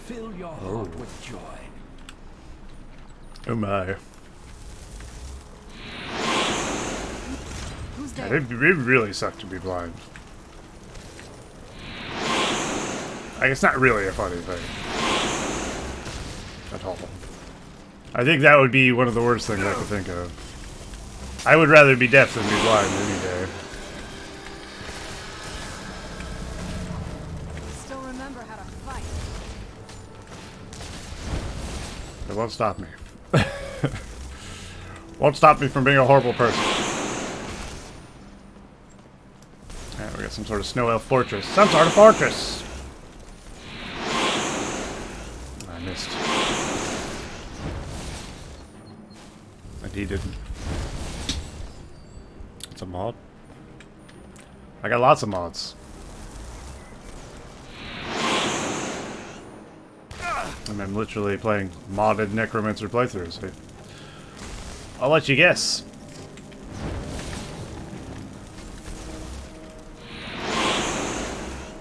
fill your heart with joy. Oh my. Who's Yeah, there? it really suck to be blind. Like, it's not really a funny thing. At all. I think that would be one of the worst things I could think of. I would rather be deaf than be blind any day. Still remember how to fight. It won't stop me. Won't stop me from being a horrible person. Alright, we got some sort of snow elf fortress. Some sort of fortress! I missed. And he didn't. It's a mod. I got lots of mods. And I'm literally playing modded Necromancer playthroughs. I'll let you guess.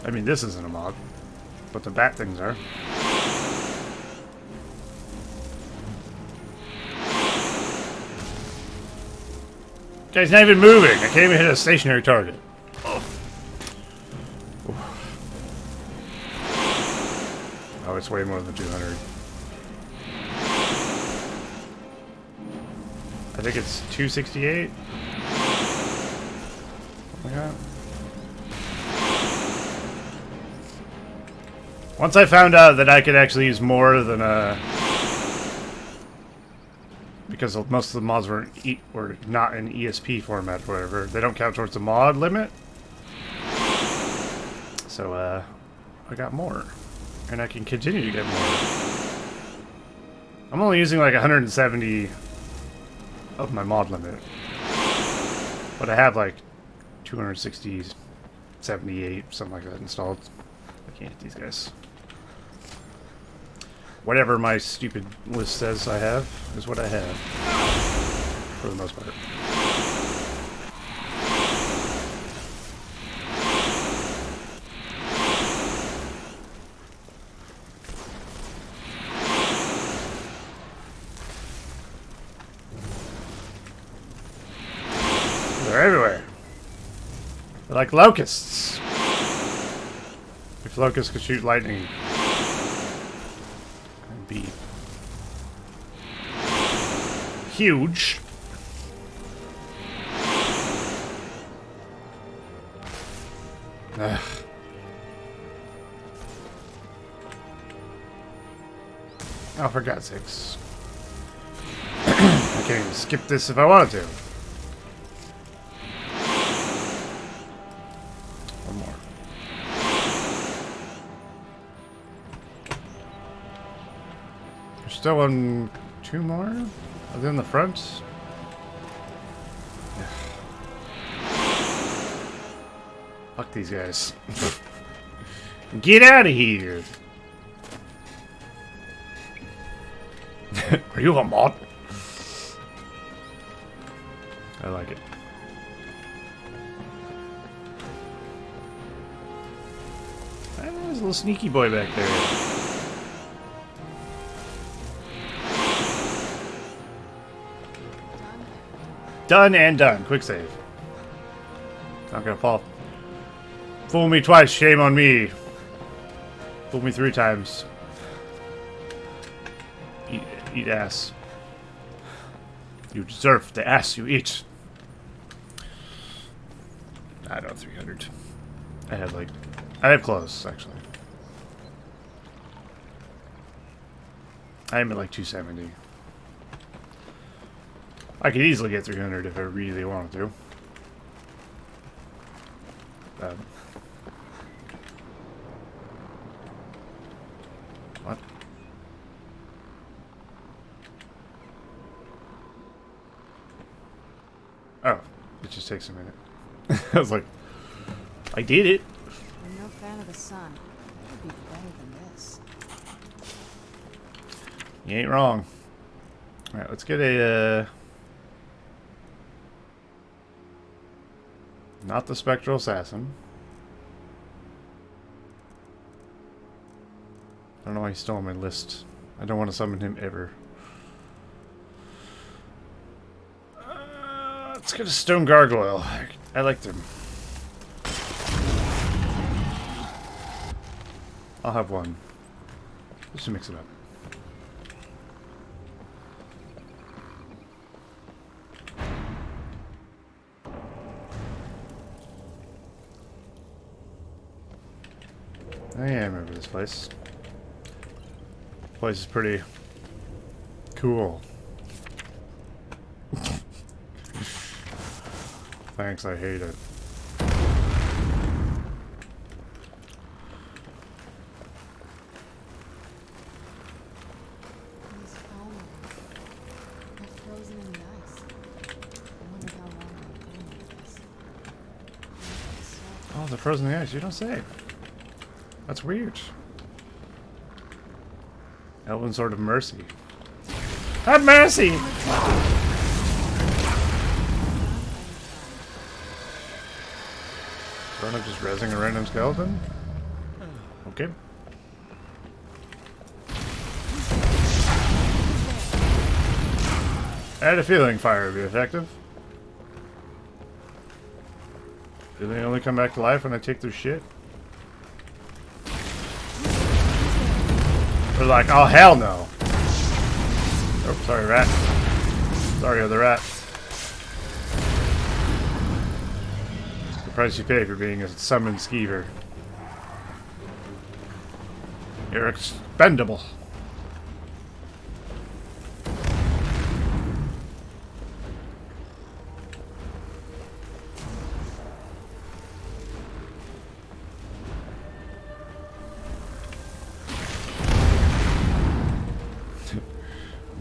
I mean, this isn't a mod, but the bat things are. Guy's not even moving. I can't even hit a stationary target. Oh, it's way more than 200. I think it's 268. Something like that. Once I found out that I could actually use more than because most of the mods were not in ESP format or whatever, they don't count towards the mod limit. So I got more, and I can continue to get more. I'm only using like 170 of my mod limit, but I have like 260, 78, something like that installed. I can't hit these guys. Whatever my stupid list says I have is what I have, for the most part. They're everywhere. They're like locusts. If locusts could shoot lightning, it'd be huge. Ugh. Oh, for God's sakes. I can't even skip this if I wanted to. One more. There's still two more? Other than the front? Fuck these guys. Get out of here! Are you a mod? I like it. There's a little sneaky boy back there. Done and done. Quick save. Not gonna fall. Fool me twice, shame on me. Fool me 3 times. Eat ass. You deserve the ass you eat. I don't 300. I have clothes, actually. I am at like 270. I could easily get 300 if I really wanted to. What? Oh, it just takes a minute. I was like, I did it. I'm no fan of the sun. It could be better than this. You ain't wrong. Alright, let's get a, not the Spectral Assassin. don't know why he's still on my list. I don't want to summon him ever. Let's get a stone gargoyle. I like them. I'll have one. Just to mix it up. Oh yeah, I remember this place. This place is pretty cool. Thanks, I hate it. These foam they're frozen in the ice. I wonder how long they're going with this. Oh, they're frozen in the ice. You don't say. That's weird. Elven Sword of Mercy. Have mercy! Run just rezzing a random skeleton? Okay. I had a feeling fire would be effective. Do they only come back to life when I take their shit? They're like, oh hell no. Oh, sorry, rat. Sorry, other rat. The price you pay for being a summoned skeever. You're expendable.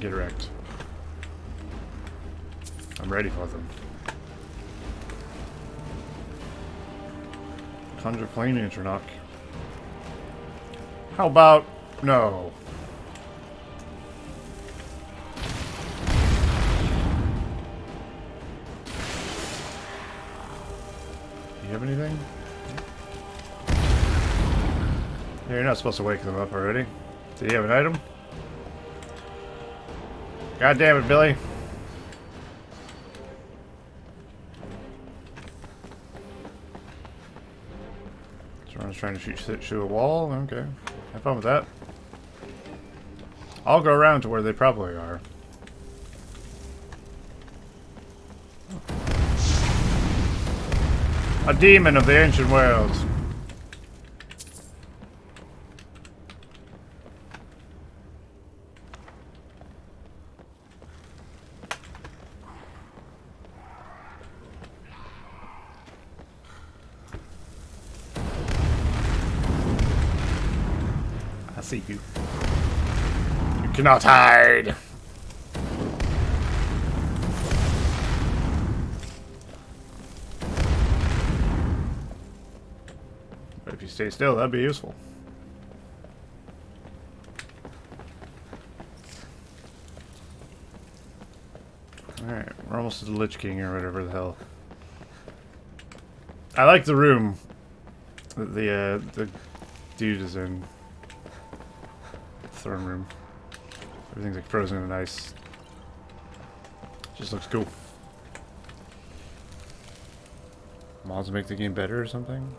Get wrecked. I'm ready for them. Conjure Flame Internock. How about no? Do you have anything? Yeah, you're not supposed to wake them up already. Do you have an item? God damn it, Billy. Someone's trying to shoot through a wall? Okay. Have fun with that. I'll go around to where they probably are. A demon of the ancient world. I see you. You cannot hide. But if you stay still, that'd be useful. Alright, we're almost to the Lich King or whatever the hell. I like the room that the dude is in. Throne room. Everything's like frozen in ice. Just looks cool. Mods make the game better or something?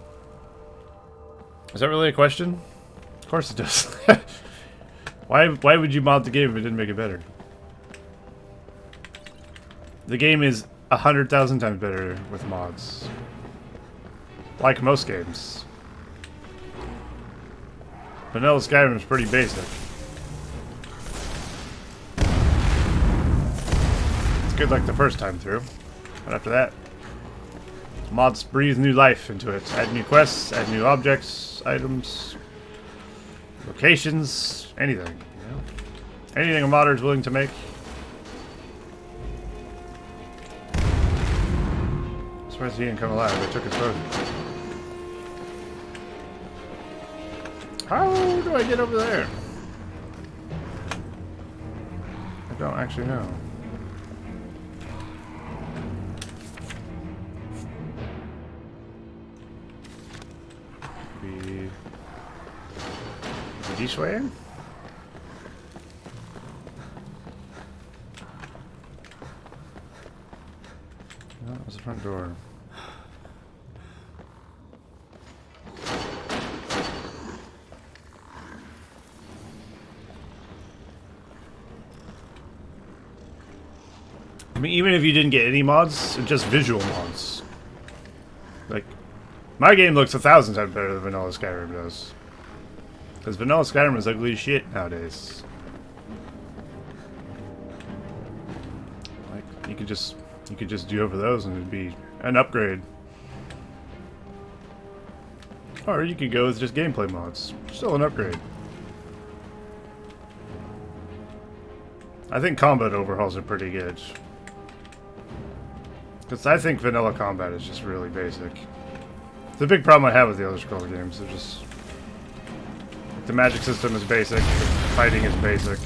Is that really a question? Of course it does. Why would you mod the game if it didn't make it better? The game is 100,000 times better with mods. Like most games. Vanilla Skyrim is pretty basic. It's good like the first time through. But after that, mods breathe new life into it. Add new quests, add new objects, items, locations, anything. You know? Anything a modder is willing to make. I'm surprised he didn't come alive. I took his phone. How do I get over there? I don't actually know. Maybe This way? No, that was the front door. I mean, even if you didn't get any mods, just visual mods. Like, my game looks 1,000 times better than vanilla Skyrim does. Because vanilla Skyrim is ugly as shit nowadays. Like, you could just do over those and it'd be an upgrade. Or you could go with just gameplay mods. Still an upgrade. I think combat overhauls are pretty good. Because I think vanilla combat is just really basic. It's a big problem I have with the other Scroll games. They're just... the magic system is basic, the fighting is basic.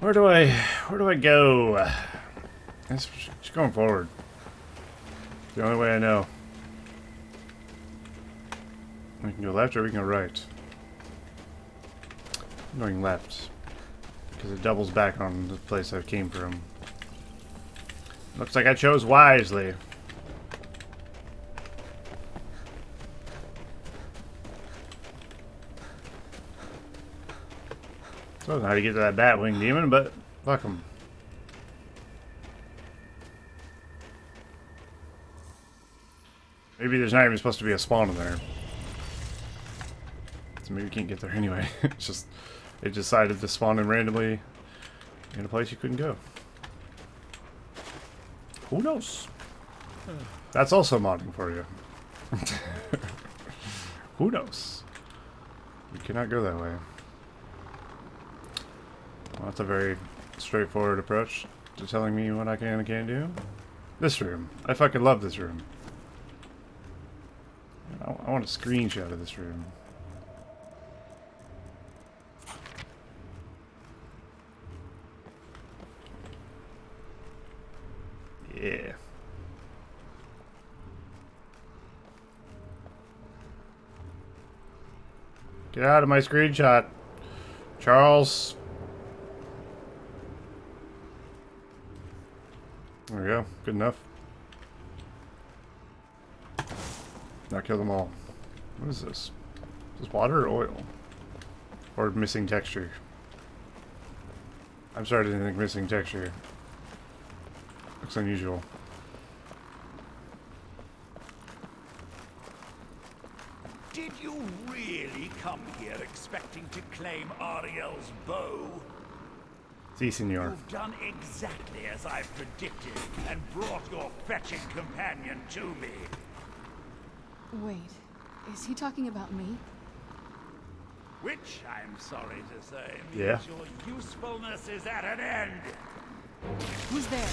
Where do I go? It's just going forward. The only way I know. We can go left or we can go right. I'm going left. Because it doubles back on the place I came from. Looks like I chose wisely. I don't know how to get to that Batwing demon, but fuck him. Maybe there's not even supposed to be a spawn in there. So maybe you can't get there anyway. It's just, it decided to spawn in randomly in a place you couldn't go. Who knows? That's also modding for you. Who knows? You cannot go that way. Well, that's a very straightforward approach to telling me what I can and can't do. This room. I fucking love this room. I want a screenshot of this room. Yeah. Get out of my screenshot, Charles. There we go. Good enough. Now kill them all. What is this? Is this water or oil? Or missing texture? I'm starting to think missing texture. Looks unusual. Did you really come here expecting to claim Ariel's bow? Si, senor. You've done exactly as I predicted and brought your fetching companion to me. Wait, is he talking about me? Which, I'm sorry to say, means Yeah. your usefulness is at an end. Who's there?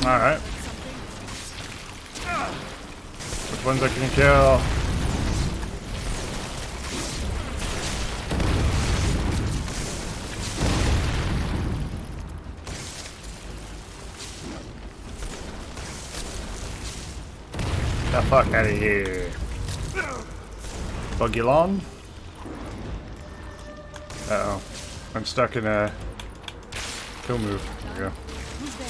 Alright. Something? Which ones I can kill? The fuck out of here. Buggy lawn? Uh-oh. I'm stuck in a kill move. There we go. Who's there?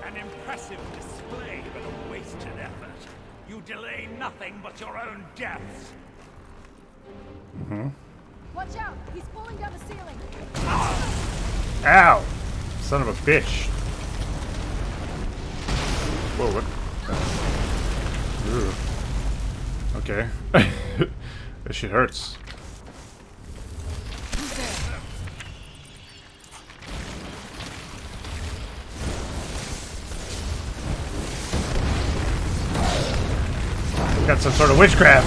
An impressive display, but a wasted effort. You delay nothing but your own deaths. Watch out! He's pulling down the ceiling! Ow! Son of a bitch. Whoa, what? Ooh. Okay. This shit hurts. Who's there? Got some sort of witchcraft.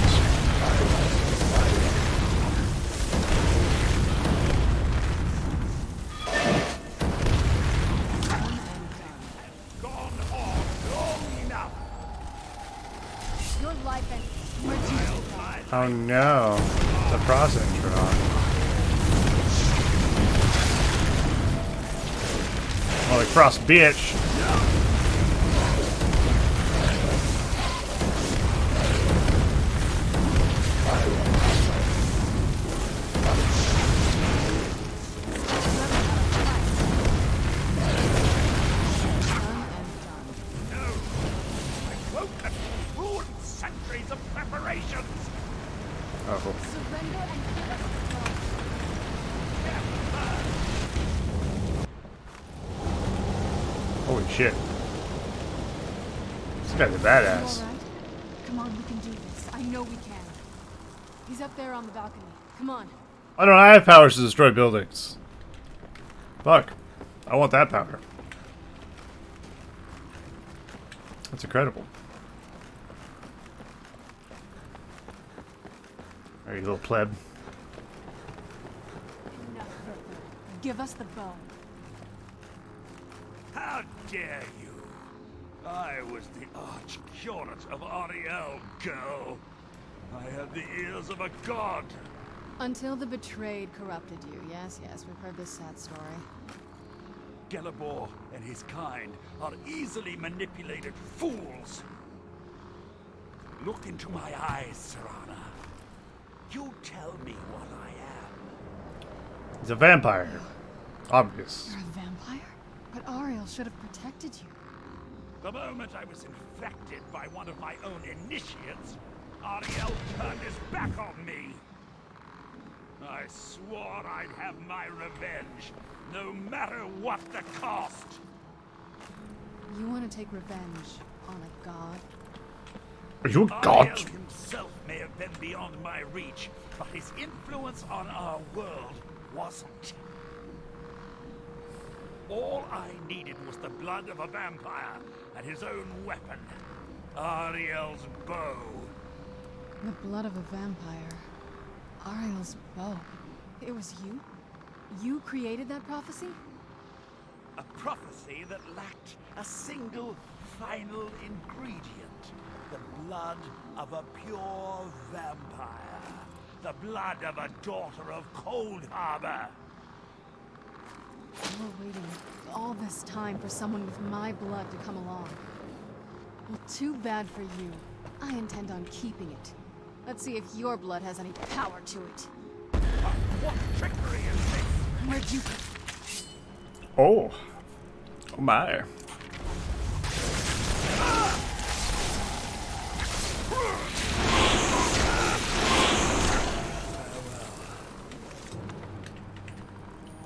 Gone on long enough. Your life and where'd you from? Oh no. The Prosentron. Holy frost bitch. Centuries of preparations! Oh. Surrender and give us the throne. Holy shit. This guy's a You badass. alright? Come on, we can do this. I know we can. He's up there on the balcony. Come on. I don't have powers to destroy buildings. Fuck. I want that power. That's incredible. There you little pleb. Enough, Bertha. Give us the bow. How dare you! I was the arch-curate of Ariel, girl. I had the ears of a god. Until the betrayed corrupted you. Yes, yes, we've heard this sad story. Gelibor and his kind are easily manipulated fools. Look into my eyes, Serana. You tell me what I am. He's a vampire. Obvious. You're a vampire? But Ariel should have protected you. The moment I was infected by one of my own initiates, Ariel turned his back on me. I swore I'd have my revenge, no matter what the cost. You want to take revenge on a god? Are you a god? Ariel himself may have been beyond my reach, but his influence on our world wasn't. All I needed was the blood of a vampire and his own weapon, Ariel's bow. The blood of a vampire. Ariel's bow. It was you? You created that prophecy? A prophecy that lacked a single final ingredient. The blood of a pure vampire. The blood of a daughter of Cold Harbor. You were waiting all this time for someone with my blood to come along. Well, too bad for you. I intend on keeping it. Let's see if your blood has any power to it. What trickery is this? Where'd you... Oh. Oh my.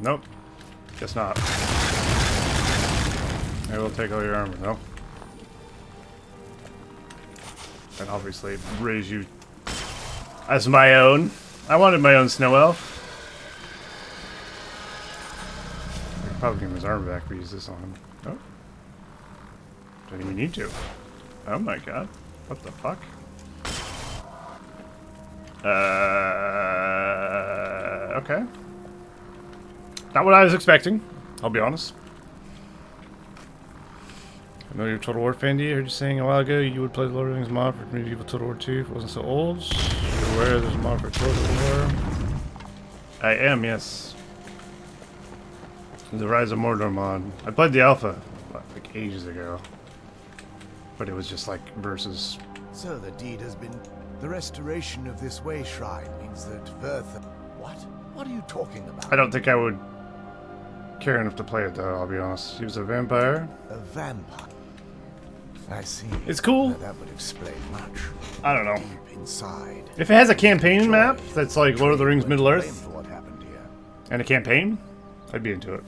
Nope. Guess not. I will take all your armor, though. And obviously raise you as my own. I wanted my own snow elf. I could probably give him his armor back if we use this on him. Oh. Don't even need to. Oh my god. What the fuck? Okay. Not what I was expecting, I'll be honest. I know you're a Total War fan, I heard you saying a while ago you would play the Lord of the Rings mod for Medieval Total War 2 if it wasn't so old. You're aware there's a mod for Total War? I am, yes. The Rise of Mordor mod. I played the alpha, like ages ago. But it was just like versus. So the deed has been... The restoration of this way shrine means that Vertha... What? What are you talking about? I don't think I would care enough to play it though, I'll be honest. He was a vampire. A vampire. I see. It's cool. Now that would explain much. I don't know. Deep inside. If it has a campaign map that's like Lord of the Rings Middle Blame Earth for what happened here. and a campaign, I'd be into it.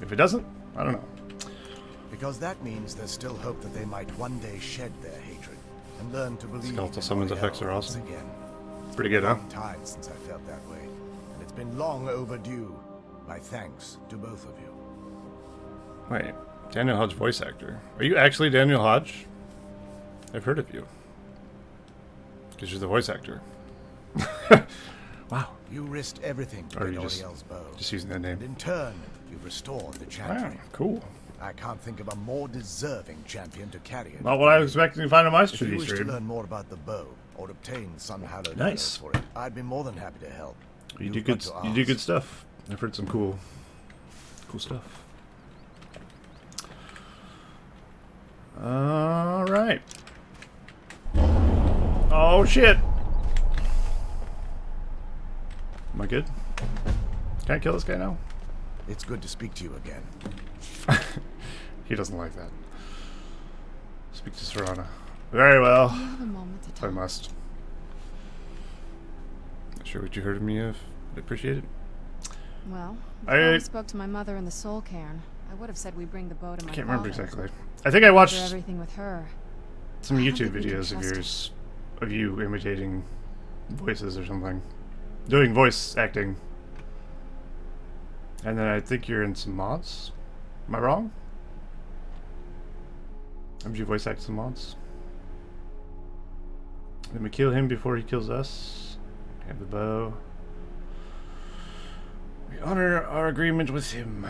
If it doesn't, I don't know. Because that means there's still hope that they might one day shed their hatred. and learn to believe Skeletal in summons Ariel effects are once awesome. again. Pretty good, huh? Long time since I felt that way, and it's been long overdue. My thanks to both of you. Wait, Daniel Hodge voice actor. Are you actually Daniel Hodge? I've heard of you. Because you're the voice actor. Wow. You risked everything to Or get you just Ariel's bow. using that And name. in turn, you've restored the Wow, chantry. cool. I can't think of a more deserving champion to carry it. Not what I was expecting to find on my If you wish to stream. learn more about the bow, or obtain some hallowed Nice. arrows for it, I'd be more than happy to help. You You've do got good. to You do ask. good stuff. I've heard some cool stuff. All right. Oh shit! Am I good? Can I kill this guy now? It's good to speak to you again. He doesn't like that. Speak to Serana. Very well. Do you have a moment to If I talk? must. Not sure what you heard of me of. I appreciate it. Well, I- before I spoke to my mother in the soul cairn, I would have said we bring the bow to my I can't remember father. exactly. I think I After watched everything with her. some I don't YouTube think we can videos of trust yours, of you imitating voices or something. Doing voice acting. And then I think you're in some mods. Am I wrong? Haven't you voice act some mods? Then we kill him before he kills us. We have the bow. We honor our agreement with him.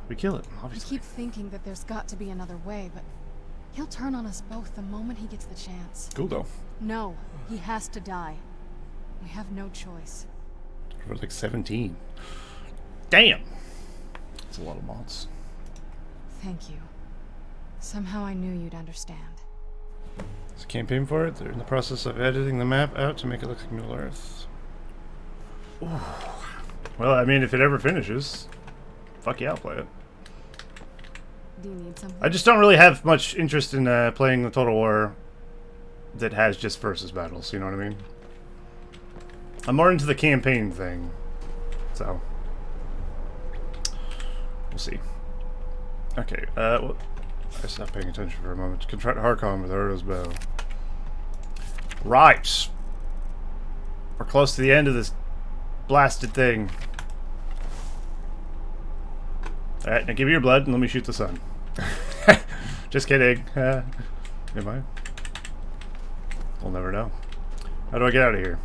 We kill it, I obviously. keep thinking that there's got to be another way, but he'll turn on us both the moment he gets the chance. Cool though. No, he has to die. We have no choice. We're like 17. Damn! That's a lot of mods. Thank you. Somehow I knew you'd understand. There's a campaign for it. They're in the process of editing the map out to make it look like Middle Earth. Ooh. Well, I mean, if it ever finishes, fuck yeah, I'll play it. Do you need something? I just don't really have much interest in playing the Total War that has just versus battles, you know what I mean? I'm more into the campaign thing, so we'll see. Okay, well, I stopped paying attention for a moment. Confront Harkon with Erdo's bow. Right! We're close to the end of this blasted thing. Alright, now give me your blood and let me shoot the sun. Just kidding. Am I? We'll never know. How do I get out of here?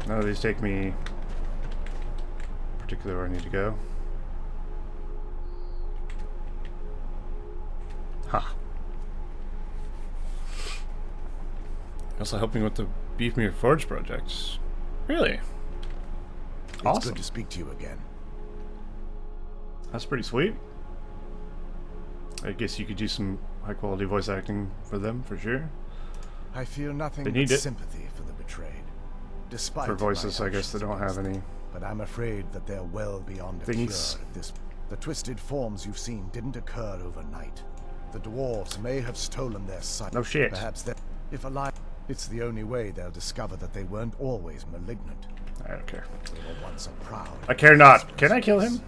None of these take me particularly where I need to go. Ha. Also helping with the Beef Me Forge project. Really? It's Awesome. good to speak to you again. That's pretty sweet. I guess you could do some high quality voice acting for them, for sure. I feel nothing They but need it. sympathy for the betrayed. Despite For my voices, I guess they actions don't have against any. them. But I'm afraid that they're well beyond a Things. cure at this. The twisted forms you've seen didn't occur overnight. The dwarves may have stolen their sight. No shit. Perhaps that, if alive, it's the only way they'll discover that they weren't always malignant. I don't care. They were once a proud. I care not. Can I kill him?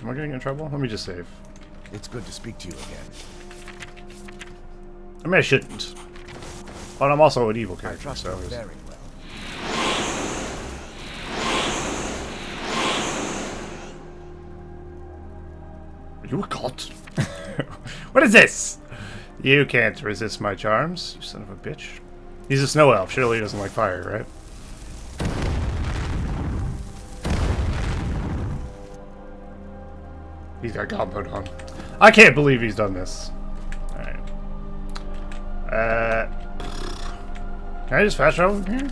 Am I getting in trouble? Let me just save. It's good to speak to you again. I mean, I shouldn't. But I'm also an evil I character, trust so... you very well. Are you a god? What is this? You can't resist my charms, you son of a bitch. He's a snow elf. Surely he doesn't like fire, right? He's got god mode on. I can't believe he's done this. Alright. Can I just fast travel from here?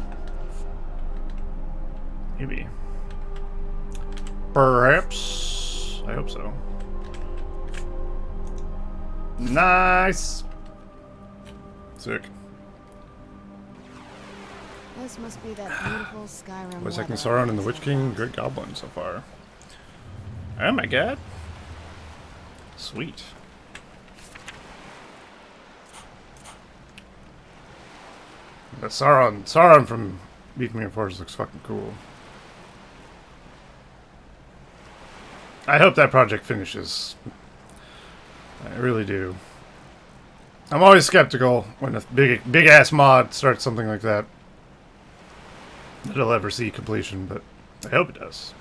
Maybe. Perhaps. I hope so. Nice! Sick. This must be that beautiful Skyrim Voice acting weather. Sauron and the Witch King, Great Goblin so far. Oh my god. Sweet. That Sauron from Beef Me Forge looks fucking cool. I hope that project finishes. I really do. I'm always skeptical when a big ass mod starts something like that. That it'll ever see completion, but I hope it does.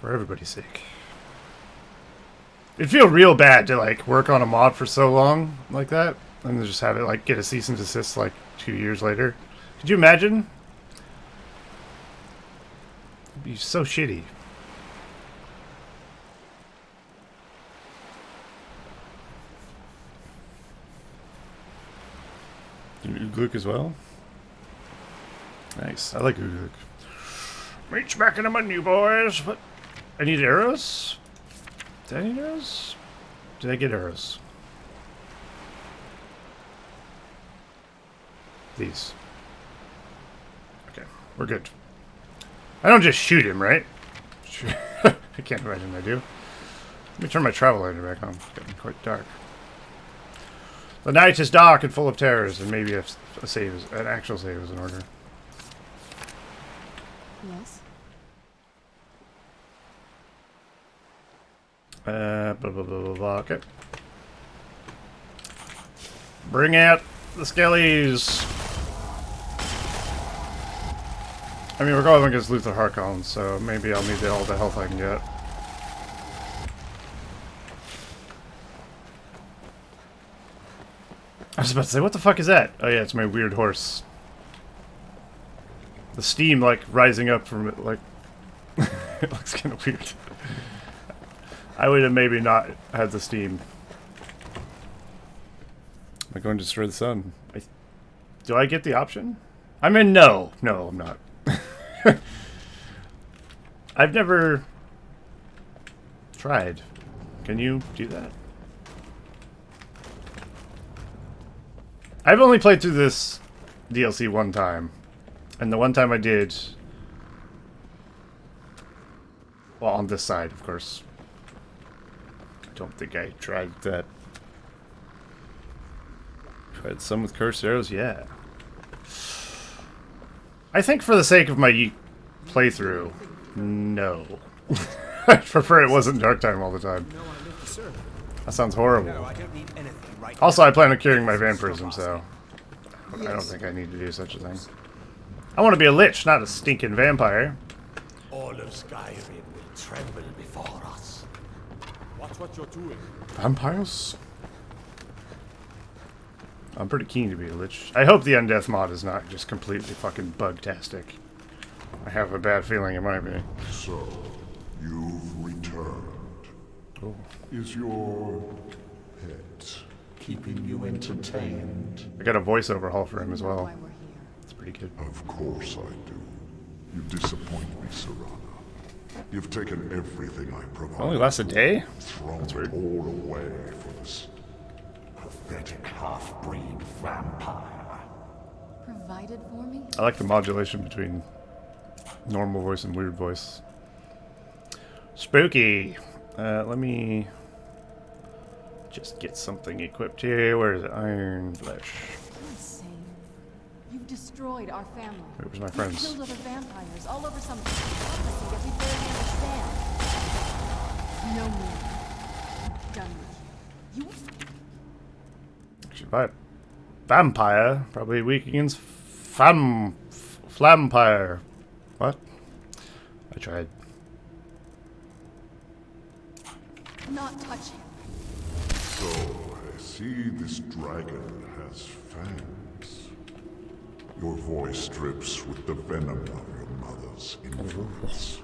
For everybody's sake. It'd feel real bad to like work on a mod for so long like that, and then just have it like get a cease and desist like 2 years later. Could you imagine? It'd be so shitty. Ooglook as well. Nice. I like Ooglook. Reach back in the menu, boys. What? I need arrows? Did I need arrows? Did I get arrows? These. Okay, we're good. I don't just shoot him, right? I can't imagine I do. Let me turn my travel lighter back on. It's getting quite dark. The night is dark and full of terrors, and maybe a save is, an actual save is in order. Yes? Blah, blah, blah, blah, blah. Okay. Bring out the skellies. I mean, we're going against Luther Harkon, so maybe I'll need all the health I can get. I was about to say, what the fuck is that? Oh yeah, it's my weird horse. The steam, like, rising up from it, like... it looks kind of weird. I would have maybe not had the steam. Am I going to destroy the sun? Do I get the option? I mean, no. No, I'm not. I've never tried. Can you do that? I've only played through this DLC one time. And the one time I did... Well, on this side, of course. I don't think I tried that. Tried some with cursed arrows? Yeah. I think for the sake of my playthrough, no. I prefer it wasn't dark time all the time. That sounds horrible. Also, I plan on curing my vampirism, so I don't think I need to do such a thing. I want to be a lich, not a stinking vampire. All of Skyrim will tremble before us. Watch what you're doing. Vampires? I'm pretty keen to be a lich. I hope the undeath mod is not just completely fucking bug-tastic. I have a bad feeling it might be. So, you've returned. Oh. Is your pet keeping you entertained? I got a voice overhaul for him as well. Why we're here. It's pretty good. Of course I do. You disappoint me, Serana. You've taken everything I provided. Only lasts a day? Thrown That's weird. it all away for this pathetic half-breed vampire. Provided for me? I like the modulation between normal voice and weird voice. Spooky. Let me just get something equipped here. Where is it? Iron flesh. Insane. You've destroyed our family. Where's my You've friends? killed other vampires all over some prophecy that we barely understand. No more. I'm done with you. Actually, vampire probably weak against flampire. What? I tried. Not touch him. So, I see this dragon has fangs. Your voice drips with the venom of your mother's influence.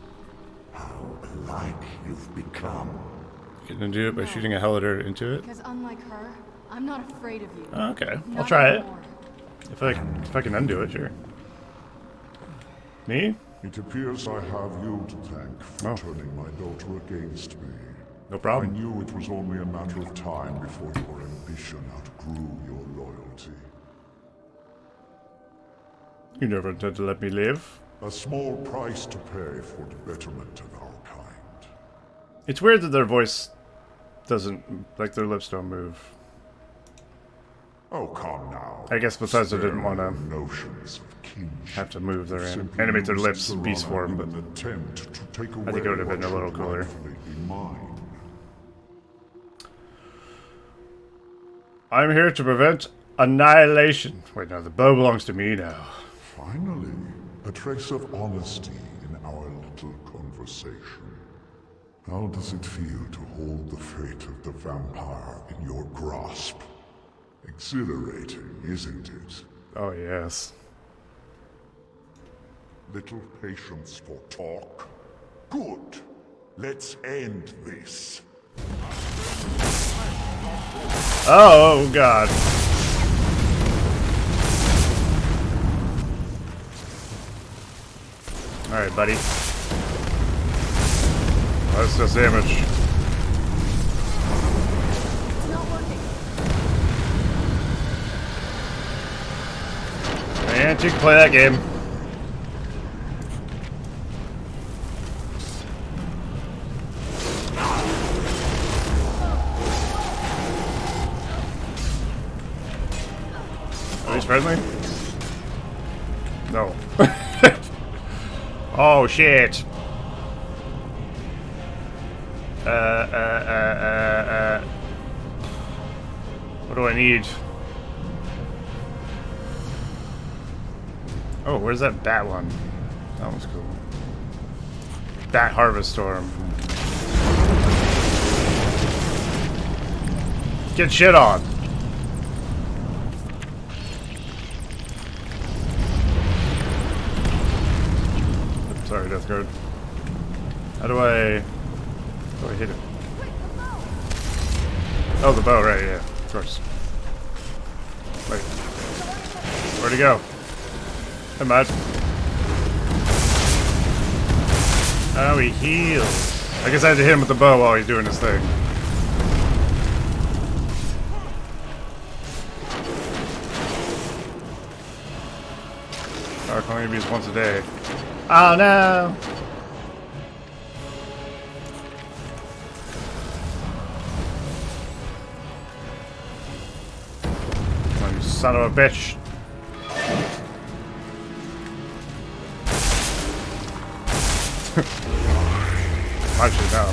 How alike you've become. Gonna do it by shooting a Hellider into it? Because unlike her, I'm not afraid of you. Oh, okay, I'll Not try it. anymore. If I can undo it, sure. Me? It appears I have you to thank for Oh. turning my daughter against me. No I problem. knew it was only a matter of time before your ambition outgrew your loyalty. You never intended to let me live. A small price to pay for the betterment of our kind. It's weird that their voice doesn't, like their lips don't move. Oh, come now. I guess Bethesda Spare didn't want your to notions of kinship. have to move their Simply animate their use lips in Serana beast form, in but an attempt to take I think it away would have been what a little should cooler. rightfully be mine. I'm here to prevent annihilation. Wait, no, the bow belongs to me now. Finally, a trace of honesty in our little conversation. How does it feel to hold the fate of the vampire in your grasp? Exhilarating, isn't it? Oh, yes. Little patience for talk. Good. Let's end this. Oh, God. Alright, buddy. That's just damage. It's not working. And you can play that game. Are these friendly? No. Oh shit. What do I need? Oh, where's that bat one? That one's cool. Bat Harvest Storm. Get shit on. Oops, sorry, Death Guard. How do I hit it? Oh, the bow, right, yeah, of course. Wait. Where'd he go? Hey, Matt. Oh, he heals. I guess I had to hit him with the bow while he's doing his thing. I can only use once a day. Oh no! Come on, you son of a bitch! Actually, no.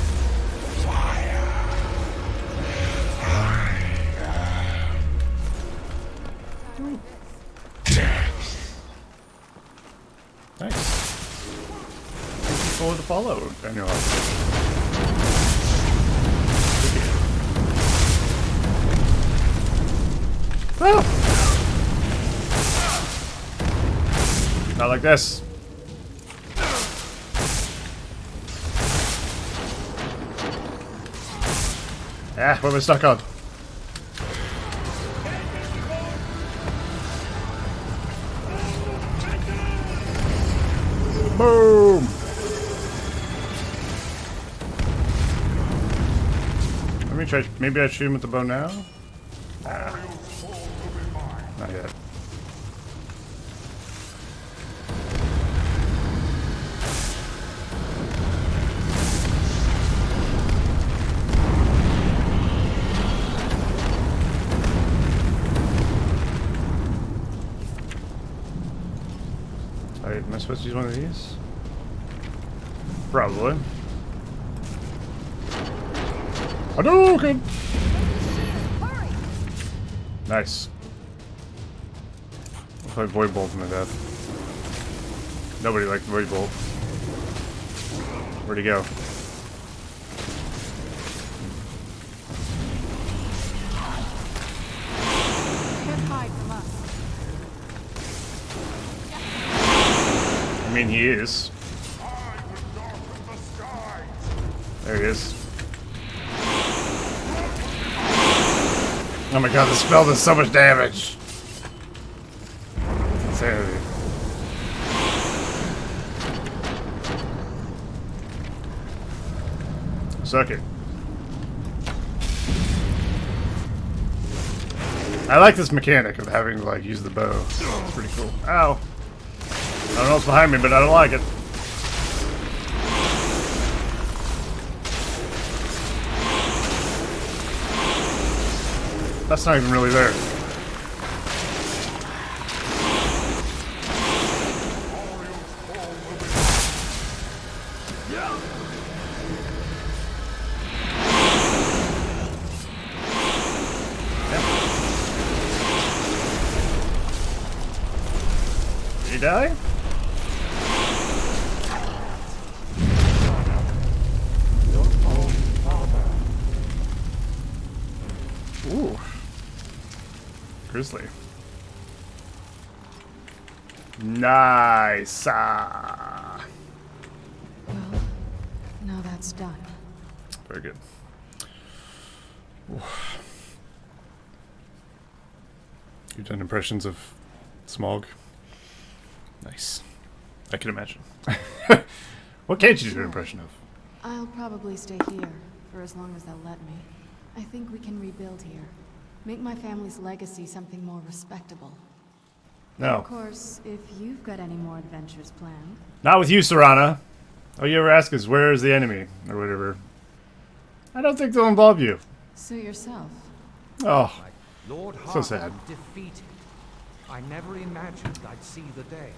Nice. Forward to follow, Daniel. Ah! Not like this. Ah, what am I stuck on? Boom! Let me try. Maybe I shoot him with the bow now? Nah. Not yet. Am I supposed to use one of these? Probably. Hadouken! Nice. I'll play Void Bolt to death. Nobody liked Void Bolt. Where'd he go? Can't hide from us. I mean, he is. There he is. Oh my god, the spell does so much damage! Insanity. Suck it. I like this mechanic of having to, like, use the bow. It's pretty cool. Ow! I don't know what's behind me, but I don't like it. That's not even really there. Did he die? Ooh. Grizzly. Nice. Well, now that's done. Very good. Ooh. You've done impressions of Smog. Nice. I can imagine. What can't you do an impression of? I'll probably stay here for as long as they'll let me. I think we can rebuild here. Make my family's legacy something more respectable. No. Of course, if you've got any more adventures planned. Not with you, Serana. All you ever ask is, where is the enemy? Or whatever. I don't think they'll involve you. Suit yourself. Oh, Lord so sad. defeated. I never imagined I'd see the day.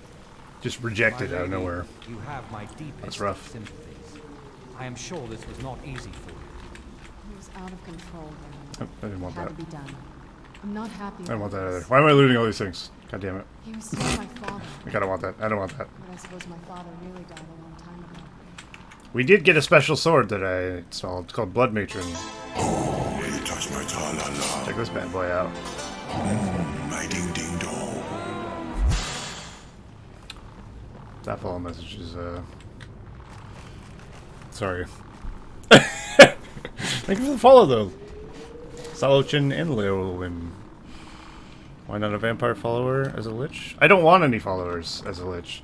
Just rejected My out of lady, nowhere. You have my deepest That's rough. sympathies. I am sure this was not easy for you. He was out of control, Oh, Baron. I didn't want Had that. to be done. I'm not happy I don't want about that either. this. Why am I looting all these things? God damn it. He was still my father, I don't want that. I don't want that. but I suppose my father really died a long time ago. We did get a special sword that I installed. It's called Blood Matron. You touch my ta-la-la. Check this bad boy out. My ding-ding-dong. That follow message is, sorry. Thank you for the follow, though. Salochin and Leolin. Why not a vampire follower as a lich? I don't want any followers as a lich.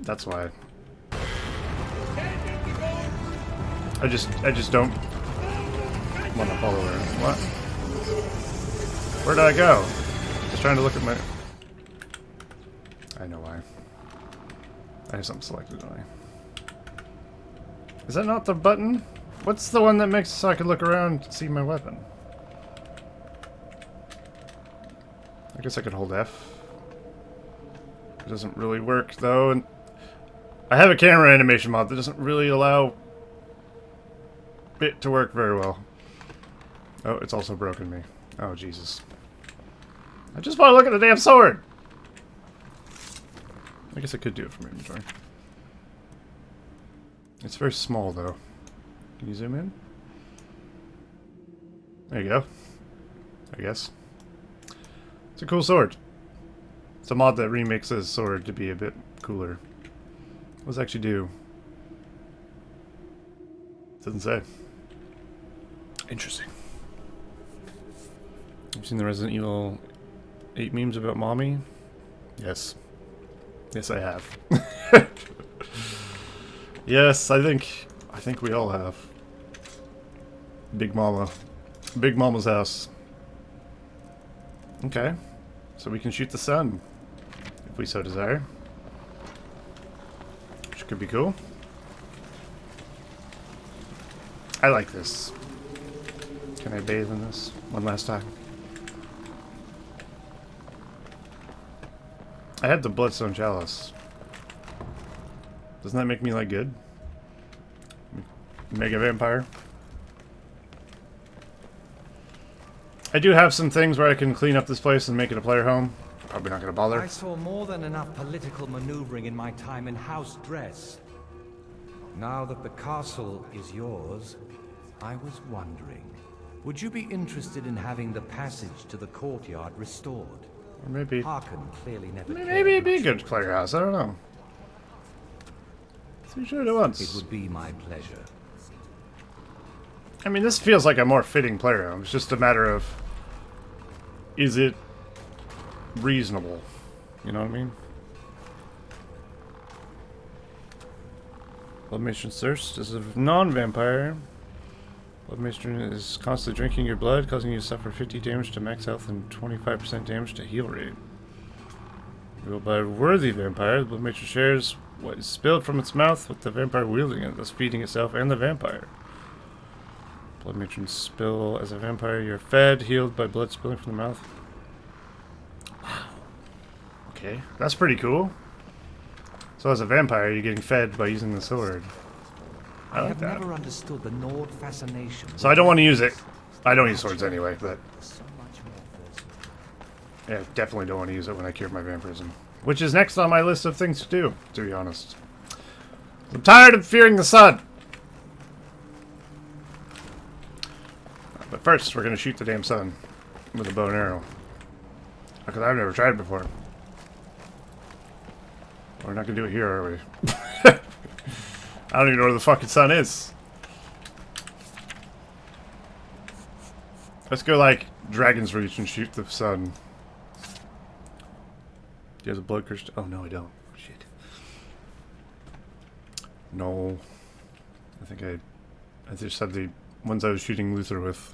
That's why. I just don't want a follower. What? Where did I go? Just trying to look at my... I know why. I have something selected, don't I? Is that not the button? What's the one that makes it so I can look around and see my weapon? I guess I could hold F. It doesn't really work, though. And I have a camera animation mod that doesn't really allow it to work very well. Oh, it's also broken me. Oh, Jesus. I just want to look at the damn sword! I guess I could do it from inventory. It's very small, though. Can you zoom in? There you go. I guess. It's a cool sword. It's a mod that remakes this sword to be a bit cooler. What does it actually do? Doesn't say. Interesting. Have you seen the Resident Evil 8 memes about mommy? Yes. Yes, I have. Yes, I think we all have. Big Mama. Big Mama's house. Okay. So we can shoot the sun, if we so desire. Which could be cool. I like this. Can I bathe in this one last time? I had the Bloodstone Chalice. Doesn't that make me, like, good? Mega Vampire? I do have some things where I can clean up this place and make it a player home. Probably not gonna bother. I saw more than enough political maneuvering in my time in House Dress. Now that the castle is yours, I was wondering, would you be interested in having the passage to the courtyard restored? Or maybe... Harkin clearly never cared Maybe it'd be a much good for player house, I don't know. See, sure it once. it would be my pleasure. I mean, this feels like a more fitting player home. It's just a matter of... Is it reasonable? You know what I mean? Blood Matron's Thirst is a non-vampire. Blood Matron is constantly drinking your blood, causing you to suffer 50 damage to max health and 25% damage to heal rate. Ruled by a worthy vampire, the Blood Matron shares what is spilled from its mouth with the vampire wielding it, thus feeding itself and the vampire. Blood Matron spill as a vampire, you're fed, healed by blood spilling from the mouth. Wow. Okay, that's pretty cool. So as a vampire, you're getting fed by using the sword. I like have that. never understood the Nord fascination. So I don't want to use it. I don't use swords anyway, but So much more versatile. Yeah, definitely don't want to use it when I cure my vampirism. Which is next on my list of things to do, to be honest. I'm tired of fearing the sun! But first, we're gonna shoot the damn sun with a bow and arrow. Because I've never tried it before. We're not gonna do it here, are we? I don't even know where the fucking sun is. Let's go like Dragon's Reach and shoot the sun. Do you have the blood curse? Oh no, I don't. Shit. No. I think I just had the ones I was shooting Luther with.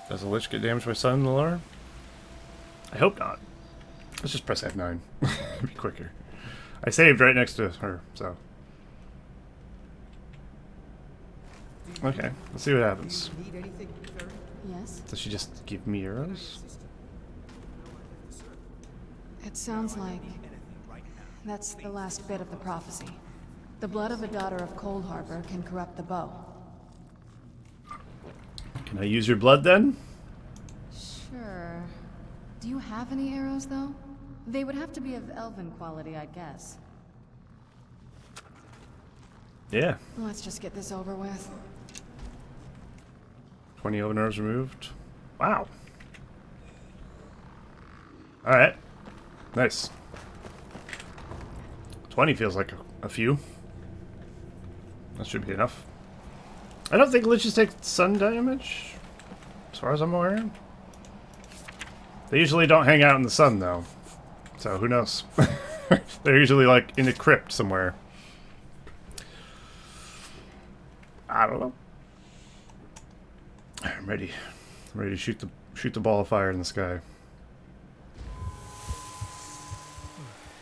Does the Lich get damaged by sun in the lore? I hope not. Let's just press F9. It'd be quicker. I saved right next to her, so. Okay, let's see what happens. Yes? Does she just give me arrows? It sounds like that's the last bit of the prophecy. The blood of a daughter of Cold Harbor can corrupt the bow. Can I use your blood then? Sure. Do you have any arrows, though? They would have to be of elven quality, I guess. Yeah. Let's just get this over with. 20 elven arrows removed. Wow. Alright. Nice. 20 feels like a few. That should be enough. I don't think liches take sun damage, as far as I'm aware. They usually don't hang out in the sun, though. So, who knows? They're usually, like, in a crypt somewhere. I don't know. I'm ready. I'm ready to shoot the ball of fire in the sky.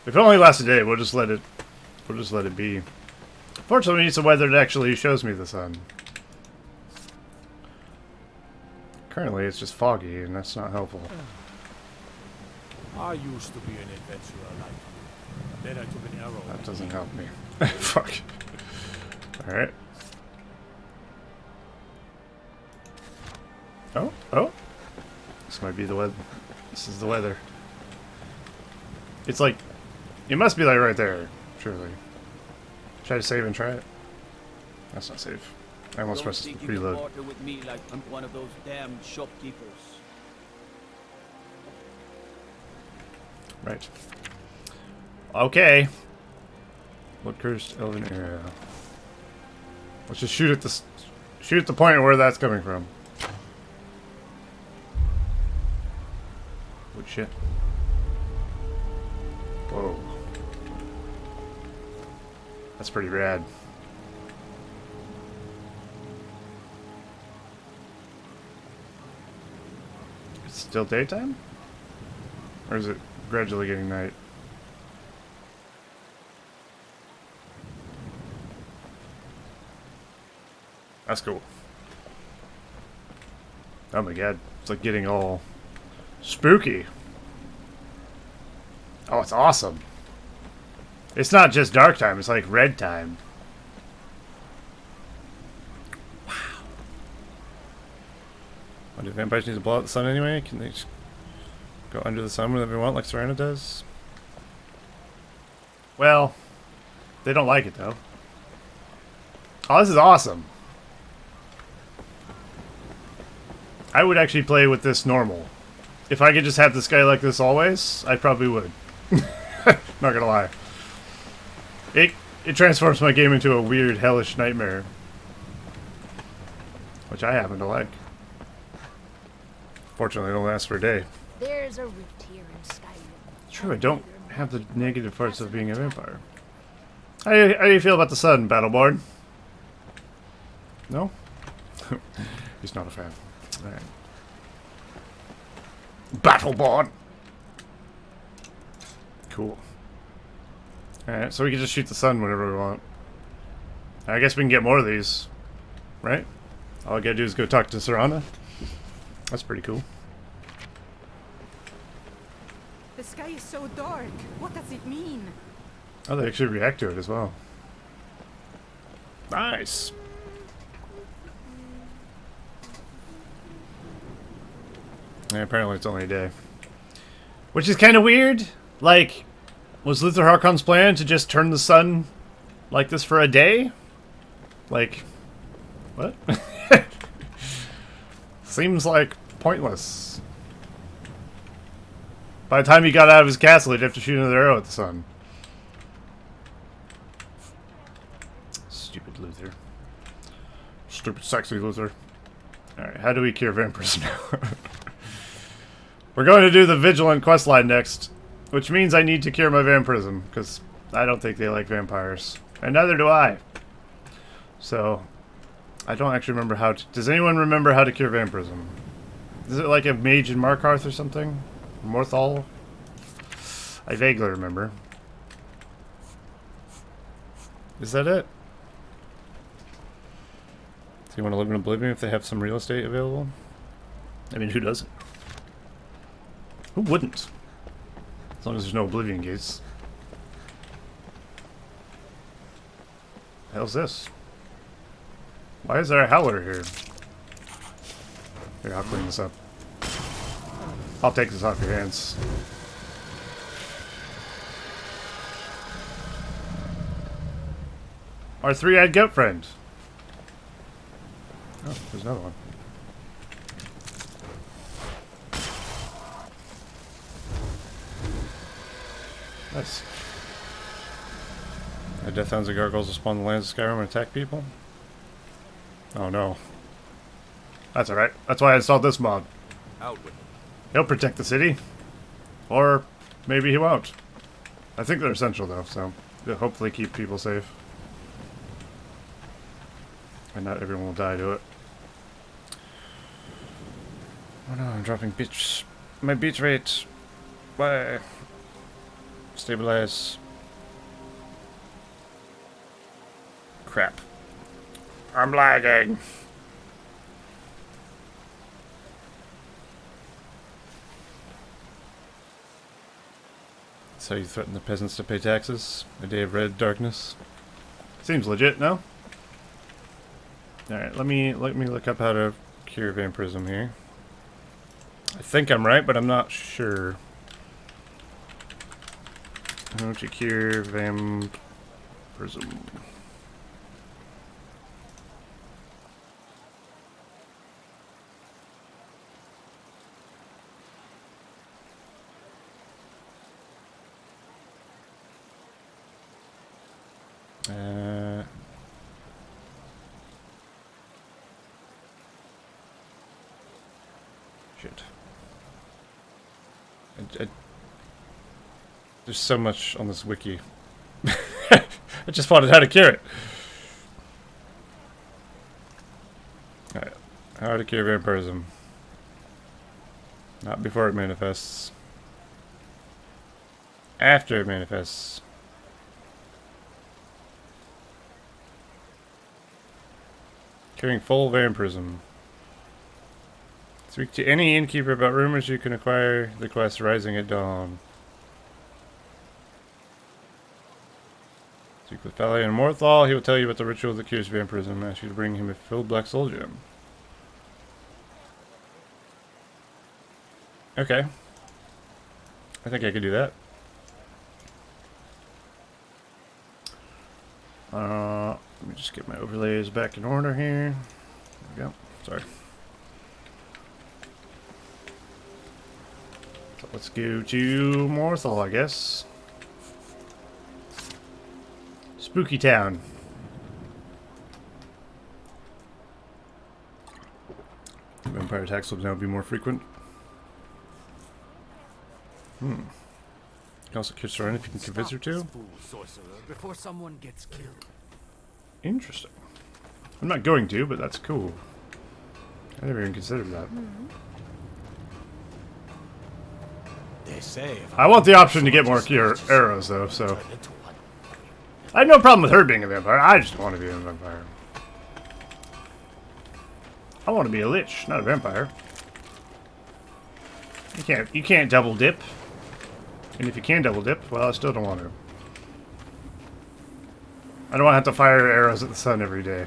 If it only lasts a day, we'll just let it be. Fortunately, we need some weather that actually shows me the sun. Currently, it's just foggy, and that's not helpful. I used to be an adventurer like you. Then I took an arrow. That doesn't help me. Fuck. Alright. Oh, oh. This might be the weather. This is the weather. It's like... It must be like right there, surely. Should I save and try it? That's not safe. I almost pressed reload. Don't think with me like I'm one of those damn shopkeepers. Right. Okay. What cursed elven area? Let's just shoot at the point where that's coming from. Oh shit. Whoa. That's pretty rad. It's still daytime? Or is it gradually getting night? That's cool. Oh my god, it's like getting all spooky. Oh, it's awesome. It's not just dark time, it's like red time. Wow. Why do vampires need to blow out the sun anyway? Can they just go under the sun whenever they want, like Serena does? Well, they don't like it though. Oh, this is awesome. I would actually play with this normal. If I could just have the sky like this always, I probably would. Not gonna lie. It transforms my game into a weird, hellish nightmare. Which I happen to like. Fortunately, it don't last for a day. There's a rift here in Skyrim. True, I don't have the negative parts of being a vampire. How do you feel about the sun, Battleborn? No? He's not a fan. Alright. Battleborn! Cool. Alright, so we can just shoot the sun whenever we want. I guess we can get more of these. Right? All I gotta do is go talk to Serana. That's pretty cool. The sky is so dark. What does it mean? Oh, they actually react to it as well. Nice! Yeah, apparently it's only a day. Which is kind of weird. Like, was Luther Harkon's plan to just turn the sun like this for a day? Like, what? Seems like pointless. By the time he got out of his castle, he'd have to shoot another arrow at the sun. Stupid Luther. Stupid sexy Luther. Alright, how do we cure vampirism now? We're going to do the Vigilant questline next, which means I need to cure my vampirism, because I don't think they like vampires. And neither do I. So, I don't actually remember how to... Does anyone remember how to cure vampirism? Is it like a mage in Markarth or something? Morthal? I vaguely remember. Is that it? Do you want to live in Oblivion if they have some real estate available? I mean, who doesn't? Who wouldn't? As long as there's no Oblivion gates. The hell's this? Why is there a howler here? Here, I'll clean this up. I'll take this off your hands. Our three-eyed goat friend. Oh, there's another one. Nice. The Death Hounds and Gargoyles will spawn in the lands of Skyrim and attack people? Oh no. That's alright. That's why I installed this mod. Out with it. He'll protect the city. Or maybe he won't. I think they're essential though, so they'll hopefully keep people safe. And not everyone will die to it. Oh no, I'm dropping bitch. My beat rate. Why? Stabilize. Crap. I'm lagging. So you threaten the peasants to pay taxes? A day of red darkness? Seems legit, no? Alright, let me look up how to cure vampirism here. I think I'm right, but I'm not sure. How to cure vampirism? Shit. There's so much on this wiki. I just wanted how to cure it. Alright. How to cure vampirism. Not before it manifests. After it manifests. Curing full vampirism. Speak to any innkeeper about rumors you can acquire the quest Rising at Dawn. Speak with Valiant and Morthal. He will tell you about the ritual that cures vampirism and ask you to bring him a filled black soul gem. Okay. I think I could do that. Let me just get my overlays back in order here. There we go. Sorry. So let's go to Morthal, I guess. Spooky Town. Vampire attacks will now be more frequent. You can also kiss her in if you can convince her to. Before someone gets killed. Interesting. I'm not going to, but that's cool. I never even considered that. They say I want the option to get more cure arrows, though, so... I have no problem with her being a vampire. I just want to be a vampire. I want to be a lich, not a vampire. You can't double dip. And if you can double dip, well, I still don't want to. I don't want to have to fire arrows at the sun every day.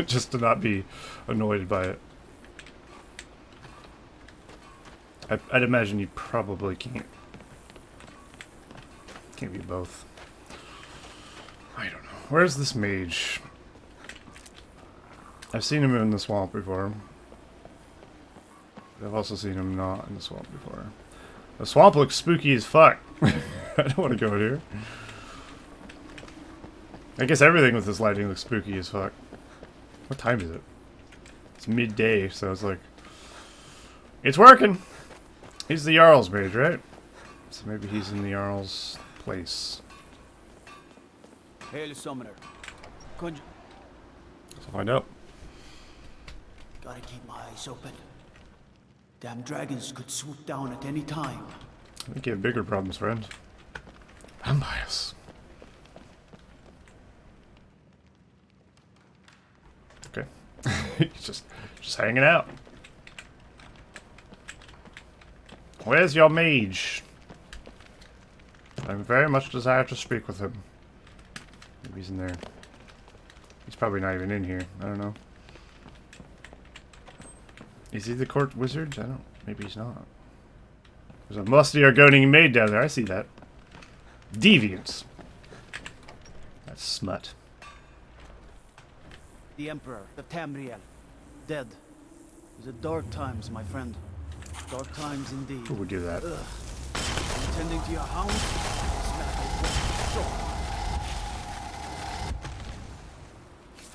Just to not be annoyed by it. I'd imagine you probably can't be both. I don't know. Where's this mage? I've seen him in the swamp before. I've also seen him not in the swamp before. The swamp looks spooky as fuck. I don't want to go in here. I guess everything with this lighting looks spooky as fuck. What time is it? It's midday, so it's like... It's working! He's the Jarl's mage, right? So maybe he's in the Jarl's place. Hail, Summoner. Let's find out. Gotta keep my eyes open. Damn dragons could swoop down at any time. I think you have bigger problems, friend. Vampires. Okay. just hanging out. Where's your mage? I very much desire to speak with him. Maybe he's in there. He's probably not even in here. I don't know. Is he the court wizard? I don't... Maybe he's not. There's a musty Argonian maid down there. I see that. Deviants. That's smut. The Emperor, the Tamriel, dead. These are dark times, my friend. Dark times indeed. Who would do that? Ugh. Attending to your hound?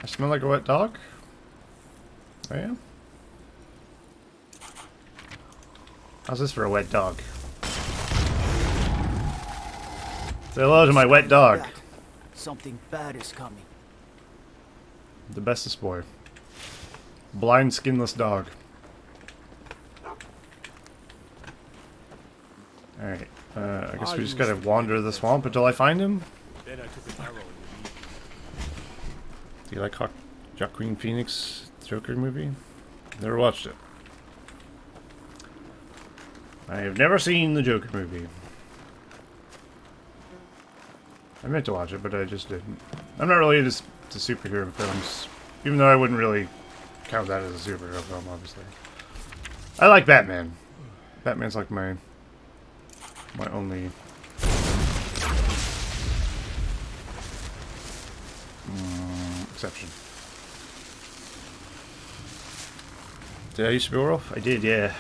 I smell like a wet dog? I am? How's this for a wet dog? Say hello to my wet dog. Something bad is coming. The bestest boy. Blind, skinless dog. Alright, I guess we just gotta wander the swamp until I find him. Then I took an arrow in the knee. Do you like Joaquin Phoenix Joker movie? Never watched it. I have never seen the Joker movie. I meant to watch it, but I just didn't. I'm not really into superhero films, even though I wouldn't really count that as a superhero film, obviously. I like Batman. Batman's like my only exception. Did I used to be a werewolf? I did, yeah.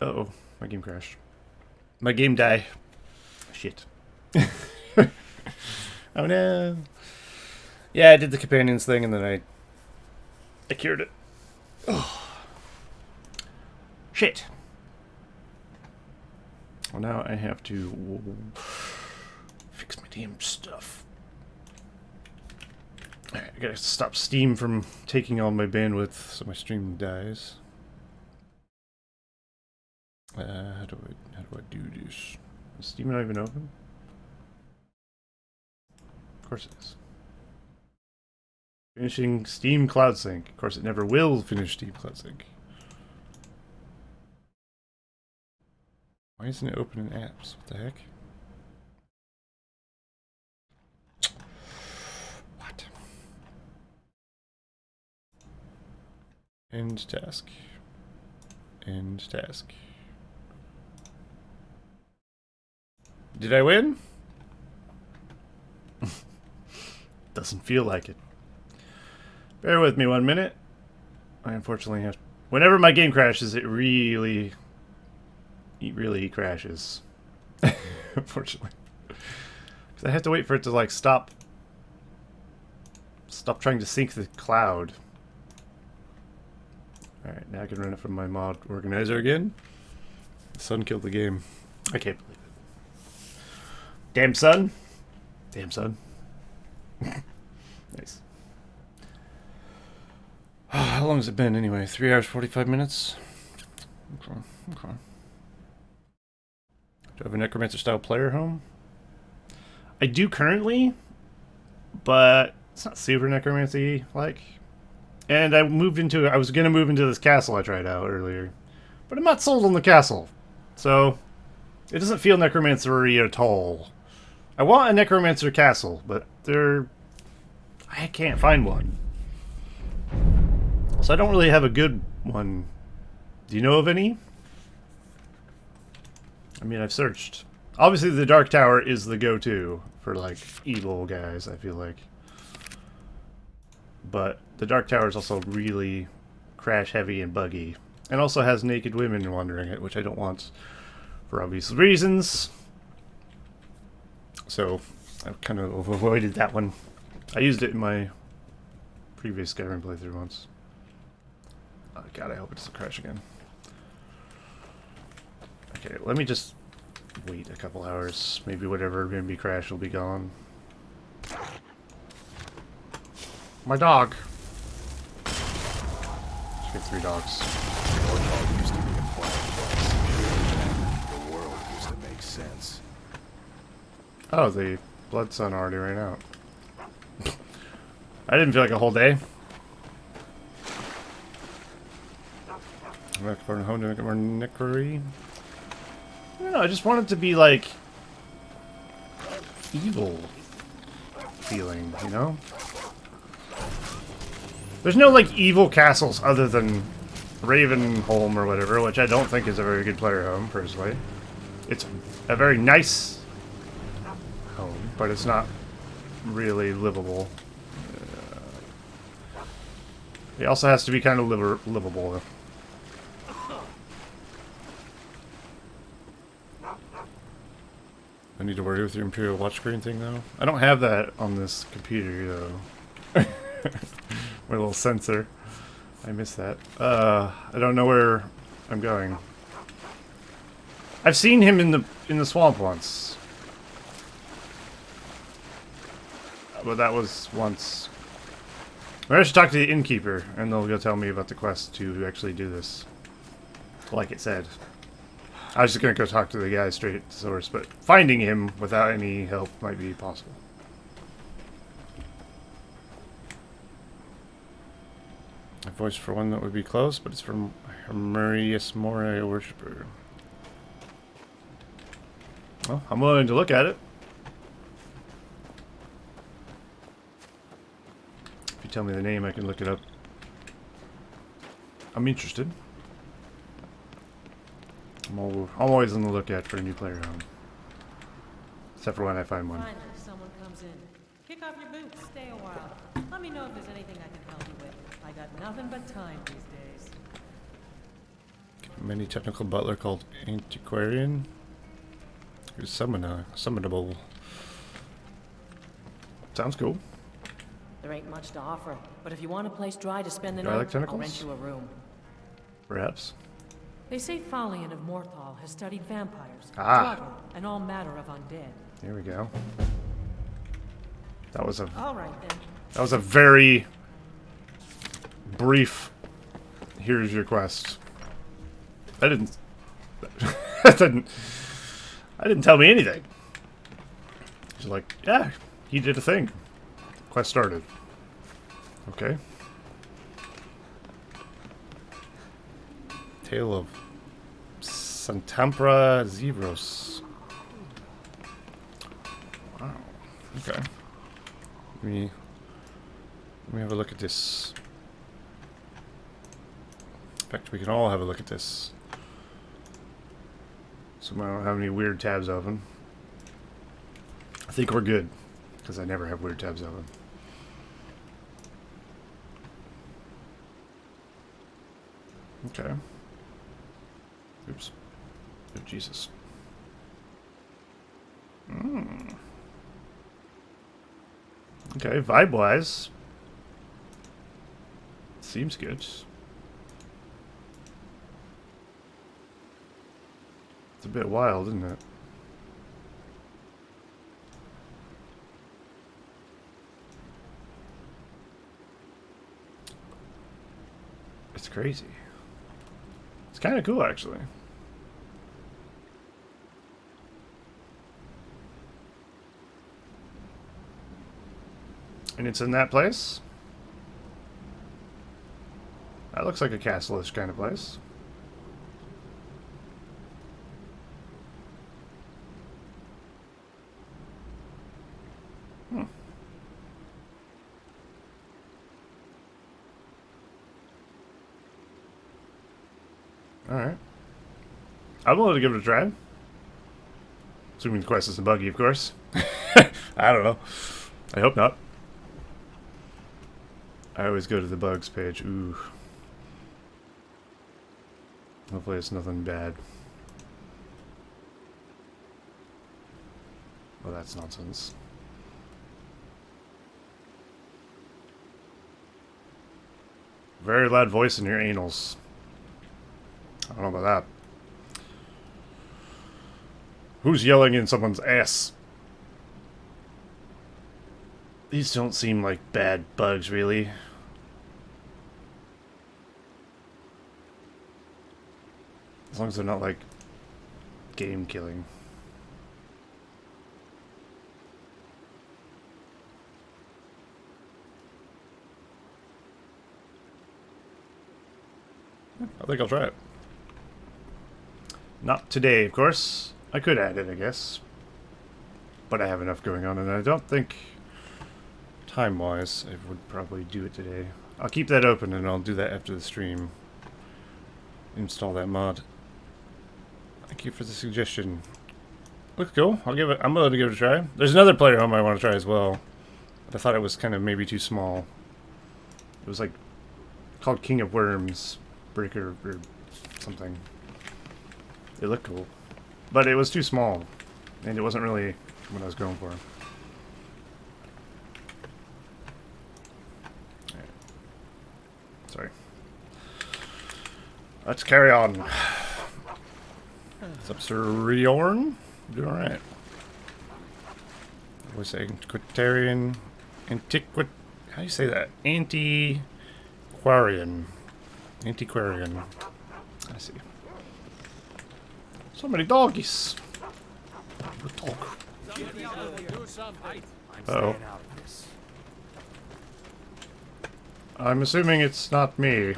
Uh-oh, my game crashed. My game died. Shit. Oh no. Yeah, I did the companions thing and then I cured it. Oh. Shit. Well, now I have to fix my damn stuff. Alright, I gotta stop Steam from taking all my bandwidth so my stream dies. How do I do this? Is Steam not even open? Of course it is. Finishing Steam Cloud Sync. Of course it never will finish Steam Cloud Sync. Why isn't it opening apps? What the heck? What? End task. End task. Did I win? Doesn't feel like it. Bear with me 1 minute. I unfortunately have... Whenever my game crashes, it really crashes. Unfortunately. Because I have to wait for it to, like, stop trying to sync the cloud. Alright, now I can run it from my mod organizer again. The sun killed the game. I can't believe it. Damn sun. Damn sun. Nice. How long has it been anyway? 3 hours, 45 minutes? Okay. Okay. Do I have a Necromancer style player home? I do currently, but it's not super Necromancy like. And I was gonna move into this castle I tried out earlier. But I'm not sold on the castle. So it doesn't feel Necromancer-y at all. I want a Necromancer castle, but I can't find one. So I don't really have a good one. Do you know of any? I mean, I've searched. Obviously, the Dark Tower is the go-to for, like, evil guys, I feel like. But the Dark Tower is also really crash-heavy and buggy. And also has naked women wandering it, which I don't want for obvious reasons. So, I've kind of avoided that one. I used it in my previous Skyrim playthrough once. Oh god, I hope it doesn't crash again. Okay, let me just wait a couple hours. Maybe whatever Airbnb crash will be gone. My dog! Just get 3 dogs. Your dog used to be a quiet place. The world used to make sense. Oh, the blood sun already ran out. I didn't feel like a whole day. I'm back for home to make it more nickery. I don't know, I just want it to be like evil feeling, you know? There's no like evil castles other than Ravenholm or whatever, which I don't think is a very good player home, personally. It's a very nice home, but it's not really livable. It also has to be kind of livable. I need to worry with your Imperial watch screen thing, though. I don't have that on this computer, though. My little sensor. I missed that. I don't know where I'm going. I've seen him in the swamp once. But that was once. Maybe I should talk to the innkeeper, and they'll go tell me about the quest to actually do this. Like it said. I was just gonna go talk to the guy straight at the source, but finding him without any help might be possible. A voice for one that would be close, but it's from Hermurius Moray Worshipper. Well, I'm willing to look at it. If you tell me the name, I can look it up. I'm interested. I'm always on the lookout for a new player home. Except for when I find one. Finally, someone comes in. Kick off your boots, stay a while. Let me know if there's anything I can help you with. I got nothing but time these days. Many technical butler called Antiquarian. Who's summonable. Sounds cool. There ain't much to offer, but if you want a place dry to spend the Do I like night, tentacles? I'll rent you a room. Perhaps. They say Falion of Morthal has studied vampires, Ah. Draugr, and all manner of undead. Here we go. That was a All right then. that was a very brief. Here's your quest. I didn't. I didn't tell me anything. She's like, yeah, he did a thing. Quest started. Okay. Tale of Santampra Zevros. Wow. Okay. Let me have a look at this. In fact, we can all have a look at this. So I don't have any weird tabs open. I think we're good, because I never have weird tabs open. Okay. Oops. Oh, Jesus. Okay, vibe-wise, seems good. It's a bit wild, isn't it? It's crazy. It's kind of cool, actually. And it's in that place? That looks like a castle-ish kind of place. Alright. I'm willing to give it a try. Assuming the quest isn't buggy, of course. I don't know. I hope not. I always go to the bugs page. Ooh. Hopefully it's nothing bad. Well, that's nonsense. Very loud voice in your anals. I don't know about that. Who's yelling in someone's ass? These don't seem like bad bugs, really. As long as they're not, like, game killing. I think I'll try it. Not today, of course. I could add it, I guess. But I have enough going on, and I don't think, time-wise, I would probably do it today. I'll keep that open, and I'll do that after the stream. Install that mod. Thank you for the suggestion. Looks cool. I'm willing to give it a try. There's another player home I want to try as well. But I thought it was kind of maybe too small. It was like called King of Worms Breaker or something. It looked cool. But it was too small. And it wasn't really what I was going for. Right. Sorry. Let's carry on. What's up, Sir Riorn? Doing alright. What was I saying? Antiquarian. How do you say that? Antiquarian. Antiquarian. I see. So many doggies. Dog. Uh-oh. I'm assuming it's not me.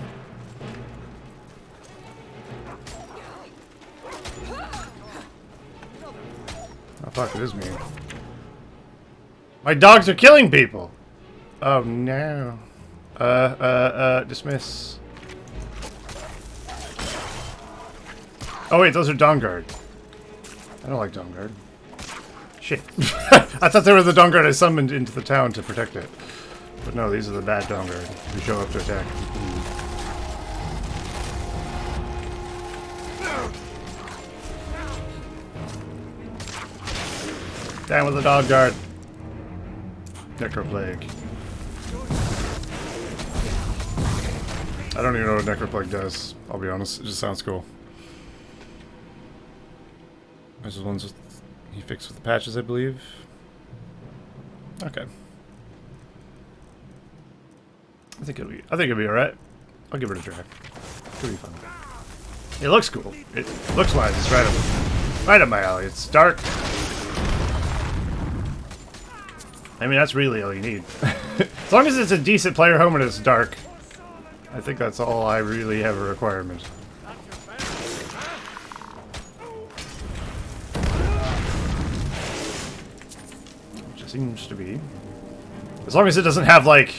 Oh fuck, it is me. My dogs are killing people! Oh no. Dismiss. Oh wait, those are Dawnguard. I don't like Dawnguard. Shit. I thought they were the Dawnguard I summoned into the town to protect it. But no, these are the bad Dawnguard who show up to attack. Down with the Dawnguard. Necroplague. I don't even know what Necroplague does, I'll be honest. It just sounds cool. Those are the ones he fixed with the patches, I believe. Okay. I think it'll be alright. I'll give it a try. It'll be fun. It looks cool. It looks wise. It's right up my alley. It's dark. I mean, that's really all you need. As long as it's a decent player home and it's dark, I think that's all I really have a requirement. Which it seems to be. As long as it doesn't have, like,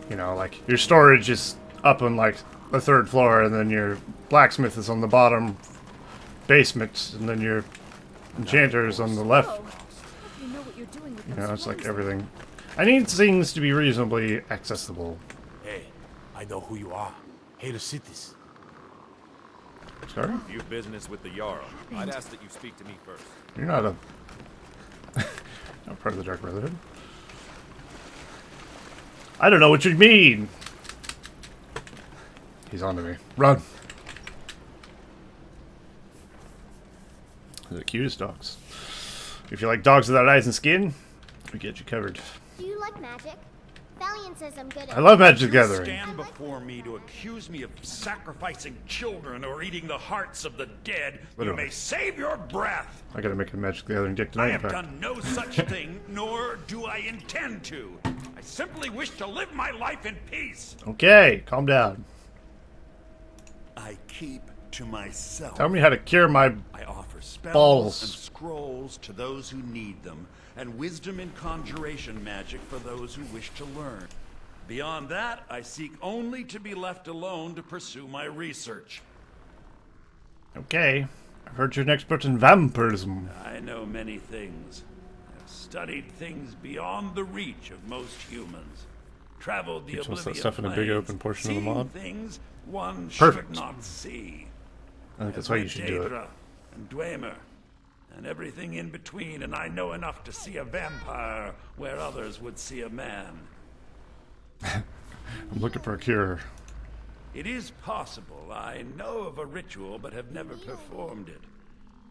you know, like, your storage is up on, like, the 3rd floor, and then your blacksmith is on the bottom basement, and then your enchanter is on the left. You know, it's like everything. I need things to be reasonably accessible. Hey, I know who you are. Hey, the cities. Sorry? You've business with the Jarl. I'd ask that you speak to me first. You're not a... not part of the Dark Brotherhood. I don't know what you mean! He's on to me. Run! They're the cutest dogs. If you like dogs without eyes and skin, we get you covered. Do you like magic? Valiant says I'm good at I love Magic the Gathering. Stand before me to accuse me of sacrificing children or eating the hearts of the dead. Literally. You may save your breath. I gotta make a Magic the Gathering dick tonight, I in have fact. done no such thing, nor do I intend to. I simply wish to live my life in peace. Okay, calm down. I keep to myself. Tell me how to cure my I offer spells balls. and scrolls to those who need them, and wisdom in conjuration magic for those who wish to learn. Beyond that, I seek only to be left alone to pursue my research. Okay. I've heard you're an expert in vampirism. I know many things. I've studied things beyond the reach of most humans. Traveled the Keeps most of that oblivion stuff in a big plains, open portion of the seen mod. things one Perfect. should not see. I think that's why you should do it. Daedra and Dwemer, and everything in between, and I know enough to see a vampire where others would see a man. I'm looking for a cure. It is possible. I know of a ritual, but have never performed it.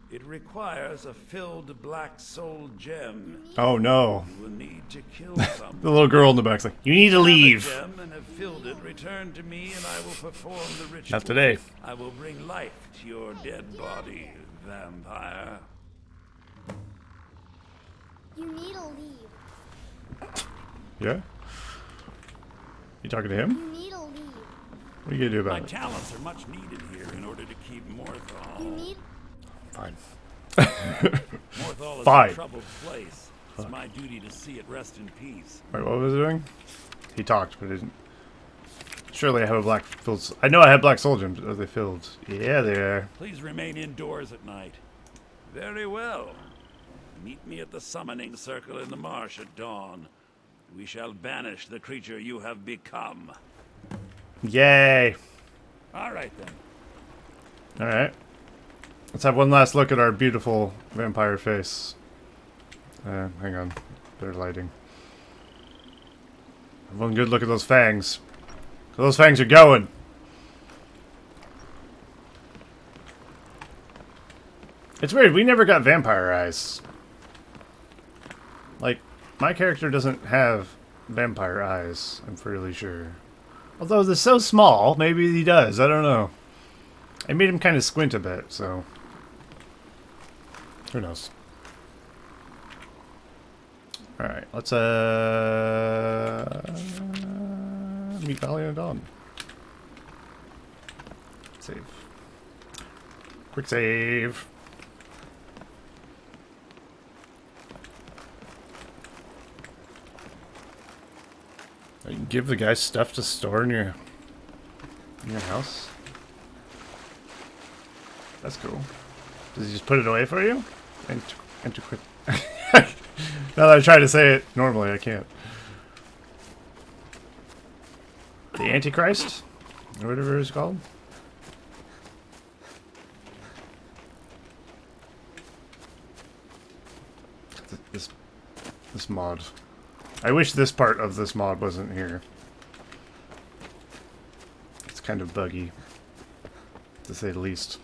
It requires a filled black soul gem. Oh no. You will need to kill someone. The little girl in the back's like, you need to leave. Have a gem and have filled it. Return to me, and I will perform the ritual. Not today. I will bring life to your dead body, vampire. You need to leave. Yeah? You talking to him? You need to leave. What are you gonna do about My it? talents are much needed here in order to keep Morthal. You need. Fine. Morthal is Fine. a troubled place. It's my duty to see it rest in peace. Wait, what was it doing? He talked, but didn't. Surely I have a black filled. I know I have black soul gems. Are they filled? Yeah, they are. Please remain indoors at night. Very well. Meet me at the summoning circle in the marsh at dawn. We shall banish the creature you have become. Yay! All right then. All right. Let's have one last look at our beautiful vampire face. Hang on. Better lighting. Have one good look at those fangs. Those fangs are going. It's weird. We never got vampire eyes. Like, my character doesn't have vampire eyes, I'm fairly sure. Although they're so small, maybe he does. I don't know. I made him kind of squint a bit, so... Who knows? Alright, let's, meet Valiant Dawn. Save. Quick save. You can give the guy stuff to store in your house. That's cool. Does he just put it away for you? Enter quick. Now that I try to say it normally, I can't. The Antichrist? Or whatever it's called? This mod. I wish this part of this mod wasn't here. It's kind of buggy, to say the least.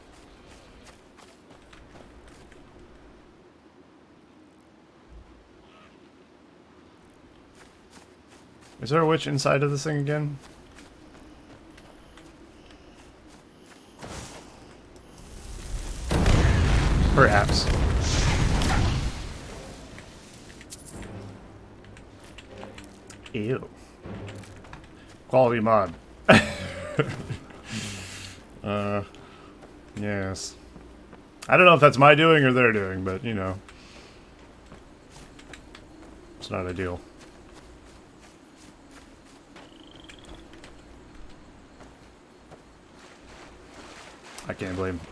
Is there a witch inside of this thing again? Perhaps. Ew. Quality mod. Yes. I don't know if that's my doing or their doing, but, you know. It's not ideal.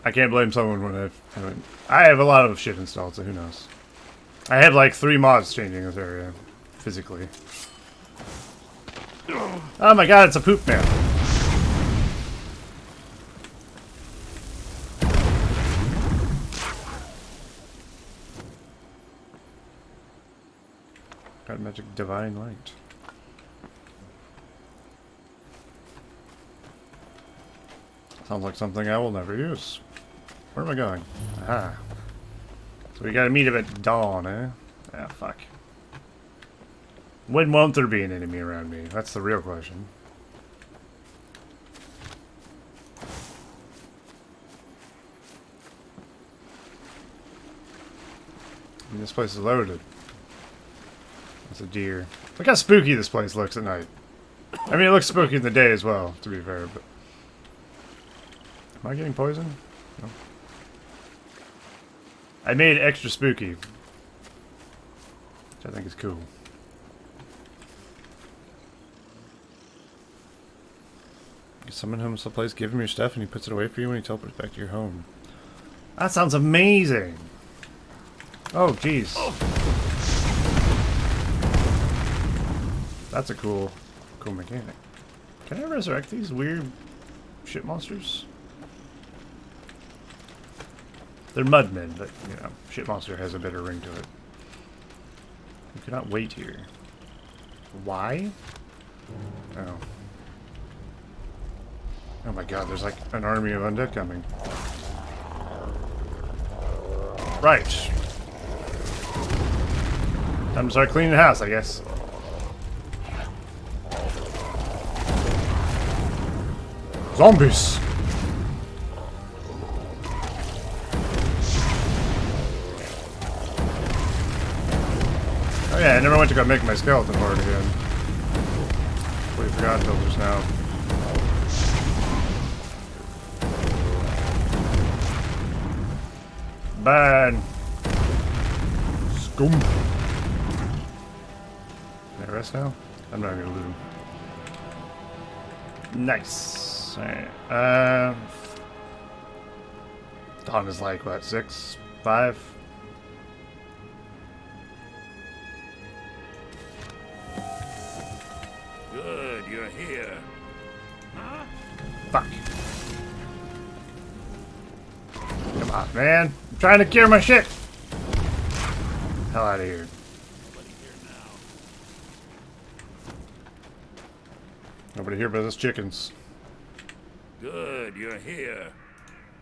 I can't blame someone when I have a lot of shit installed, so who knows. I have like 3 mods changing this area physically. Oh my god, it's a poop man. Got magic divine light. Sounds like something I will never use. Where am I going? Aha. So we gotta meet him at dawn, eh? Ah, fuck. When won't there be an enemy around me? That's the real question. I mean, this place is loaded. That's a deer. Look how spooky this place looks at night. I mean, it looks spooky in the day as well, to be fair, but... Am I getting poisoned? No. I made it extra spooky. Which I think is cool. You summon him someplace, give him your stuff, and he puts it away for you when he teleports back to your home. That sounds amazing. Oh, jeez. That's a cool mechanic. Can I resurrect these weird shit monsters? They're mudmen, but, you know, shit monster has a better ring to it. You cannot wait here. Why? Oh. Oh my god, there's like an army of undead coming. Right. Time to start cleaning the house, I guess. Zombies! Oh yeah, I never went to go make my skeleton horde again. Completely forgot until just now. Burn! Scum! Can I rest now? I'm not gonna loot him. Nice. Alright. Dawn is like, what, 6? 5? Good, you're here. Huh? Fuck. Come on, man. I'm trying to cure my shit. Hell out of here. Nobody here but us chickens. Good, you're here.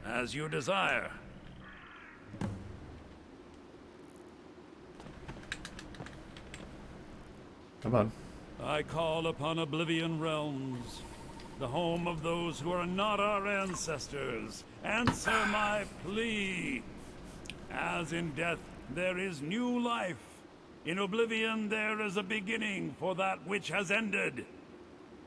As you desire. Come on. I call upon Oblivion Realms, the home of those who are not our ancestors. Answer my plea. As in death there is new life, in Oblivion there is a beginning for that which has ended.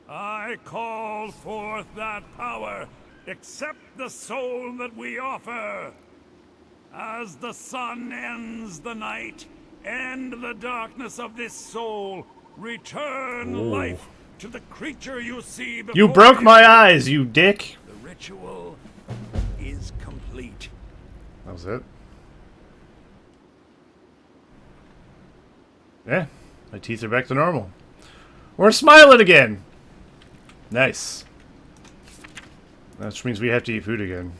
I call forth that power. Accept the soul that we offer. As the sun ends the night, end the darkness of this soul. Return life to the creature you see before you. Broke my eyes, you dick. The ritual is complete. That was it. Yeah, my teeth are back to normal. We're smiling again. Nice. That means we have to eat food again.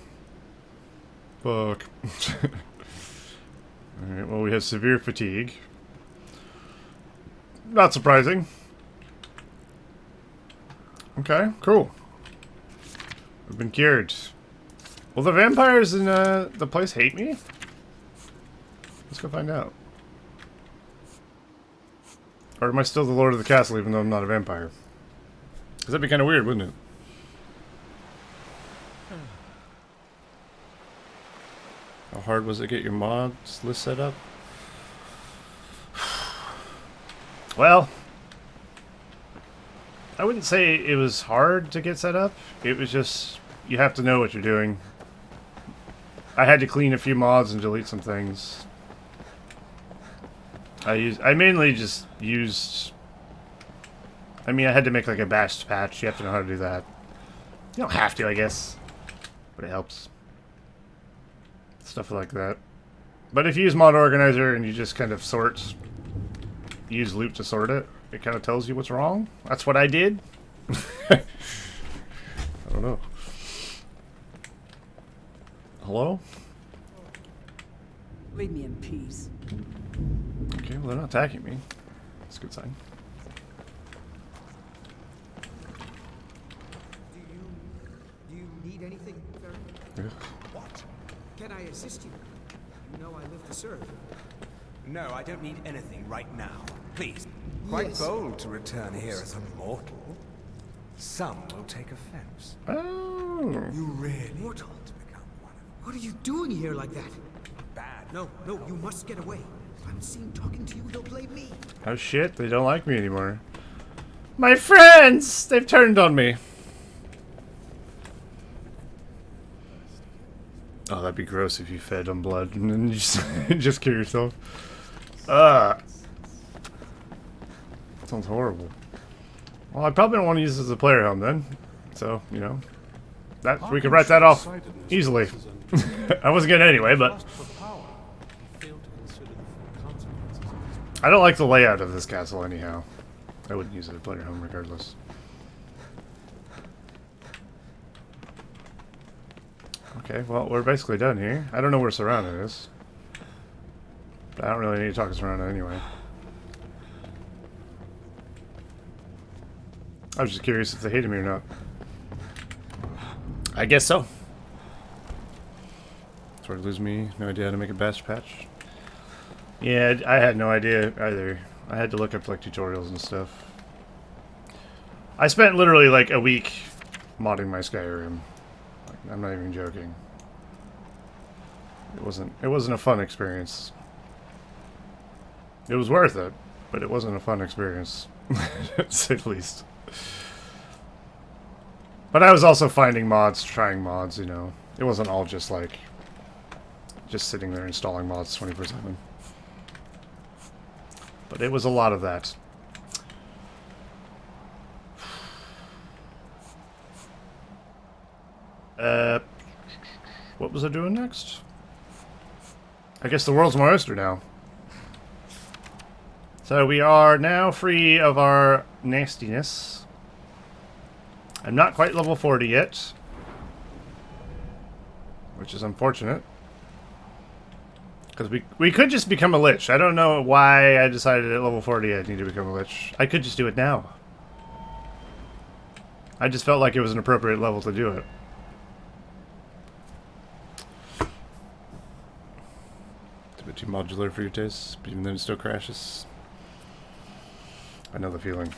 Fuck. Alright, well, we have severe fatigue. Not surprising. Okay, cool. We've been cured. Will the vampires in the place hate me? Let's go find out. Or am I still the lord of the castle even though I'm not a vampire? Because that'd be kind of weird, wouldn't it? How hard was it to get your mods list set up? Well, I wouldn't say it was hard to get set up. It was just, you have to know what you're doing. I had to clean a few mods and delete some things. I mainly just used, I mean, I had to make like a batch patch. You have to know how to do that. You don't have to, I guess, but it helps. Stuff like that. But if you use Mod Organizer and you just kind of sort, use loop to sort it, it kind of tells you what's wrong. That's what I did. I don't know. Hello? Leave me in peace. Okay, well, they're not attacking me. That's a good sign. Do you need anything, Ferry? Yeah. What? Can I assist you? You know I live to serve. No, I don't need anything right now. Please. Quite Yes. bold to return here as a mortal. Some will take offense. Oh. You really Mortal? want to become one of What are you doing here like that? bad? No, you must get away. If I'm seen talking to you, they'll blame me. Oh shit, they don't like me anymore. My friends! They've turned on me. Oh, that'd be gross if you fed on blood and then you just kill yourself. Sounds horrible. Well, I probably don't want to use this as a player helm then. So, you know. That we could write that off easily. I wasn't getting it anyway, but I don't like the layout of this castle anyhow. I wouldn't use it at player home regardless. Okay, well, we're basically done here. I don't know where Serrano is. But I don't really need to talk to Serrano anyway. I was just curious if they hated me or not. I guess so. Sort of lose me. No idea how to make a batch patch. Yeah, I had no idea either. I had to look up like tutorials and stuff. I spent literally like a week modding my Skyrim. Like, I'm not even joking. It wasn't a fun experience. It was worth it, but it wasn't a fun experience, to say the least. But I was also finding mods, trying mods, you know. It wasn't all just like just sitting there installing mods 24/7. But it was a lot of that. What was I doing next? I guess the world's my oyster now. So we are now free of our nastiness. I'm not quite level 40 yet, which is unfortunate. Because we could just become a lich. I don't know why I decided at level 40 I need to become a lich. I could just do it now. I just felt like it was an appropriate level to do it. It's a bit too modular for your taste, even though it still crashes. I know the feeling.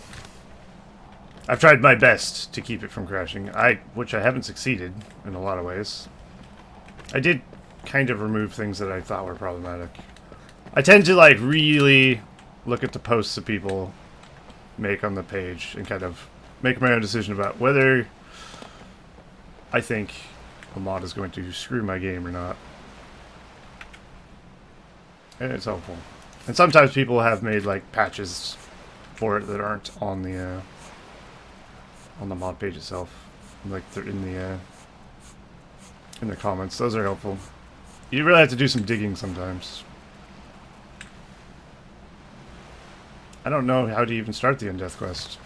I've tried my best to keep it from crashing, which I haven't succeeded in a lot of ways. I did kind of remove things that I thought were problematic. I tend to like really look at the posts that people make on the page and kind of make my own decision about whether I think a mod is going to screw my game or not. And it's helpful. And sometimes people have made like patches for it that aren't on the mod page itself. Like they're in the comments. Those are helpful. You really have to do some digging sometimes. I don't know how to even start the Undeath quest.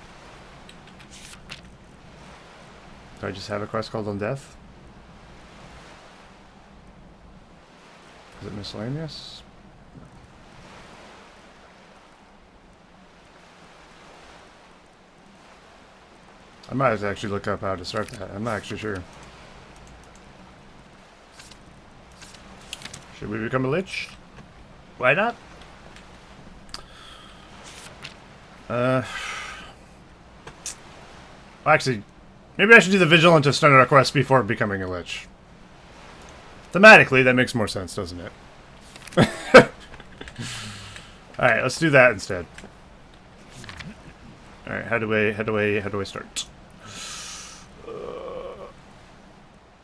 Do I just have a quest called Undeath? Is it miscellaneous? I might have to actually look up how to start that. I'm not actually sure. Should we become a lich? Why not? Actually, maybe I should do the Vigilant of Standard quest before becoming a lich. Thematically, that makes more sense, doesn't it? Alright, let's do that instead. Alright, how do I start?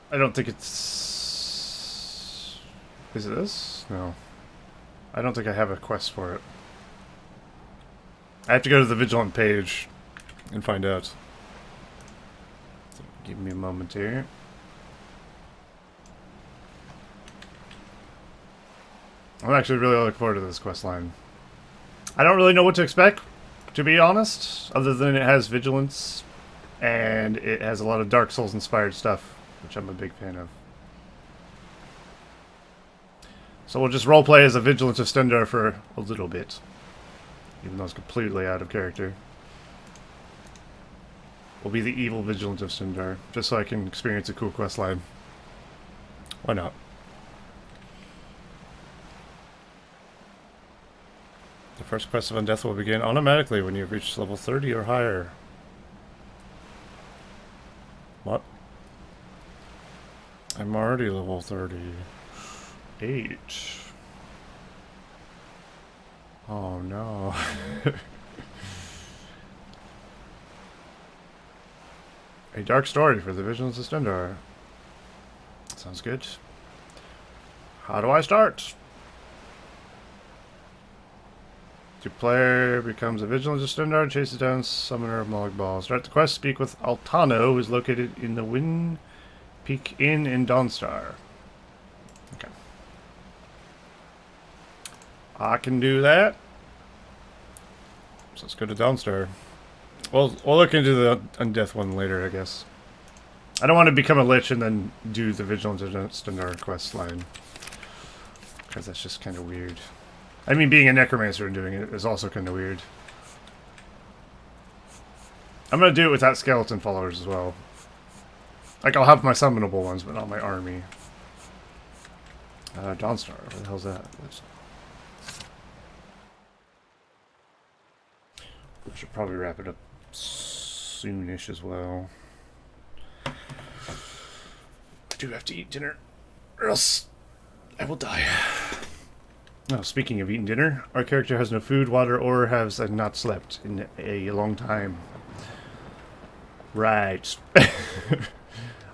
I don't think it's... Is it this? No. I don't think I have a quest for it. I have to go to the Vigilant page and find out. So give me a moment here. I'm actually really looking forward to this quest line. I don't really know what to expect, to be honest, other than it has Vigilance and it has a lot of Dark Souls inspired stuff, which I'm a big fan of. So we'll just roleplay as a Vigilant of Stendarr for a little bit. Even though it's completely out of character. We'll be the evil Vigilant of Stendarr, just so I can experience a cool quest line. Why not? The first quest of Undeath will begin automatically when you've reached level 30 or higher. What? I'm already level 38. Oh no. A dark story for the Visions of Stendarr. Sounds good. How do I start? Your player becomes a Vigilant of Stendarr and chases down Summoner of Molag Bal. Start the quest, speak with Altano, who is located in the Peek in Dawnstar. Okay. I can do that. So let's go to Dawnstar. We'll look into the Undeath one later, I guess. I don't want to become a Lich and then do the Vigilance of Stendarr quest line. Because that's just kind of weird. I mean, being a Necromancer and doing it is also kind of weird. I'm going to do it without skeleton followers as well. Like, I'll have my summonable ones, but not my army. Dawnstar, where the hell's that? I should probably wrap it up soonish as well. I do have to eat dinner, or else I will die. Oh, speaking of eating dinner, our character has no food, water, or has not slept in a long time. Right.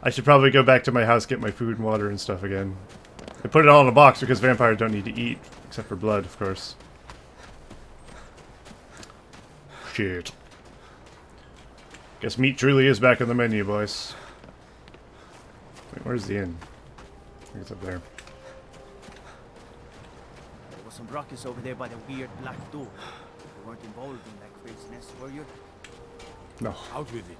I should probably go back to my house, get my food and water and stuff again. I put it all in a box because vampires don't need to eat, except for blood, of course. Shit. Guess meat truly is back on the menu, boys. Wait, where's the inn? I think it's up there. There was some ruckus over there by the weird black door. You weren't involved in that craziness, were you? No. Out with it.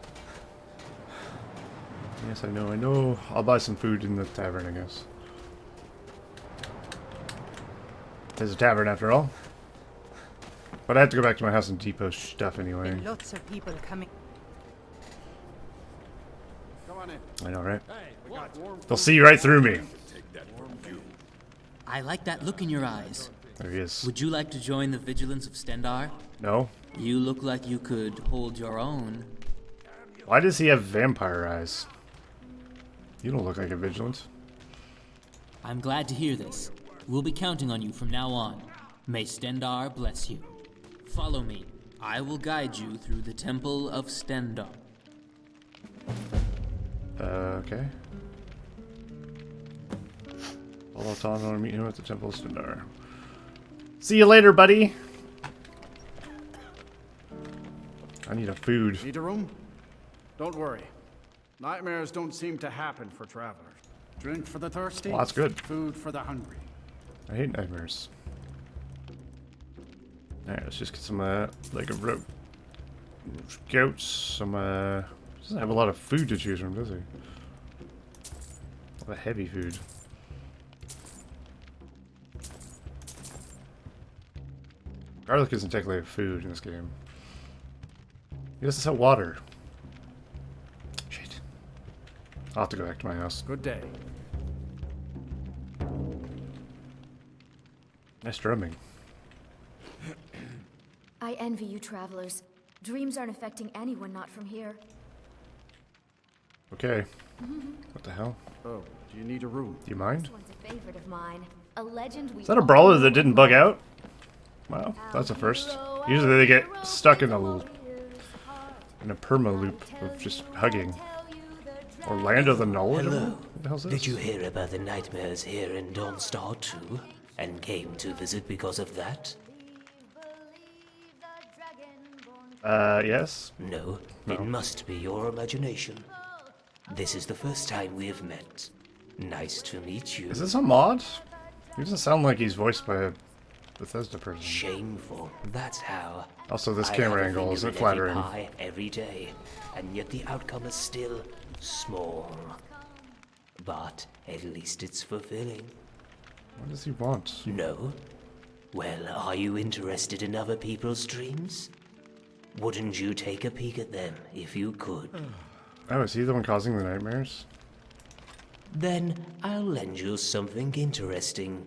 Yes, I know. I'll buy some food in the tavern, I guess. There's a tavern after all. But I have to go back to my house and depot stuff anyway. Lots of people coming. Come on in. I know, right? Hey, They'll see right through me. I like that look in your eyes. There he is. Would you like to join the Vigilance of Stendarr? No. You look like you could hold your own. Why does he have vampire eyes? You don't look like a Vigilant. I'm glad to hear this. We'll be counting on you from now on. May Stendarr bless you. Follow me. I will guide you through the Temple of Stendarr. Okay. I'll tell him to meet him at the Temple of Stendarr. See you later, buddy! I need a food. Need a room? Don't worry. Nightmares don't seem to happen for travelers. Drink for the thirsty. Well, that's good. Food for the hungry. I hate nightmares. Alright, let's just get some, leg of rope. Goats, some, doesn't have a lot of food to choose from, does he? A lot of heavy food. Garlic isn't technically a food in this game. He doesn't sell water. Shit. I'll have to go back to my house. Good day. Nice drumming. I envy you travelers. Dreams aren't affecting anyone not from here. Okay. What the hell? Oh, do you need a room? Do you mind? This one's a favorite of mine. A legend we Is that a brawler that didn't bug out? Wow, that's a first. Usually they get stuck in a perma loop of just hugging. Orlando the Null? Hello. What the hell's this? Did you hear about the nightmares here in Dawnstar too? And came to visit because of that? Yes? No, it must be your imagination. This is the first time we have met. Nice to meet you. Is this a mod? He doesn't sound like he's voiced by a Bethesda person. Shameful. That's how. Also, this I camera have a angle isn't finger in every flattering. pie every day, and yet the outcome is still small. But at least it's fulfilling. What does he want? No? Well, are you interested in other people's dreams? Wouldn't you take a peek at them if you could? Oh, is he the one causing the nightmares? Then I'll lend you something interesting.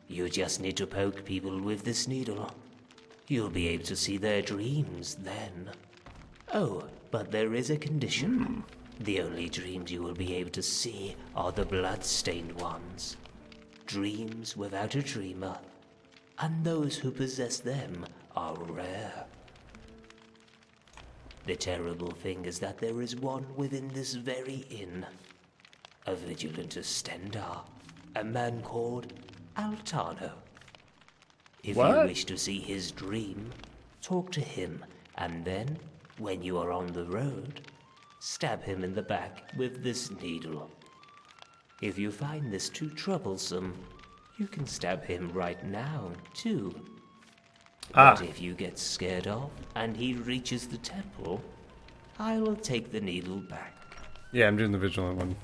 You just need to poke people with this needle. You'll be able to see their dreams then. Oh, but there is a condition. The only dreams you will be able to see are the blood-stained ones. Dreams without a dreamer. And those who possess them are rare. The terrible thing is that there is one within this very inn. A vigilant of Stendarr. A man called Altano. If you wish to see his dream, talk to him, and then, when you are on the road, stab him in the back with this needle. If you find this too troublesome, you can stab him right now, too. But if you get scared off and he reaches the temple, I will take the needle back. Yeah, I'm doing the vigilant one.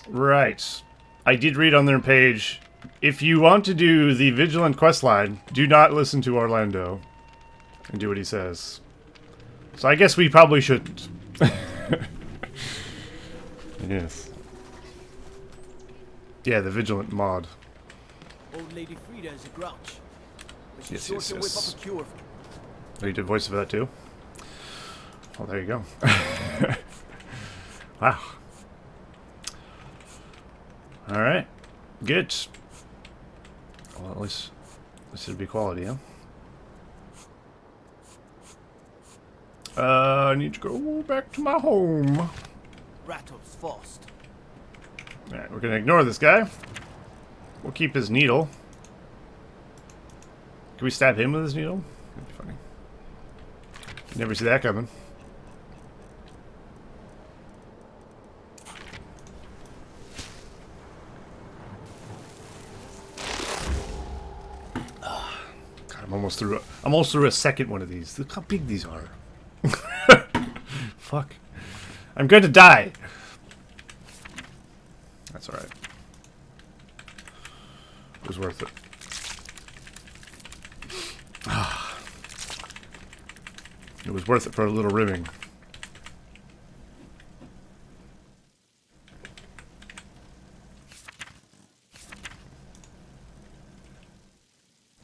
Right. I did read on their page, if you want to do the vigilant questline, do not listen to Orlando and do what he says. So I guess we probably shouldn't. Yes. Yeah, the vigilant mod. Old Lady Frida is a grouch. But she's Yes, sure yes, to whip yes. up a cure. Oh, you did voice for that too? Well, there you go. Wow. Alright. Good. Well, at least it'll be quality, huh? I need to go back to my home. Rattles fast. Alright, we're gonna ignore this guy. We'll keep his needle. Can we stab him with his needle? That'd be funny. You never see that coming. God, I'm almost through a second one of these. Look how big these are. Fuck. I'm going to die. That's alright. It was worth it. It was worth it for a little ribbing.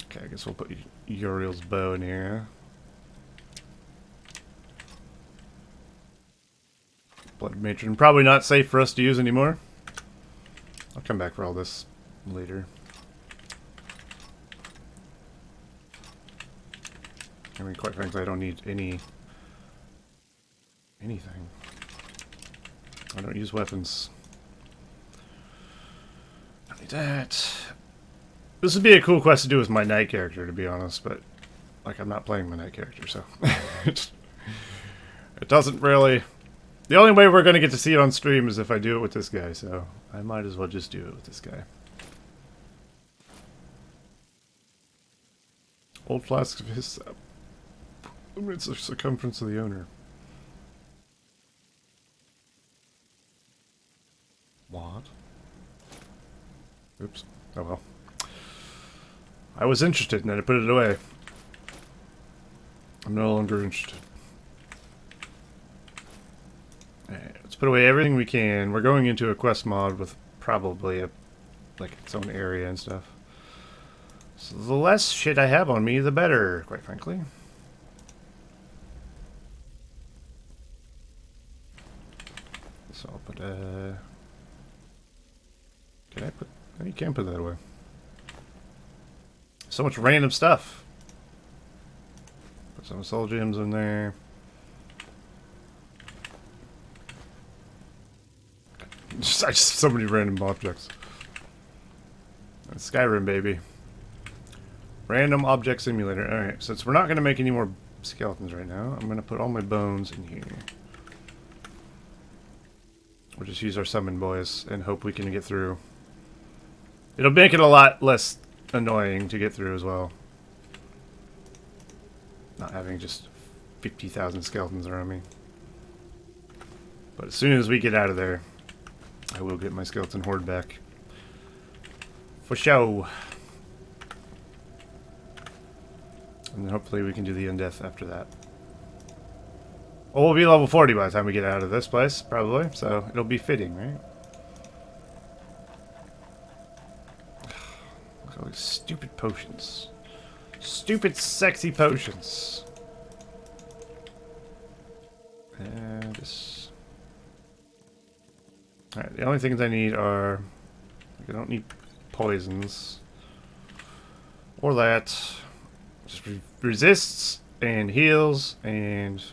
Okay, I guess we'll put Uriel's bow in here. Blood matron, probably not safe for us to use anymore. I'll come back for all this later. I mean, quite frankly, I don't need anything. I don't use weapons. I don't need that. This would be a cool quest to do with my knight character, to be honest, but like I'm not playing my knight character, so it doesn't really. The only way we're gonna get to see it on stream is if I do it with this guy, so I might as well just do it with this guy. Old flask of his limits the circumference of the owner. What? Oops. Oh well. I was interested and then I put it away. I'm no longer interested. Alright, let's put away everything we can. We're going into a quest mod with probably like its own area and stuff. So the less shit I have on me, the better, quite frankly. So I'll put can I put? No, you can't put that away. So much random stuff. Put some soul gems in there. Just so many random objects. Skyrim, baby. Random object simulator. Alright, since we're not going to make any more skeletons right now, I'm going to put all my bones in here. We'll just use our summon boys and hope we can get through. It'll make it a lot less annoying to get through as well. Not having just 50,000 skeletons around me. But as soon as we get out of there, I will get my skeleton horde back. For show. And then hopefully we can do the undeath after that. Well, we'll be level 40 by the time we get out of this place, probably. So it'll be fitting, right? Look at all these stupid potions. Stupid, sexy potions. And this. Alright, the only things I need are... I don't need poisons. Or that. Just resists and heals and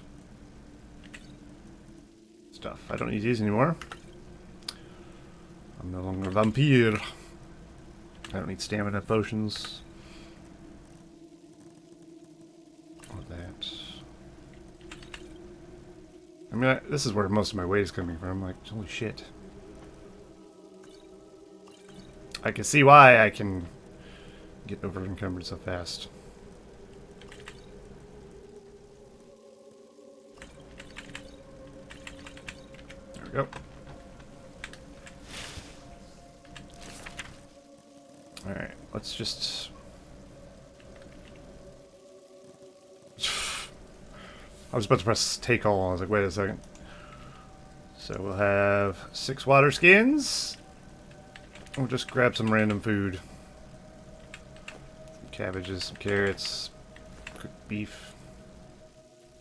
stuff. I don't need these anymore. I'm no longer a vampire. I don't need stamina potions. Or that. I mean, this is where most of my weight is coming from. Like, holy shit. I can see why I can get over encumbered so fast. There we go. Alright, let's just... I was about to press take all. I was like, wait a second. So we'll have 6 water skins. We'll just grab some random food. Some cabbages, some carrots, cooked beef,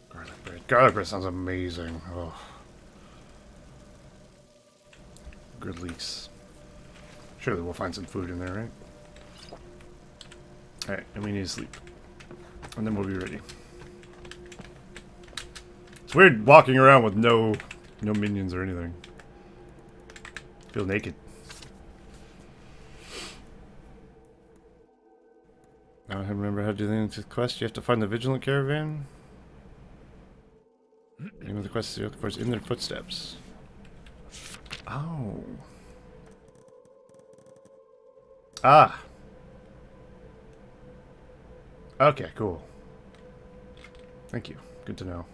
garlic bread. Garlic bread sounds amazing. Oh. Good leeks. Surely we'll find some food in there, right? Alright, and we need to sleep. And then we'll be ready. It's weird walking around with no minions or anything. I feel naked. I don't remember how to do the quest. You have to find the vigilant caravan. The name of the quest is, of course, in their footsteps. Oh. Ah. Okay, cool. Thank you. Good to know.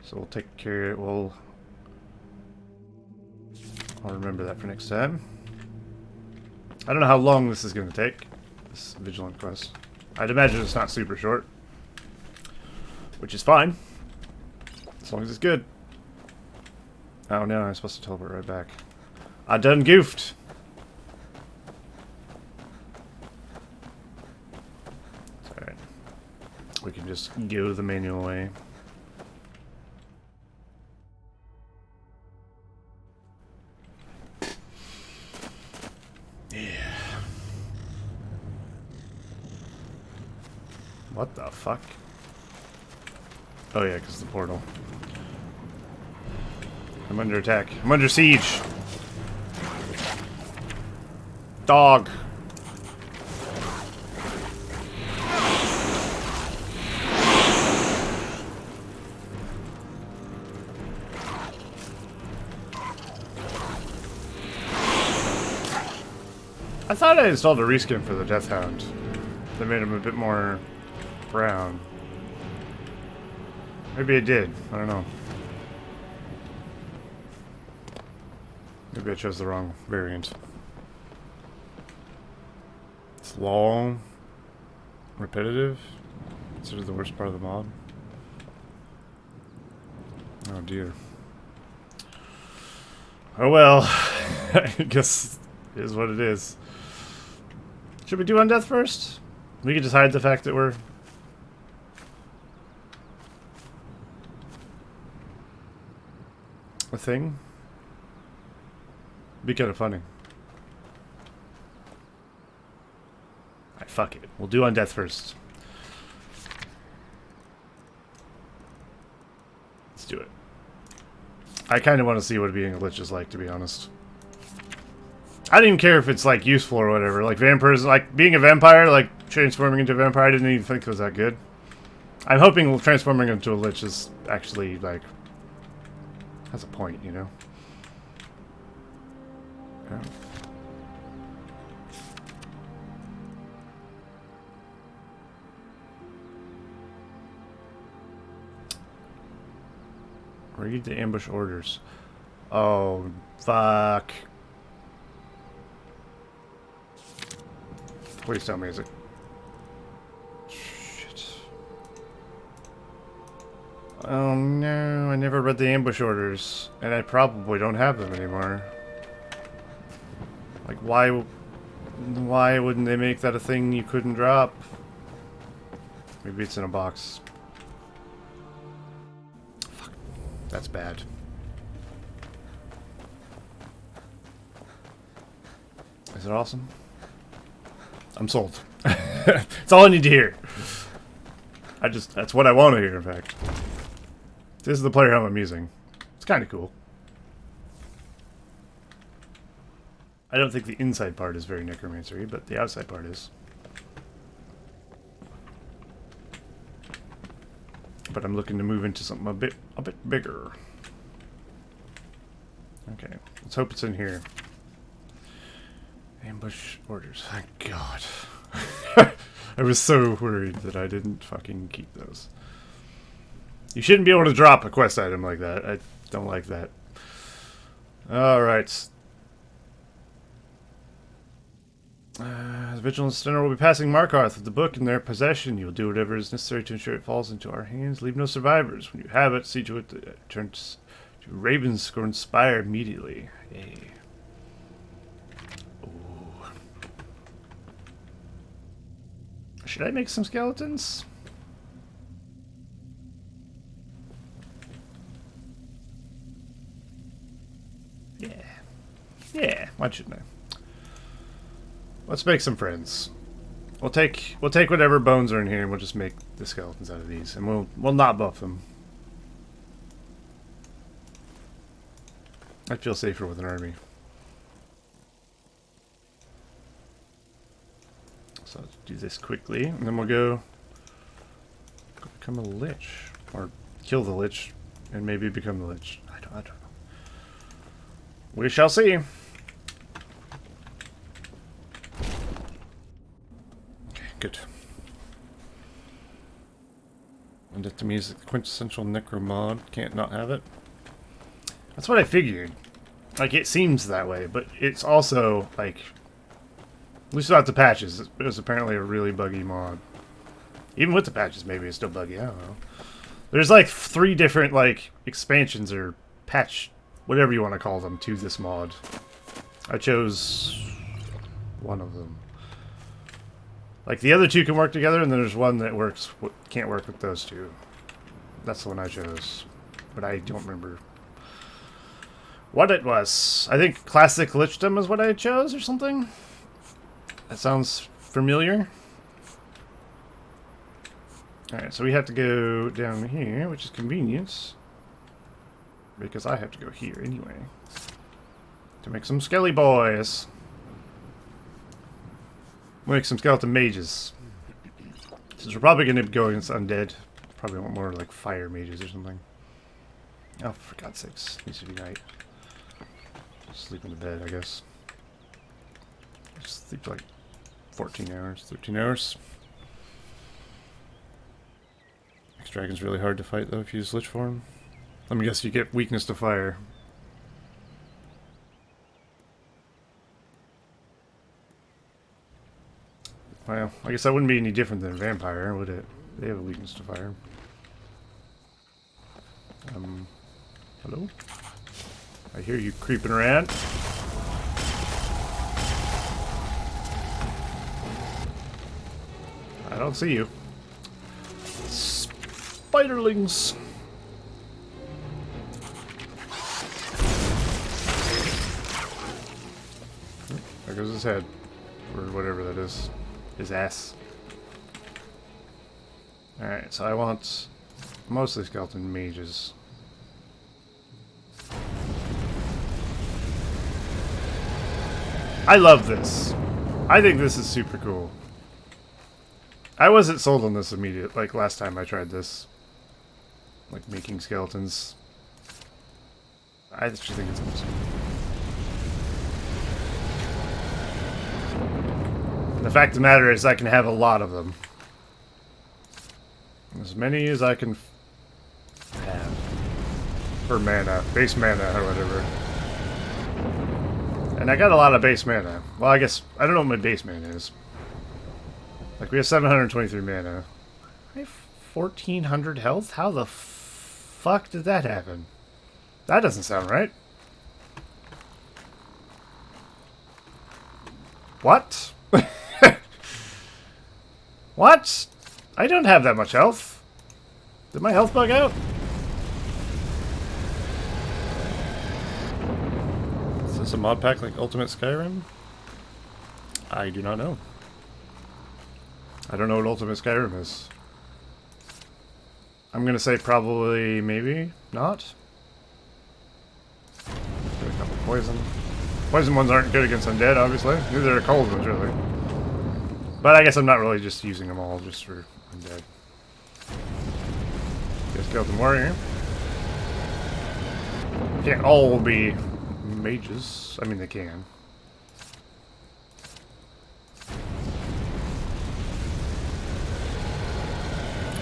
So we'll take care. I'll remember that for next time. I don't know how long this is going to take. This vigilant quest. I'd imagine it's not super short, which is fine as long as it's good. Oh no, I'm supposed to teleport right back. I done goofed. It's alright. We can just go the manual way. What the fuck? Oh yeah, because the portal. I'm under attack. I'm under siege. Dog. I thought I installed a reskin for the Death Hound. That made him a bit more brown. Maybe I did. I don't know. Maybe I chose the wrong variant. It's long, repetitive. Considered the worst part of the mod. Oh dear. Oh well. I guess it is what it is. Should we do Undeath first? We could just hide the fact that we're... a thing. Be kind of funny. Alright, fuck it. We'll do Undeath first. Let's do it. I kind of want to see what being a lich is like, to be honest. I don't even care if it's like useful or whatever. Like vampires, like being a vampire, like transforming into a vampire, I didn't even think it was that good. I'm hoping transforming into a lich is actually like has a point, you know. Yeah. Read the ambush orders. Oh, fuck. Please tell me it's a... Shit. Oh no, I never read the ambush orders. And I probably don't have them anymore. Like, why wouldn't they make that a thing you couldn't drop? Maybe it's in a box. Fuck. That's bad. Is it awesome? I'm sold. That's all I need to hear. That's what I want to hear, in fact. This is the player helmet I'm using. It's kind of cool. I don't think the inside part is very necromancer-y, but the outside part is. But I'm looking to move into something a bit bigger. Okay, let's hope it's in here. Ambush orders. Thank God. I was so worried that I didn't fucking keep those. You shouldn't be able to drop a quest item like that. I don't like that. Alright. The Vigilant Stunner will be passing Markarth with the book in their possession. You'll do whatever is necessary to ensure it falls into our hands. Leave no survivors. When you have it, see to it that it turns to Ravenscorn Spire immediately. Hey. Ooh. Should I make some skeletons? Yeah. Yeah, why shouldn't I? Let's make some friends. We'll take whatever bones are in here and we'll just make the skeletons out of these. And we'll not buff them. I'd feel safer with an army. So let's do this quickly, and then we'll go become a lich. Or kill the lich and maybe become the lich. I don't know. We shall see. Good. And it to me is the quintessential necromod. Can't not have it. That's what I figured. Like, it seems that way, but it's also, like, at least without the patches, it was apparently a really buggy mod. Even with the patches, maybe it's still buggy, I don't know. There's, like, 3 different, like, expansions or patch, whatever you want to call them, to this mod. I chose one of them. Like, the other 2 can work together, and then there's one that can't work with those 2. That's the one I chose. But I don't remember what it was. I think Classic Lichdom is what I chose, or something? That sounds familiar. Alright, so we have to go down here, which is convenient. Because I have to go here anyway. To make some skelly boys. Make some skeleton mages. Since we're probably going to go against undead. Probably want more like fire mages or something. Oh, for God's sakes. It needs to be night. Sleep in the bed, I guess. Sleep like 14 hours, 13 hours. Next dragon's really hard to fight though if you use Lich form. Let me guess, you get weakness to fire. Well, I guess that wouldn't be any different than a vampire, would it? They have a weakness to fire. Hello? I hear you creeping around. I don't see you. Spiderlings! There goes his head. Or whatever that is. His ass. Alright, so I want mostly skeleton mages. I love this. I think this is super cool. I wasn't sold on this immediate, like last time I tried this. Like making skeletons. I actually think it's awesome. The fact of the matter is I can have a lot of them. As many as I can have. For mana. Base mana or whatever. And I got a lot of base mana. Well, I guess, I don't know what my base mana is. Like, we have 723 mana. I have 1400 health? How the fuck did that happen? That doesn't sound right. What? What? I don't have that much health. Did my health bug out? Is this a mod pack like Ultimate Skyrim? I do not know. I don't know what Ultimate Skyrim is. I'm gonna say probably, maybe, not. Do a couple poison. Poison ones aren't good against undead, obviously. Neither are cold ones, really. But I guess I'm not really just using them all just for undead. Skeleton warrior. Can't all be mages. I mean, they can.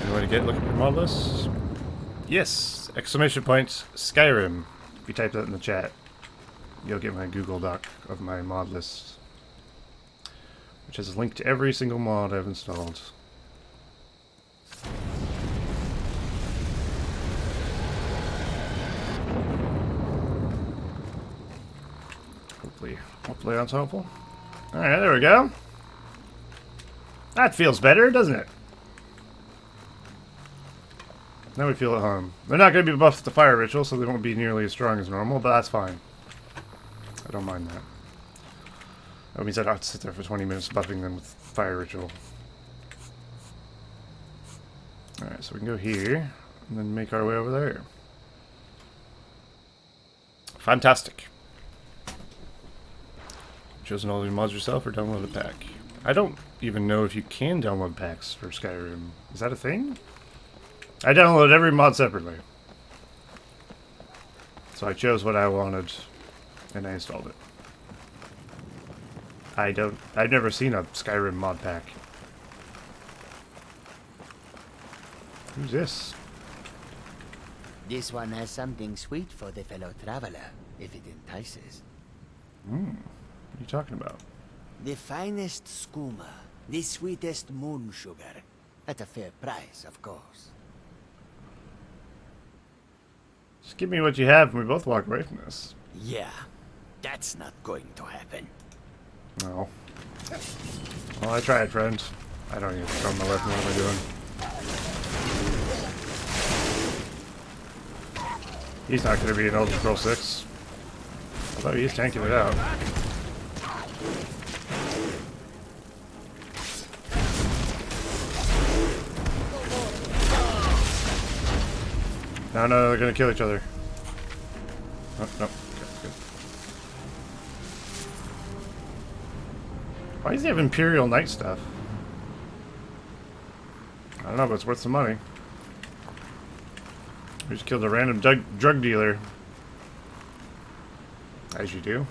Anyone to get look at your mod list? Yes! Exclamation point Skyrim. If you type that in the chat, you'll get my Google Doc of my mod list, which has a link to every single mod I've installed. Hopefully that's helpful. Alright, there we go. That feels better, doesn't it? Now we feel at home. They're not going to be buffed with the fire ritual, so they won't be nearly as strong as normal, but that's fine. I don't mind that. That means I don't have to sit there for 20 minutes buffing them with fire ritual. Alright, so we can go here, and then make our way over there. Fantastic. Chosen all the mods yourself or download a pack? I don't even know if you can download packs for Skyrim. Is that a thing? I downloaded every mod separately. So I chose what I wanted and I installed it. I've never seen a Skyrim mod pack. Who's this? This one has something sweet for the fellow traveler, if it entices. What are you talking about? The finest skooma, the sweetest moon sugar, at a fair price, of course. Just give me what you have and we both walk away from this. Yeah, that's not going to happen. No. Well, I tried, friend. I don't even throw my weapon. What am I doing? He's not going to be an Elder Scrolls 6. Although he's tanking it out. No, they're gonna kill each other. Oh, no. Okay, good. Why does he have Imperial Knight stuff? I don't know, but it's worth some money. We just killed a random drug dealer. As you do. You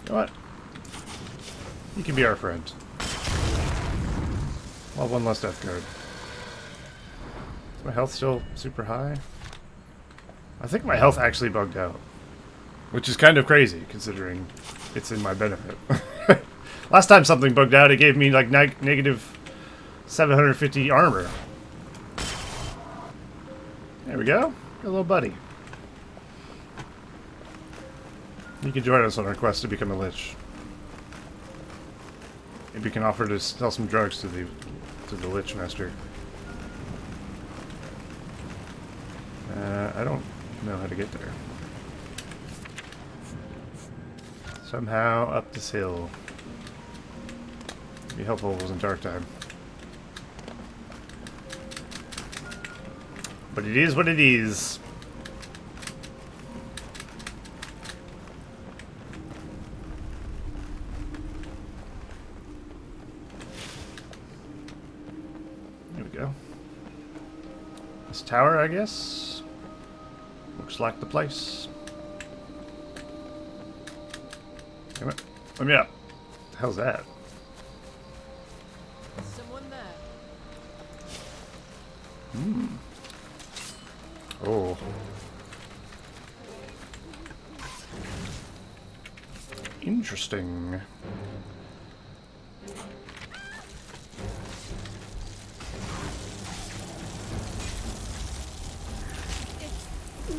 know what? You can be our friend. Well, one less death card. Is my health still super high? I think my health actually bugged out. Which is kind of crazy, considering it's in my benefit. Last time something bugged out, it gave me like negative 750 armor. There we go. Got a little buddy. You can join us on our quest to become a lich. Maybe you can offer to sell some drugs to the lich master. I don't know how to get there. Somehow up this hill. It'd be helpful if it wasn't dark time. But it is what it is. There we go. This tower, I guess. Looks like the place. Damn it. Let me up. What the hell's that? Someone there. Oh. Interesting.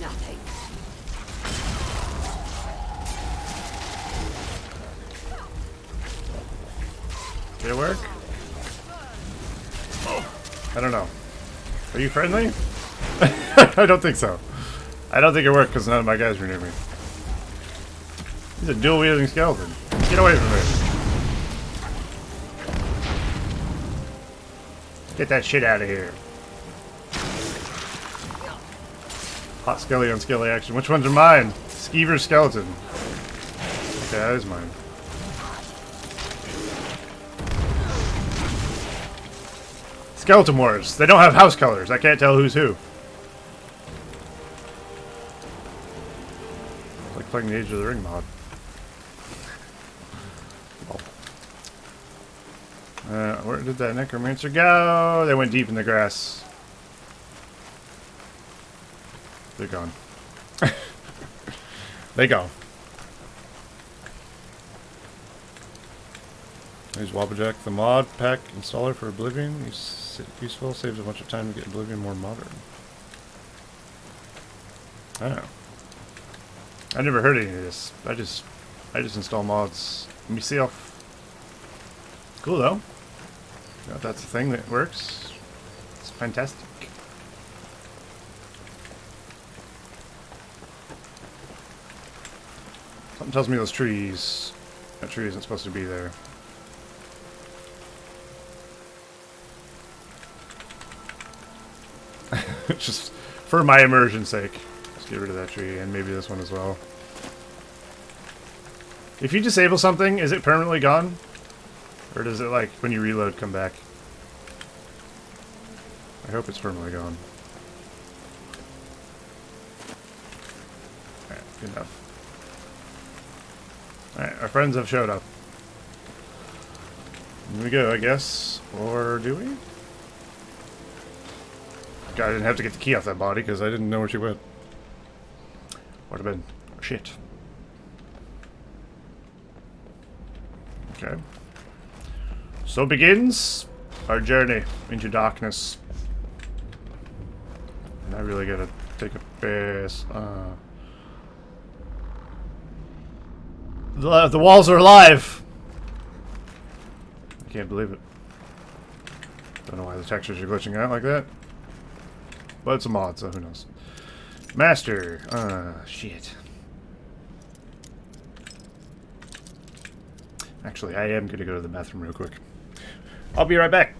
Nothing. Did it work? I don't know. Are you friendly? I don't think so. I don't think it worked because none of my guys were near me. He's a dual-wielding skeleton. Get away from me. Get that shit out of here. Hot skelly on skelly action. Which ones are mine? Skeever's skeleton. Okay, that is mine. Skeleton Wars. They don't have house colors. I can't tell who's who. It's like playing the Age of the Ring mod. Where did that Necromancer go? They went deep in the grass. They're gone. They go. There's Wabbajack, the mod pack installer for Oblivion. He's useful, saves a bunch of time to get Oblivion more modern. I don't know. I never heard any of this. I just install mods myself. Cool though. You know, if that's a thing that works, it's fantastic. Something tells me those trees. That tree isn't supposed to be there. Just for my immersion's sake. Let's get rid of that tree and maybe this one as well. If you disable something, is it permanently gone? Or does it, like, when you reload, come back? I hope it's permanently gone. Alright, good enough. Alright, our friends have showed up. Here we go, I guess. Or do we? God, I didn't have to get the key off that body because I didn't know where she went. Would have been shit. Okay. So begins our journey into darkness. And I really gotta take a piss. The walls are alive! I can't believe it. Don't know why the textures are glitching out like that. But it's a mod, so who knows. Master. Shit. Actually, I am gonna go to the bathroom real quick. I'll be right back.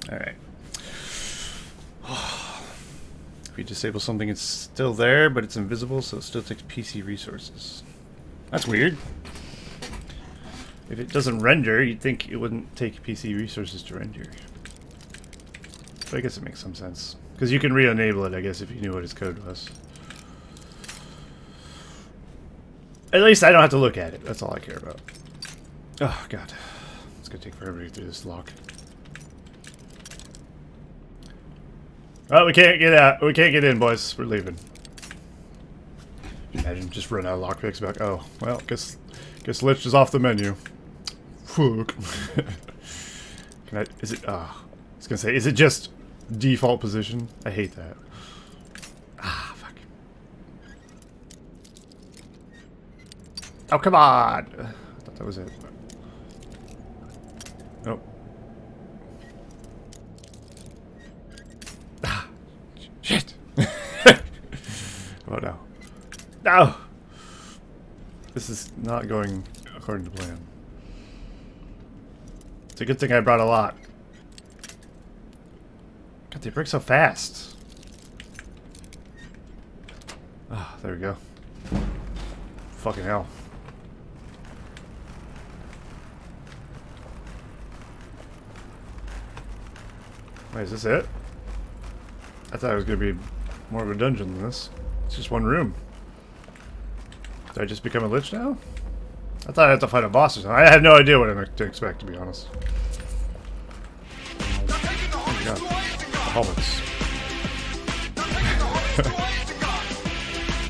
Alright. If you disable something, it's still there, but it's invisible, so it still takes PC resources. That's weird. If it doesn't render, you'd think it wouldn't take PC resources to render. But I guess it makes some sense. Because you can re-enable it, I guess, if you knew what its code was. At least I don't have to look at it. That's all I care about. Oh, God. It's going to take forever to get through this lock. Oh, we can't get out. We can't get in, boys. We're leaving. Imagine just run out of lockpicks back. Oh, well, guess Lich is off the menu. Fuck. Can I? Is it? I was gonna say, is it just default position? I hate that. Ah, fuck. Oh, come on! I thought that was it. Nope. Shit! Oh no. No! This is not going according to plan. It's a good thing I brought a lot. God, they break so fast. Ah, there we go. fucking hell. Wait, is this it? I thought it was gonna be more of a dungeon than this. It's just one room. Did I just become a lich now? I thought I had to fight a boss or something. I had no idea what to expect, to be honest. Oh my god. The hobbits.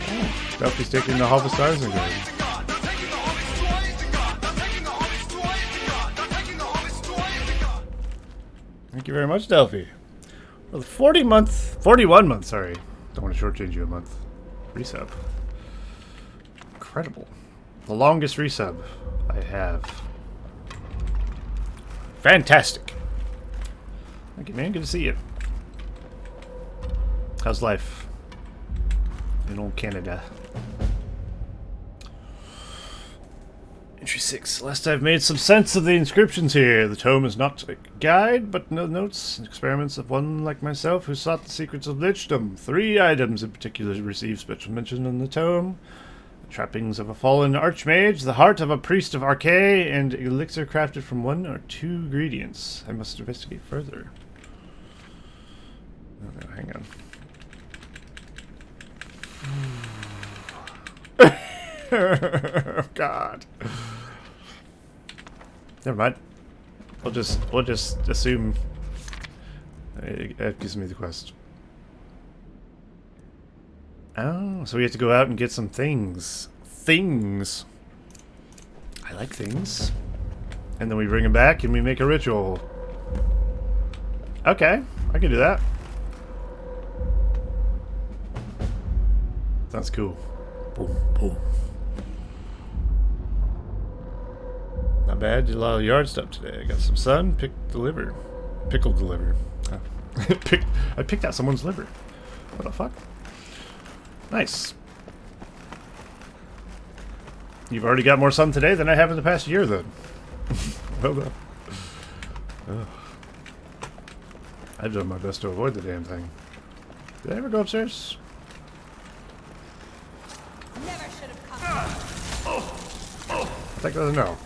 Oh, Delphi's taking the hobbit's eyes again. Thank you very much, Delphi. Well, 41 month, sorry. Don't want to shortchange you a month. Resub. Incredible. The longest resub I have. Fantastic. Thank you, man. Good to see you. How's life in old Canada? Entry 6. Last I've made some sense of the inscriptions here. The tome is not a guide, but no notes and experiments of one like myself who sought the secrets of lichdom. 3 items in particular receive special mention in the tome. The trappings of a fallen archmage, the heart of a priest of Archay, and elixir crafted from 1 or 2 ingredients. I must investigate further. Oh, no, hang on. Oh, God. Never mind. We'll just assume it gives me the quest. Oh, so we have to go out and get some things. Things. I like things. And then we bring them back and we make a ritual. Okay, I can do that. Sounds cool. Boom, boom. Not bad. Did a lot of yard stuff today. I got some sun. Pickled the liver. Oh. I picked out someone's liver. What the fuck? Nice. You've already got more sun today than I have in the past year, then. Well done. Ugh. I've done my best to avoid the damn thing. Did I ever go upstairs? Never should have come. I think that's a no.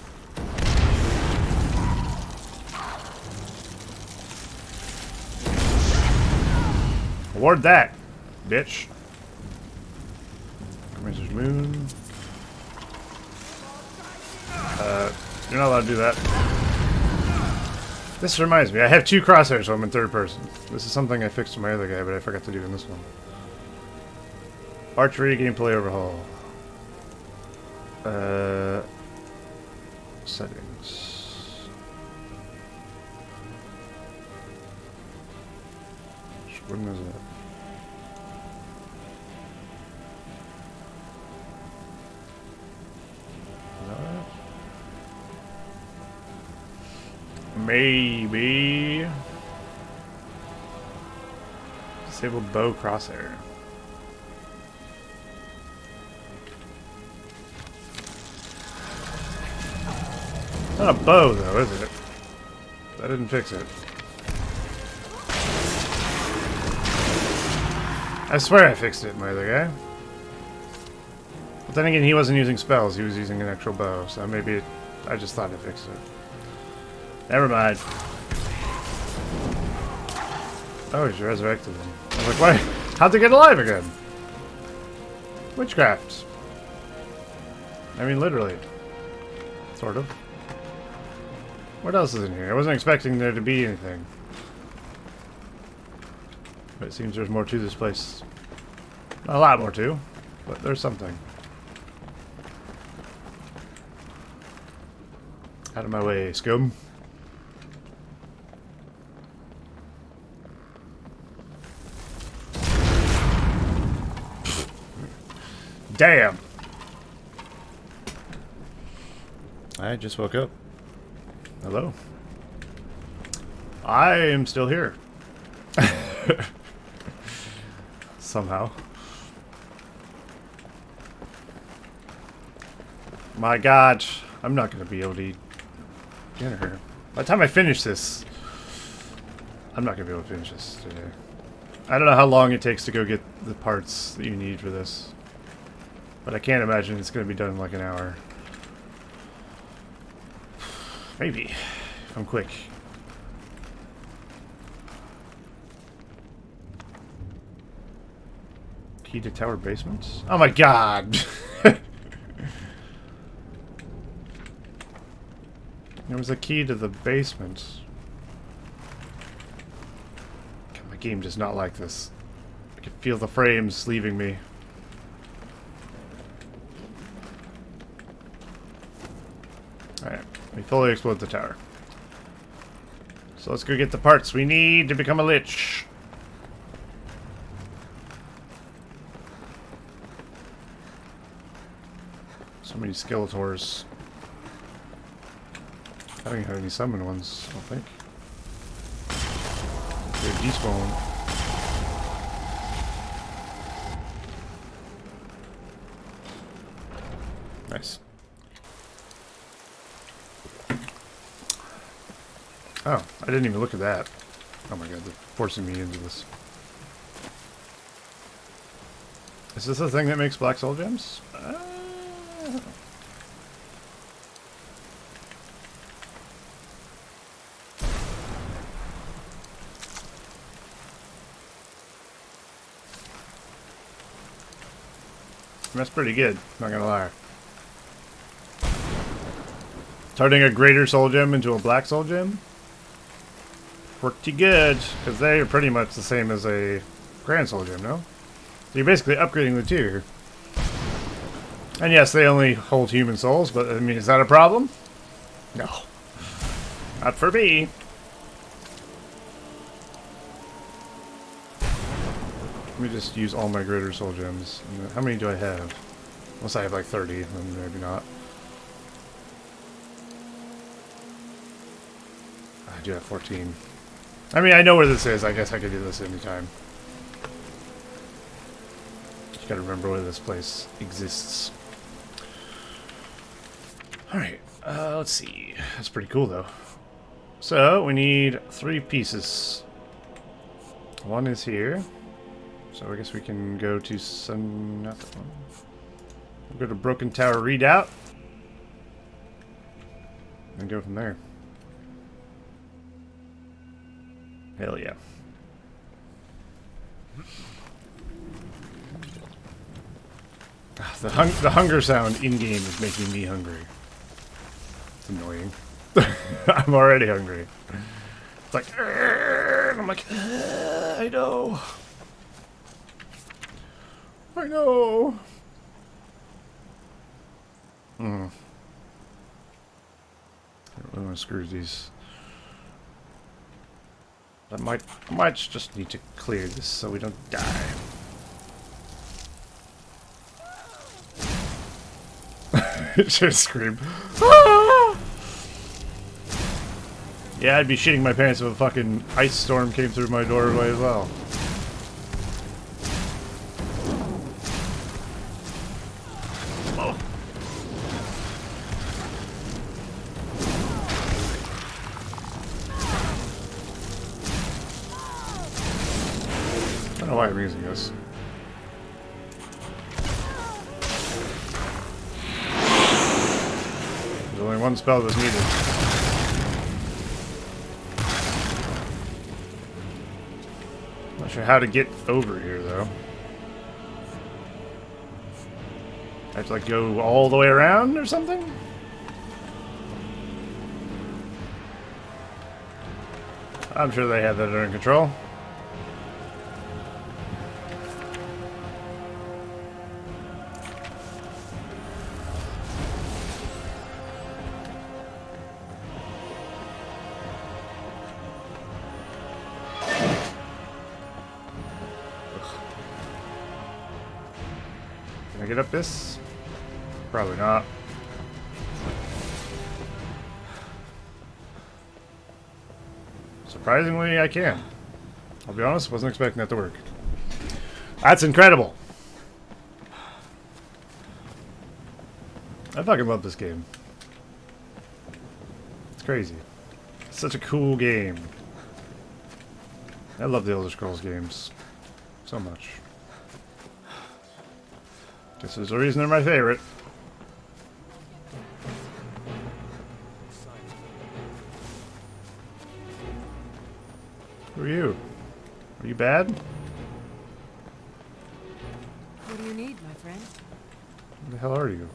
Award that, bitch. Commander's Moon. You're not allowed to do that. This reminds me, I have 2 crosshairs, so I'm in 3rd person. This is something I fixed in my other guy, but I forgot to do in this one. Archery gameplay overhaul. Settings. Which one is it? Maybe. Disable bow crosshair. It's not a bow though, is it? That didn't fix it. I swear I fixed it in my other guy. But then again, he wasn't using spells, he was using an actual bow, so maybe I just thought I fixed it. Never mind. Oh, he's resurrected him. I was like, why? How'd they get alive again? Witchcraft. I mean, literally. Sort of. What else is in here? I wasn't expecting there to be anything. But it seems there's more to this place. Not a lot more to, but there's something. Out of my way, scum. Damn! I just woke up. Hello. I am still here. Somehow. My God, I'm not going to be able to eat dinner. By the time I finish this, I'm not going to be able to finish this today. I don't know how long it takes to go get the parts that you need for this. But I can't imagine it's going to be done in like an hour. Maybe, if I'm quick. Key to tower basements? Oh my god! There was a key to the basement. God, my game does not like this. I can feel the frames leaving me. Alright, we fully explode the tower. So let's go get the parts we need to become a lich. So many Skeletors. I don't have any summoned ones, I don't think. They're despawned. Nice. Oh, I didn't even look at that. Oh my god, they're forcing me into this. Is this the thing that makes black soul gems? That's pretty good, not gonna lie. Turning a greater soul gem into a black soul gem? Pretty good, because they are pretty much the same as a grand soul gem, no? So you're basically upgrading the tier. And yes, they only hold human souls, but I mean, is that a problem? No. Not for me. Let me just use all my greater soul gems. How many do I have? Unless I have like 30, then maybe not. I do have 14. I mean, I know where this is. I guess I could do this anytime. Just gotta remember where this place exists. Alright, let's see. That's pretty cool, though. So, we need 3 pieces. One is here. So I guess we can go to some... not that one. We'll go to Broken Tower Redoubt. And go from there. Hell yeah. The hunger sound in-game is making me hungry. It's annoying. I'm already hungry. It's like... and I'm like... I know. I know. I don't really want to screw these. I might just need to clear this so we don't die. Should scream. Ah! Yeah, I'd be shitting my pants if a fucking ice storm came through my doorway as well. I don't know why I'm using this. There's only one spell that's needed. Not sure how to get over here, though. I have to, like, go all the way around or something? I'm sure they have that under control. Can I get up this? Probably not. Surprisingly, I can. I'll be honest, wasn't expecting that to work. That's incredible! I fucking love this game. It's crazy. It's such a cool game. I love the Elder Scrolls games so much. This is the reason they're my favorite. Who are you? Are you bad? What do you need, my friend? Who the hell are you?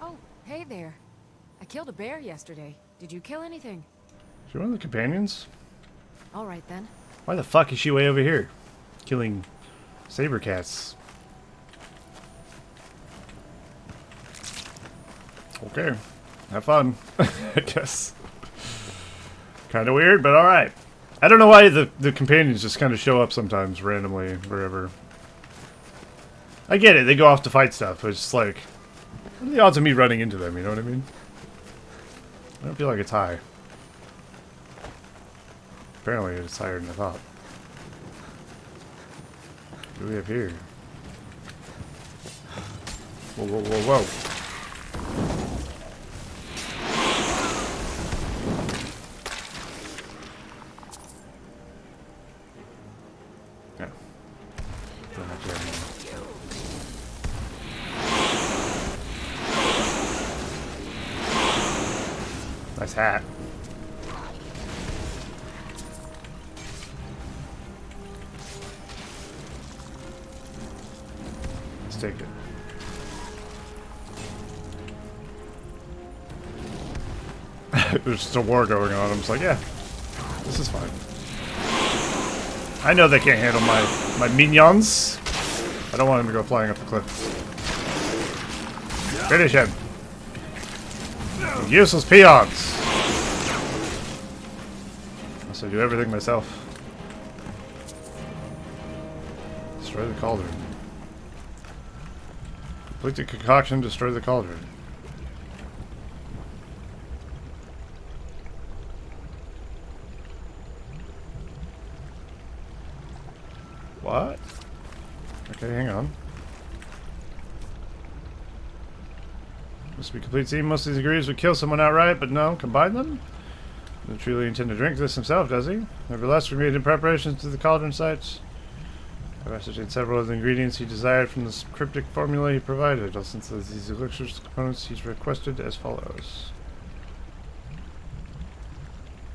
Oh, hey there. I killed a bear yesterday. Did you kill anything? Is she one of the companions? All right then. Why the fuck is she way over here? Killing saber cats. Okay. Have fun. I guess. Kind of weird, but alright. I don't know why the companions just kind of show up sometimes randomly, wherever. I get it, they go off to fight stuff, but it's just like, what are the odds of me running into them, you know what I mean? I don't feel like it's high. Apparently it's higher than I thought. What do we have here? Whoa, whoa, whoa, whoa. Nice hat. Let's take it. There's just a war going on. I'm just like, yeah, this is fine. I know they can't handle my minions. I don't want him to go flying up the cliff. Finish him. Useless peons. Unless I do everything myself. Destroy the cauldron. Complete the concoction, destroy the cauldron. What? Okay, hang on. Must be complete scene. Most of these agrees would kill someone outright, but no, combine them? Doesn't truly intend to drink this himself, does he? Nevertheless, we made in preparations to the cauldron sites. I've ascertained several of the ingredients he desired from the cryptic formula he provided. I'll synthesize these elixirs components he's requested as follows.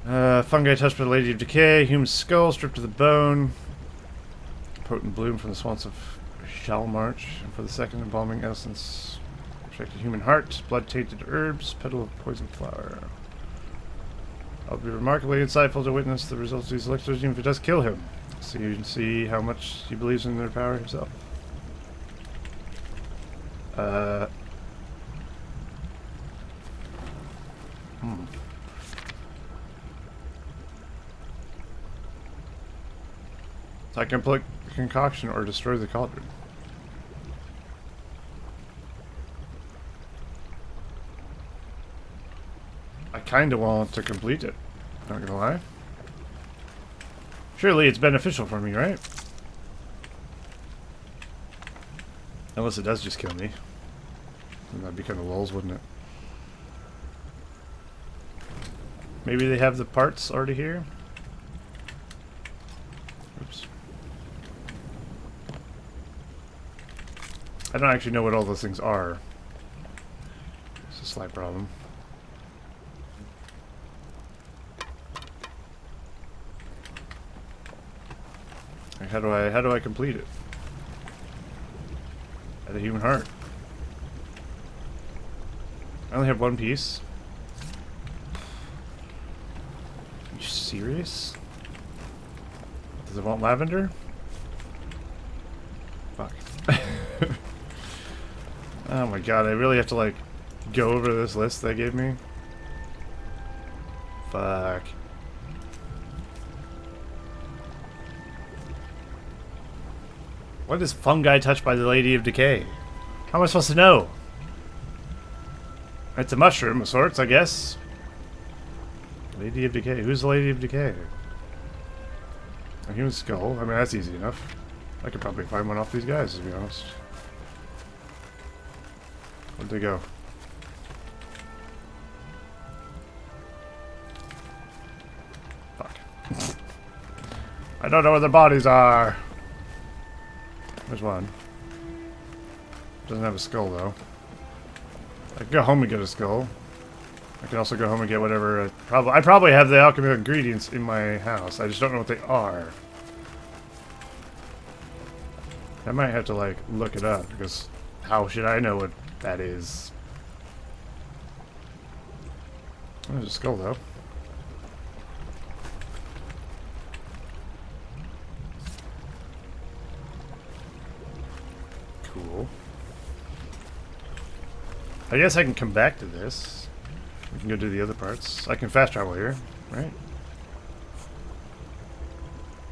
Fungi touched by the Lady of Decay, human skull stripped to the bone, potent bloom from the swamps of Shalmarch, and for the second embalming essence, extracted human heart, blood-tainted herbs, petal of poison flower. I'll be remarkably insightful to witness the results of these elixirs, even if it does kill him. So you can see how much he believes in their power himself. So I can put concoction or destroy the cauldron. I kinda want to complete it, not gonna lie. Surely it's beneficial for me, right? Unless it does just kill me. Then that'd be kinda lulz, wouldn't it? Maybe they have the parts already here? Oops. I don't actually know what all those things are. It's a slight problem. Like, how do I complete it? Add a human heart. I only have one piece. Are you serious? Does it want lavender? Fuck. Oh my god, I really have to like go over this list they gave me? Fuck. What is fungi touched by the Lady of Decay? How am I supposed to know? It's a mushroom of sorts, I guess. Lady of Decay. Who's the Lady of Decay? A human skull. I mean, that's easy enough. I could probably find one off these guys, to be honest. Where'd they go? Fuck. I don't know where the bodies are. There's one. Doesn't have a skull, though. I can go home and get a skull. I can also go home and get whatever... I probably have the alchemical ingredients in my house. I just don't know what they are. I might have to, like, look it up, because how should I know what that is? There's a skull, though. Cool. I guess I can come back to this. We can go do the other parts. I can fast travel here, right?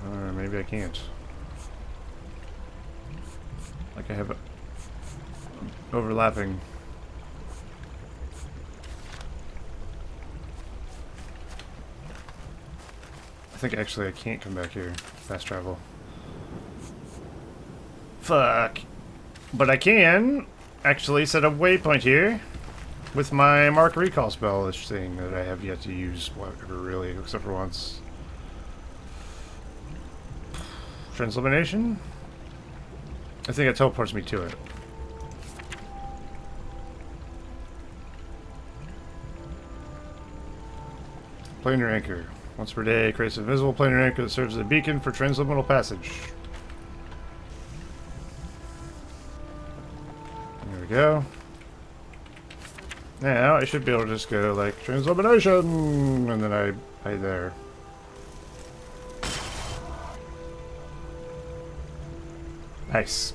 Or maybe I can't. Like I have overlapping. I think actually I can't come back here. Fast travel. Fuck. But I can actually set a waypoint here with my Mark Recall spell, this thing that I have yet to use, whatever really, except for once. Translumination? I think it teleports me to it. Planar anchor. Once per day, creates a visible planar anchor that serves as a beacon for transliminal passage. There we go. Now I should be able to just go like translumination, and then I there. Nice.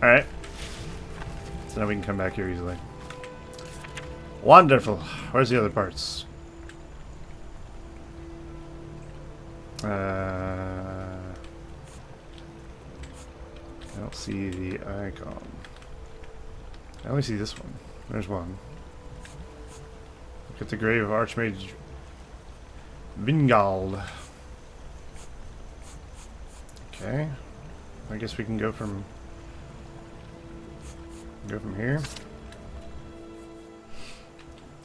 All right. So now we can come back here easily. Wonderful. Where's the other parts? I don't see the icon. I only see this one. There's one. Look at the grave of Archmage Vingald. Okay. I guess we can go from here.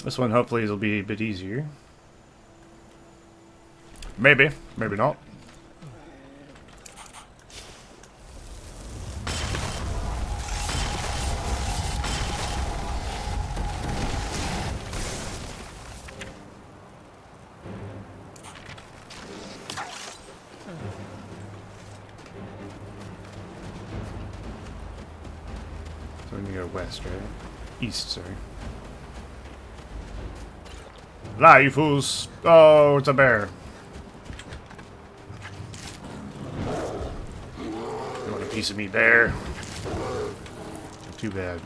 This one hopefully will be a bit easier. Maybe, maybe not. So we need to go west, right? East, sorry. Lie, you fools! Oh, it's a bear. You want a piece of me, bear? Too bad.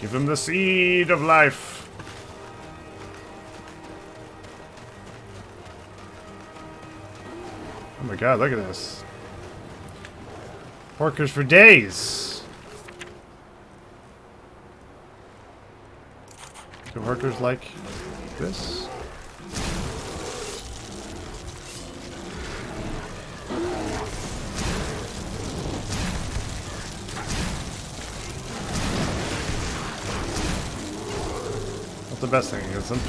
Give him the seed of life. Oh my god, look at this. Workers for days. Do workers like this? What's the best thing against them?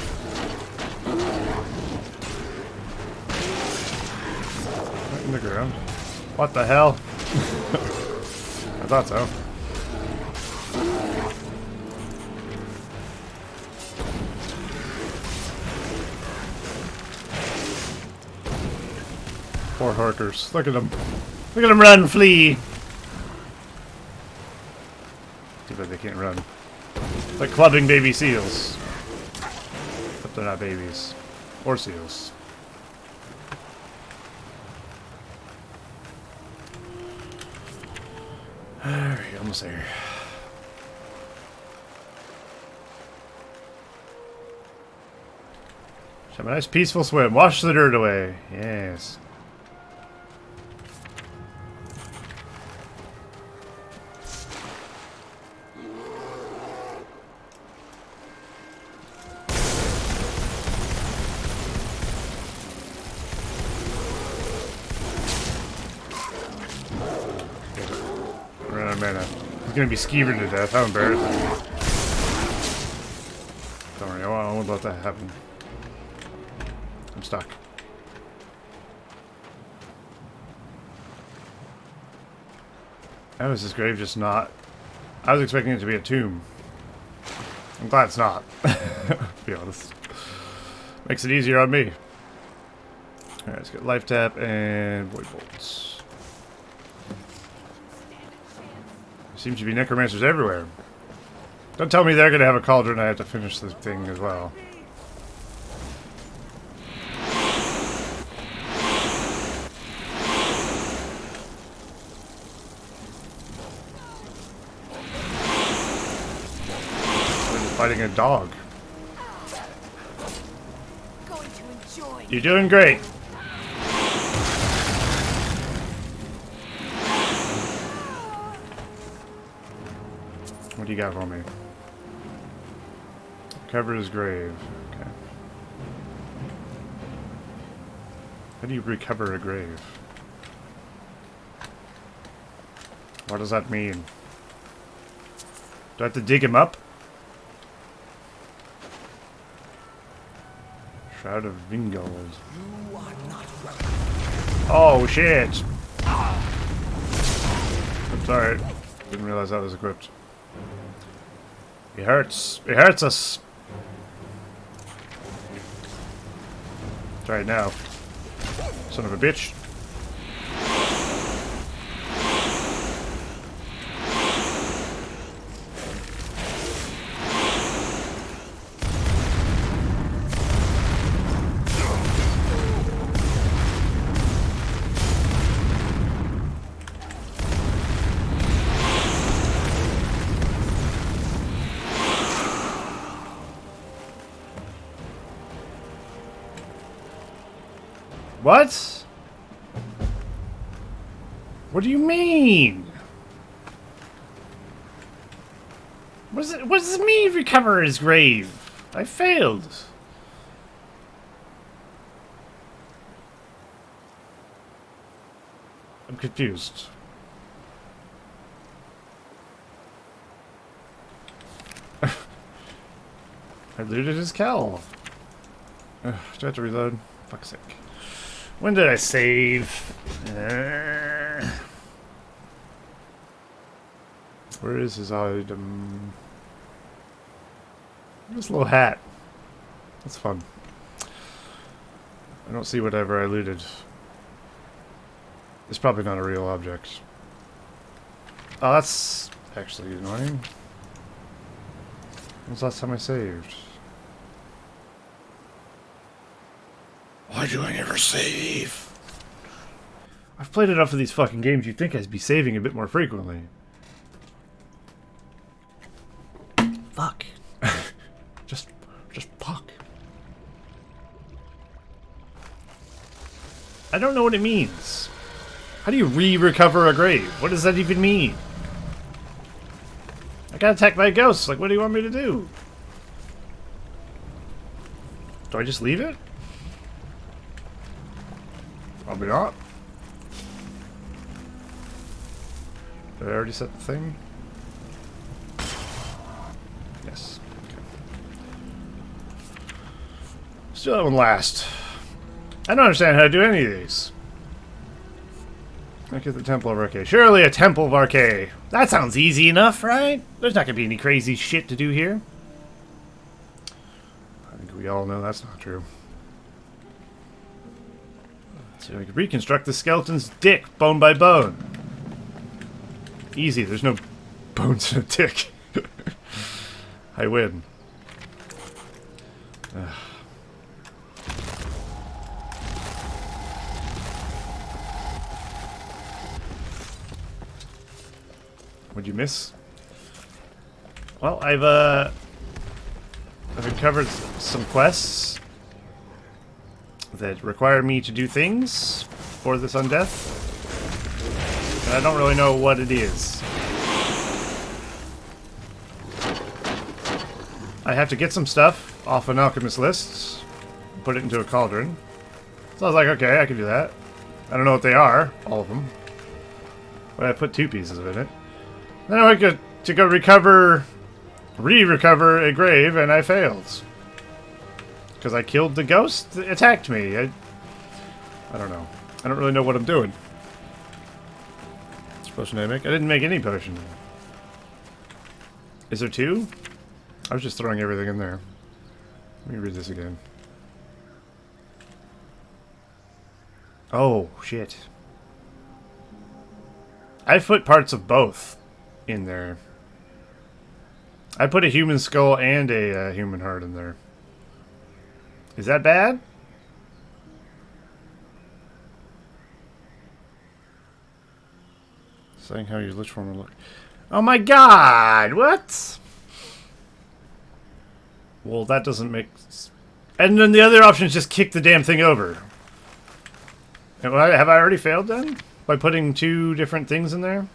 Right in the ground. What the hell? I thought so. Poor Horkers. Look at them. Look at them run, flee! Too bad they can't run. It's like clubbing baby seals. Except they're not babies. Or seals. Alright, almost there. Should have a nice peaceful swim. Wash the dirt away. Yes. Run out of mana. He's gonna be skeevered to death. How embarrassing. Don't worry, I won't let that happen. I'm stuck. How is this grave just not... I was expecting it to be a tomb. I'm glad it's not, to be honest. Makes it easier on me. Alright, let's get life tap and void bolts. There seems to be necromancers everywhere. Don't tell me they're going to have a cauldron and I have to finish this thing as well. Fighting a dog. You're doing great. What do you got for me? Cover his grave. Okay. How do you recover a grave? What does that mean? Do I have to dig him up? Shroud of Vingold. Oh shit! I'm sorry. Didn't realize that was equipped. He hurts. He hurts us. Try it now. Son of a bitch. What? What do you mean? What does it mean recover his grave? I failed. I'm confused. I looted his cowl. Do I have to reload? Fuck's sake. When did I save? Where is his item? This little hat. That's fun. I don't see whatever I looted. It's probably not a real object. Oh, that's actually annoying. When was the last time I saved? Why do I never save? I've played enough of these fucking games, you'd think I'd be saving a bit more frequently. Fuck. just fuck. I don't know what it means. How do you re-recover a grave? What does that even mean? I got attacked by a ghost. Like, what do you want me to do? Do I just leave it? Probably not. Did I already set the thing? Yes. Okay. Still that one last. I don't understand how to do any of these. Look at the Temple of Arcade. Surely a Temple of Arcade. That sounds easy enough, right? There's not going to be any crazy shit to do here. I think we all know that's not true. So I can reconstruct the skeleton's dick, bone by bone. Easy, there's no bones in a dick. I win. Ugh. What'd you miss? Well, I've uncovered some quests that require me to do things for this undeath. And I don't really know what it is. I have to get some stuff off an alchemist list, put it into a cauldron. So I was like, okay, I can do that. I don't know what they are, all of them. But I put 2 pieces of it in it. Then I went to go re-recover a grave, and I failed. Because I killed the ghost that attacked me. I don't know. I don't really know what I'm doing. Which potion did I make? I didn't make any potion. Is there 2? I was just throwing everything in there. Let me read this again. Oh, shit. I put parts of both in there. I put a human skull and a human heart in there. Is that bad? Saying how your lich form will look. Oh my god! What? Well, that doesn't make... And then the other option is just kick the damn thing over. Have I already failed then? By putting 2 different things in there?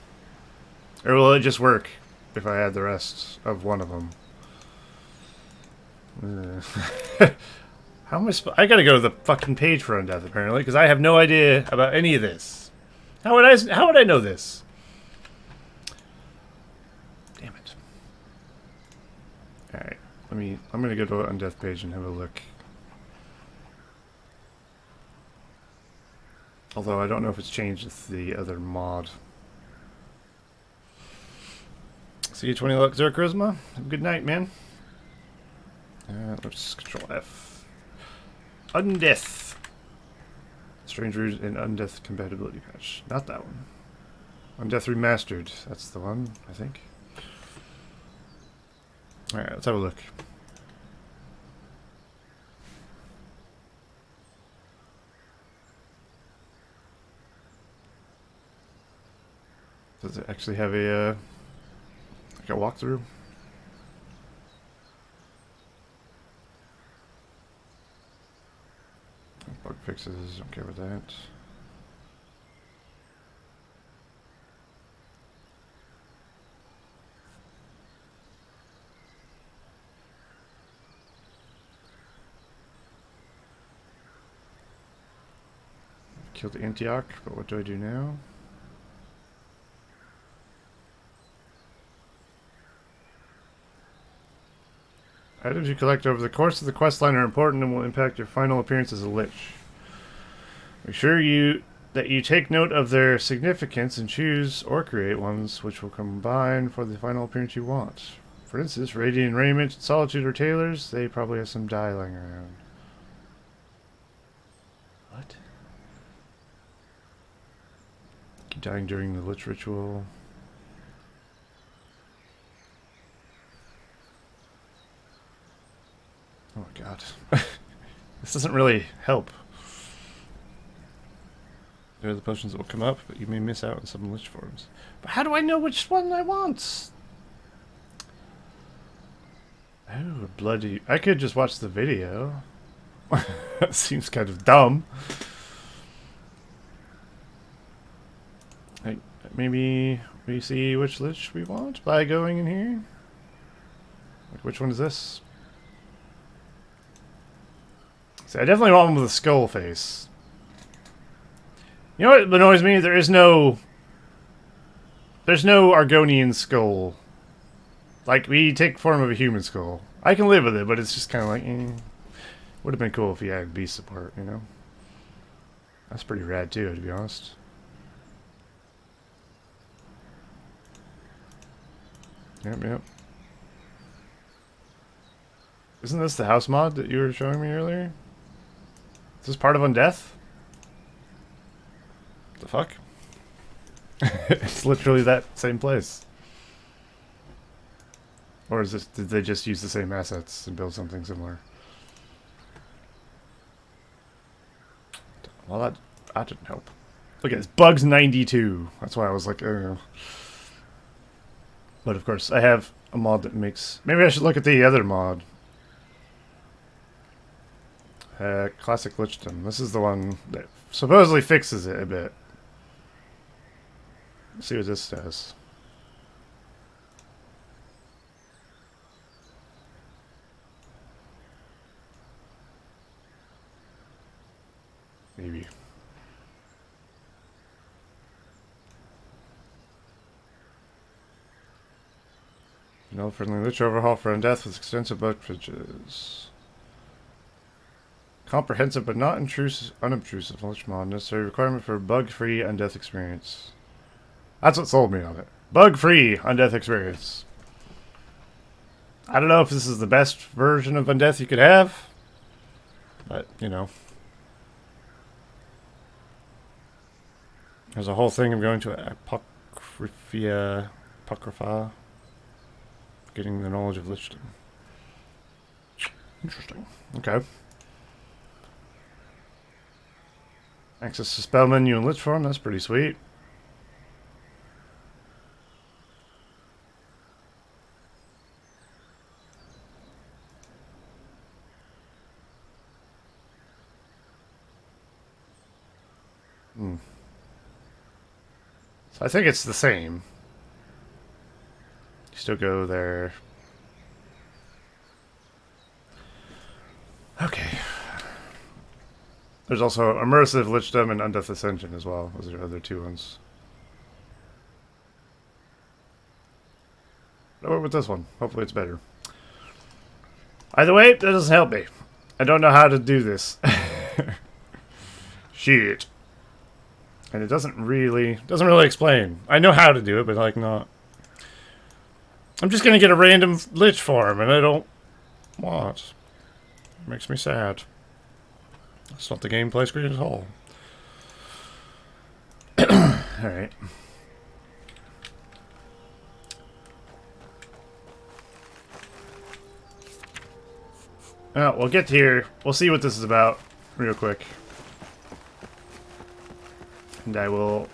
Or will it just work if I add the rest of one of them? How am I gotta go to the fucking page for Undeath apparently, because I have no idea about any of this. How would I know this? Damn it. Alright, I'm gonna go to the Undeath page and have a look. Although I don't know if it's changed with the other mod. See you 20 luck, 0 charisma. Have a good night, man. Let's control F. Undeath. Strange Root and Undeath compatibility patch. Not that one. Undeath Remastered. That's the one, I think. Alright, let's have a look. Does it actually have a like a walkthrough? Bug fixes, don't care about that. Killed Antioch, but what do I do now? Items you collect over the course of the questline are important and will impact your final appearance as a lich. Make sure that you take note of their significance and choose or create ones which will combine for the final appearance you want. For instance, Radiant Raiment, Solitude, or Tailors, they probably have some dye lying around. What? Keep dying during the lich ritual. Oh my god. This doesn't really help. There are the potions that will come up, but you may miss out on some lich forms. But how do I know which one I want? Oh, bloody... I could just watch the video. That seems kind of dumb. Like, maybe we see which lich we want by going in here? Like, which one is this? See, I definitely want one with a skull face. You know what annoys me? There's no Argonian skull. Like, we take form of a human skull. I can live with it, but it's just kind of like, would have been cool if he had beast support, you know? That's pretty rad too, to be honest. Yep. Isn't this the house mod that you were showing me earlier? Is this part of Undeath? What the fuck? It's literally that same place. Or is this, did they just use the same assets and build something similar? Well, that didn't help. Look at this, Bugs 92. That's why I was like, oh. But of course, I have a mod that makes... Maybe I should look at the other mod. Classic Lichdom. This is the one that supposedly fixes it a bit. Let's see what this does. Maybe. No friendly lich overhaul for Undeath with extensive bug fridges. Comprehensive but not unobtrusive lich mod. Necessary requirement for bug-free undeath experience. That's what sold me on it. Bug-free undeath experience. I don't know if this is the best version of undeath you could have. But, you know. There's a whole thing of going to Apocrypha. Getting the knowledge of lichdom. Interesting. Okay. Access to spell menu and lich form. That's pretty sweet. So I think it's the same. You still go there. Okay. There's also Immersive Lichdom and Undeath Ascension as well. Those are the other two ones. I went with this one. Hopefully it's better. Either way, that doesn't help me. I don't know how to do this. Shit. And it doesn't really explain. I know how to do it, but like not. I'm just gonna get a random lich form, and I don't want. It makes me sad. That's not the gameplay screen at all. Alright. We'll get here. We'll see what this is about real quick. And I will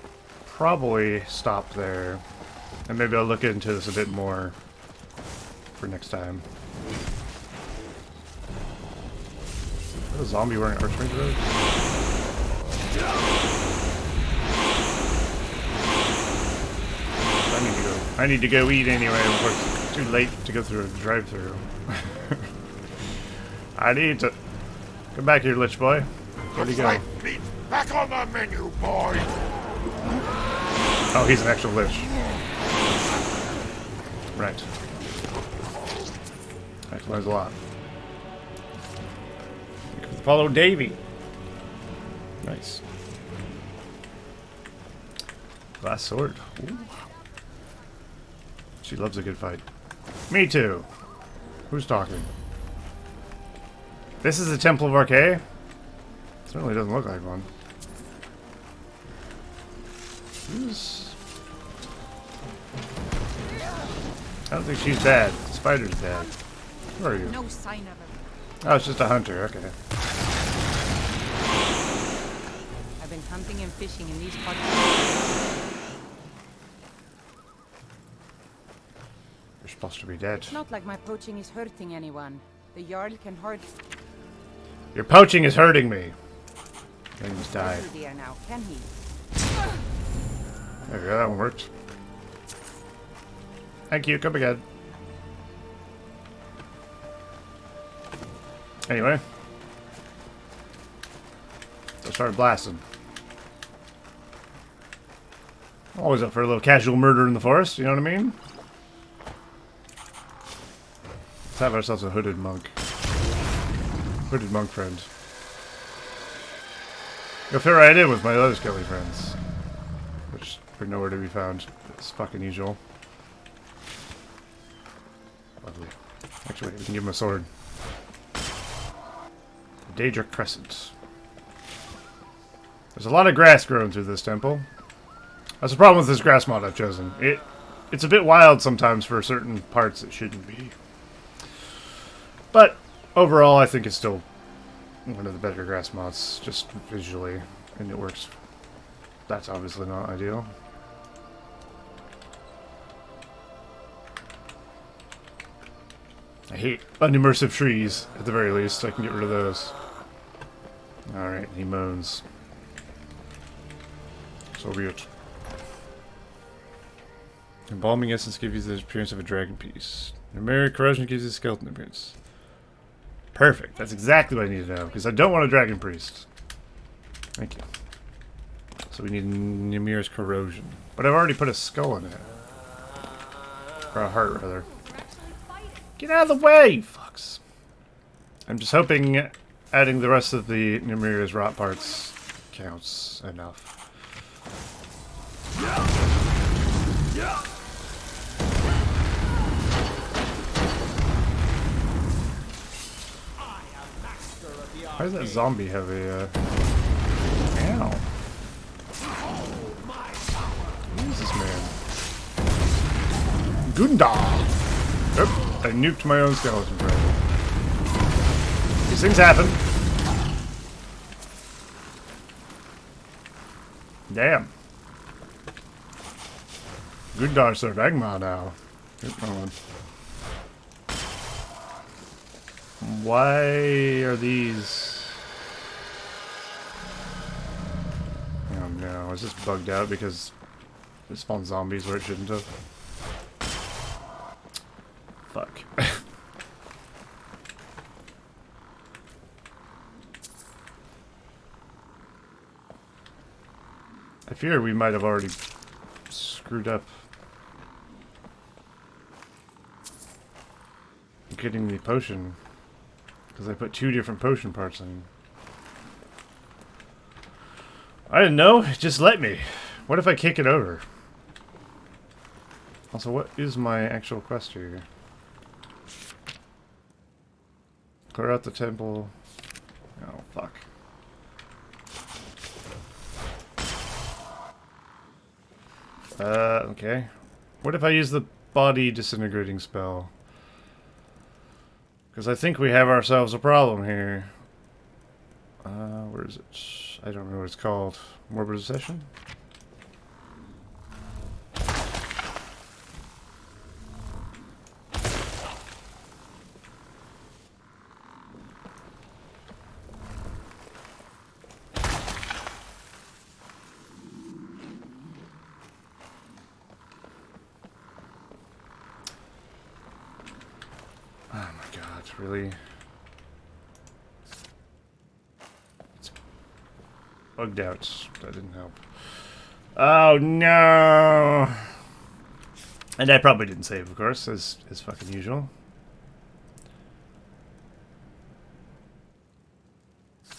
probably stop there. And maybe I'll look into this a bit more for next time. Is that a zombie wearing archmage robes? I need to go eat anyway before it's too late to go through a drive-thru. I need to come back here, Lich Boy. Where'd he go? Back on the menu, boy! Oh, he's an actual Lich. Right. That explains a lot. Follow Davy. Nice. Glass sword. Ooh. She loves a good fight. Me too. Who's talking? This is the Temple of Arcade? Certainly doesn't look like one. Who's... I don't think she's bad. The spider's bad. Where are you? No sign of her. Oh, it's just a hunter. Okay. I've been hunting and fishing in these parts. You're supposed to be dead. It's not like my poaching is hurting anyone. The Jarl can hurt. Your poaching is hurting me. Then he just died. There now, can he? There we go. That one worked. Thank you. Come again. Anyway. So I started blasting. Always up for a little casual murder in the forest, you know what I mean? Let's have ourselves a hooded monk. Hooded monk friend. Go fit right in with my other skelly friends. Which are nowhere to be found. It's fucking usual. Lovely. Actually, we can give him a sword. Daedra Crescent. There's a lot of grass growing through this temple. That's the problem with this grass mod I've chosen. It's a bit wild sometimes for certain parts it shouldn't be. But overall I think it's still one of the better grass mods, just visually, and it works. That's obviously not ideal. I hate unimmersive trees, at the very least. I can get rid of those. Alright, he moans. So be it. Embalming essence gives you the appearance of a dragon piece. Numeric corrosion gives you a skeleton appearance. Perfect. That's exactly what I need to know, because I don't want a dragon priest. Thank you. So we need Numir's corrosion. But I've already put a skull in it. Or a heart, rather. Get out of the way, fucks. I'm just hoping adding the rest of the Nimira's rot parts counts enough. Why does that zombie have a, Ow. Who is this man? Gunda! Yep, I nuked my own skeleton friend. These things happen. Damn. Gunda Sir Dagma now. Good one. Why are these... Oh no, is this bugged out because it spawned zombies where it shouldn't have? Fuck. I fear we might have already screwed up getting the potion. Because I put 2 different potion parts in. I didn't know. Just let me. What if I kick it over? Also, what is my actual quest here? Clear out the temple. Oh, fuck. Okay. What if I use the body disintegrating spell? Because I think we have ourselves a problem here. Where is it? I don't know what it's called. Morbid Obsession? Really? It's bugged out. That didn't help. Oh no! And I probably didn't save, of course, as fucking usual.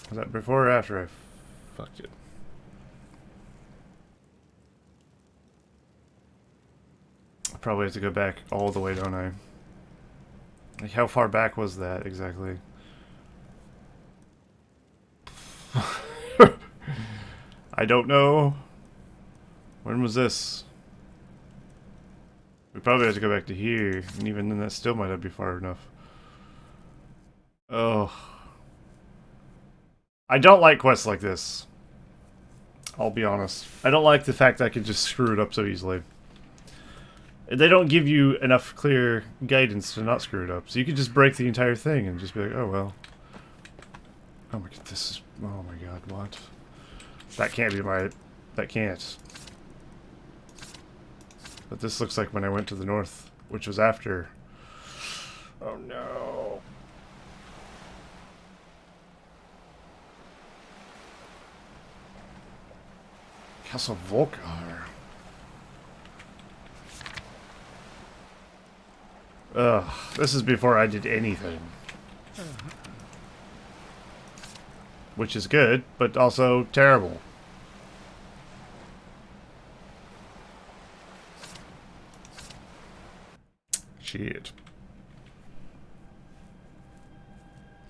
Was that before or after I fucked it? I probably have to go back all the way, don't I? Like, how far back was that exactly? I don't know. When was this? We probably have to go back to here, and even then that still might not be far enough. Oh. I don't like quests like this. I'll be honest. I don't like the fact that I can just screw it up so easily. They don't give you enough clear guidance to not screw it up. So you could just break the entire thing and just be like, oh well. Oh my god, this is... Oh my god, what? That can't be my... That can't. But this looks like when I went to the north, which was after. Oh no. Castle Volkar. Ugh, this is before I did anything. Which is good, but also terrible. Shit.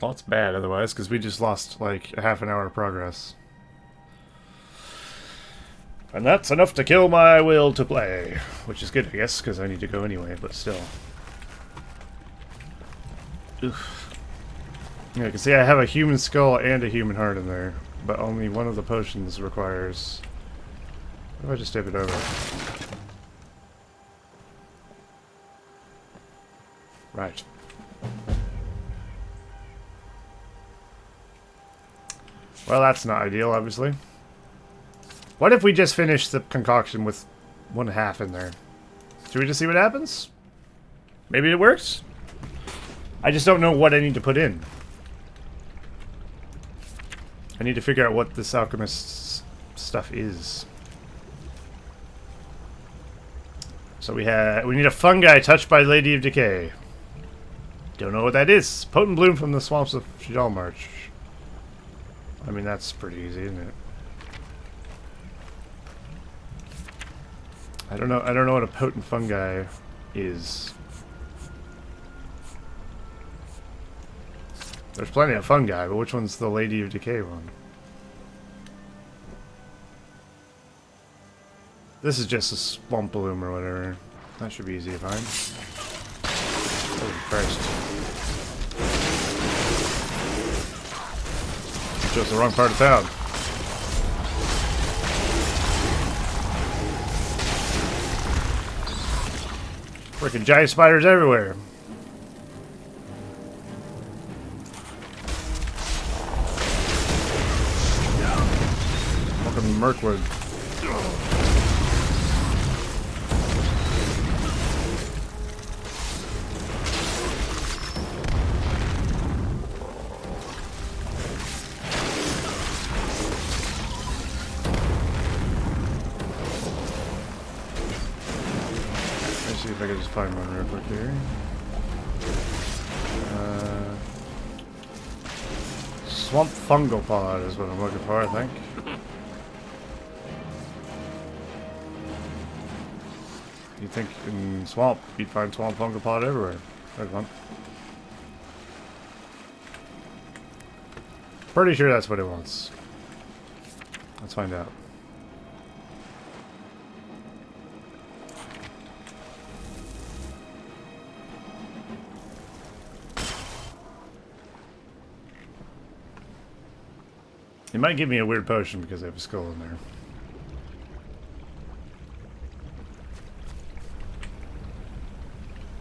Well, it's bad otherwise, because we just lost like a half an hour of progress. And that's enough to kill my will to play. Which is good, I guess, because I need to go anyway, but still. Oof. Yeah, you can see I have a human skull and a human heart in there, but only one of the potions requires... What if I just tip it over? Right. Well, that's not ideal, obviously. What if we just finish the concoction with 1/2 in there? Should we just see what happens? Maybe it works? I just don't know what I need to put in. I need to figure out what this alchemist's stuff is. So we need a fungi touched by Lady of Decay. Don't know what that is. Potent bloom from the swamps of Shadalmarch. I mean, that's pretty easy, isn't it? I don't know what a potent fungi is. There's plenty of fungi, but which one's the Lady of Decay one? This is just a swamp bloom or whatever. That should be easy to find. Oh, Christ. Chose the wrong part of town. Freaking giant spiders everywhere. Welcome to Mirkwood. See if I can just find one real quick here. Swamp fungal pod is what I'm looking for, I think. You'd think in swamp you'd find swamp fungal pod everywhere. There's one. Pretty sure that's what it wants. Let's find out. It might give me a weird potion because I have a skull in there.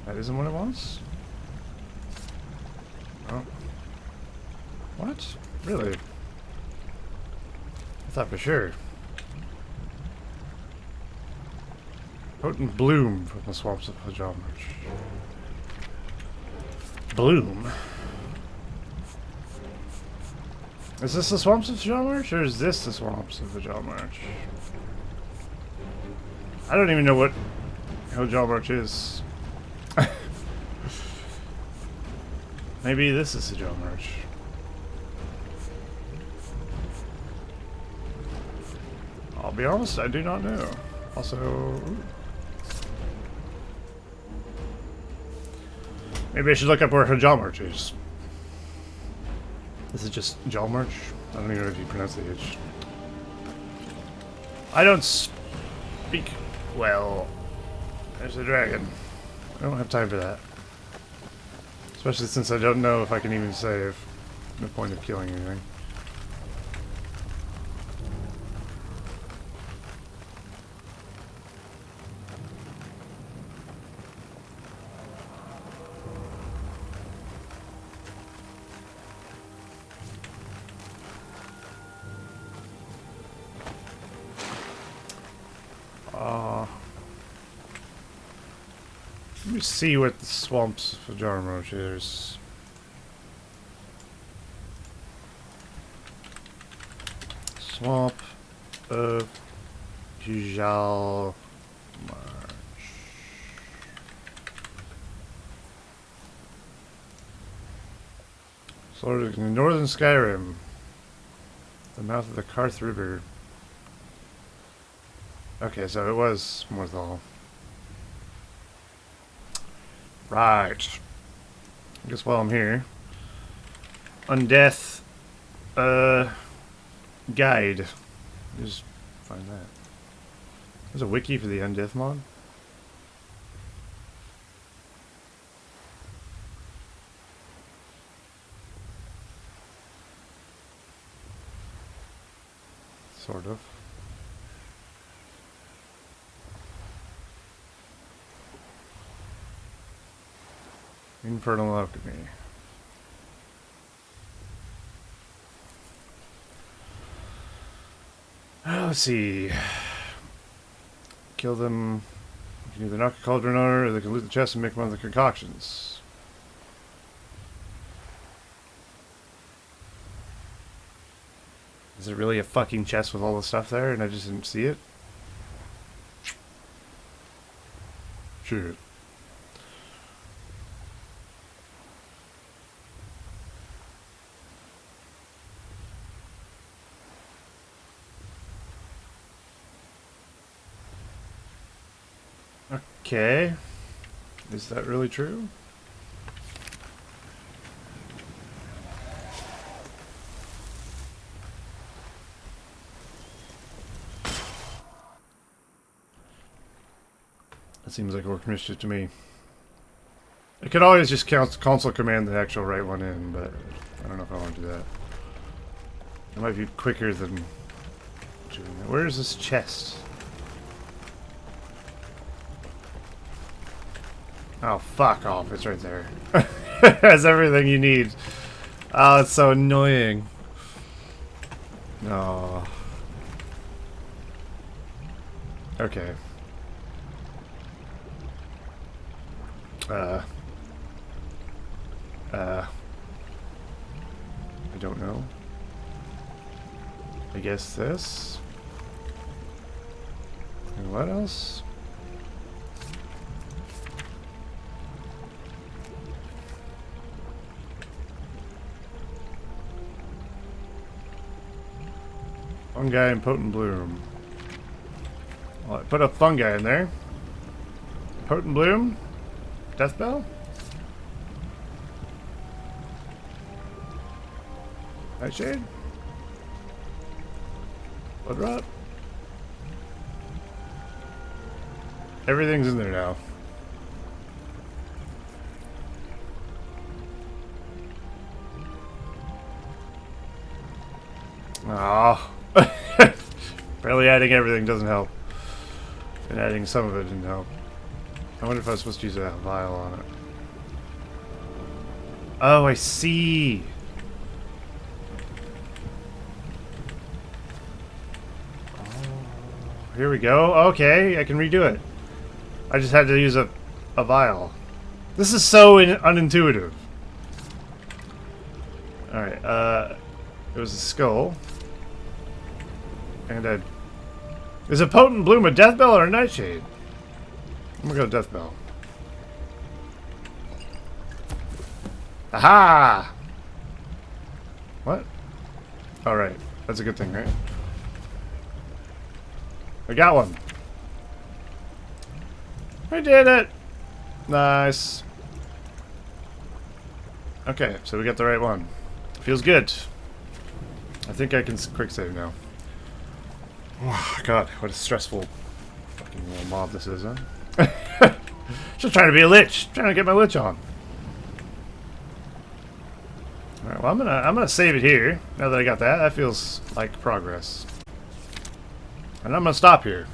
That isn't what it wants? Oh. What? Really? I thought for sure. Potent bloom from the swamps of Hajjal March. Bloom? Is this the swamps of Hajjal March, or is this the swamps of Hajjal March? I don't even know what Hajjal March is. Maybe this is Hajjal March. I'll be honest, I do not know. Also, ooh. Maybe I should look up where Hajjal March is. Is it just Jalmarch? I don't even know if you pronounce the H. I don't speak well. There's a dragon. I don't have time for that. Especially since I don't know if I can even save. No point of killing anything. Let me see what the swamps of Jarmusch is. Swamp of Hajjal March. Sort of in northern Skyrim, the mouth of the Karth River. Okay, so it was Morthal. Right. I guess while I'm here, Undeath guide. Just find that. There's a wiki for the Undeath mod. Sort of. Infernal Alchemy. Let's see. Kill them. You can either knock a cauldron over, or they can loot the chest and make one of the concoctions. Is it really a fucking chest with all the stuff there and I just didn't see it? Shit. Okay. Is that really true? That seems like work mischief to me. I could always just console command the actual right one in, but I don't know if I want to do that. It might be quicker than doing that. Where is this chest? Oh, fuck off. It's right there. It has everything you need. Oh, it's so annoying. Oh. Okay. I don't know. I guess this. And what else? Fungi and potent bloom. Well, I put a fungi in there. Potent bloom? Death bell? Nightshade? Blood rot? Everything's in there now. Oh. Barely adding everything doesn't help. And adding some of it didn't help. I wonder if I was supposed to use a vial on it. Oh, I see. Oh, here we go. Okay, I can redo it. I just had to use a vial. This is so unintuitive. Alright, it was a skull. And is a potent bloom a death bell or a nightshade? I'm gonna go death bell. Aha! What? Alright, that's a good thing, right? I got one. I did it! Nice. Okay, so we got the right one. Feels good. I think I can quick save now. Oh, God, what a stressful fucking little mob this is, huh? Just trying to be a lich, trying to get my lich on. All right, well I'm gonna save it here. Now that I got that, that feels like progress, and I'm gonna stop here.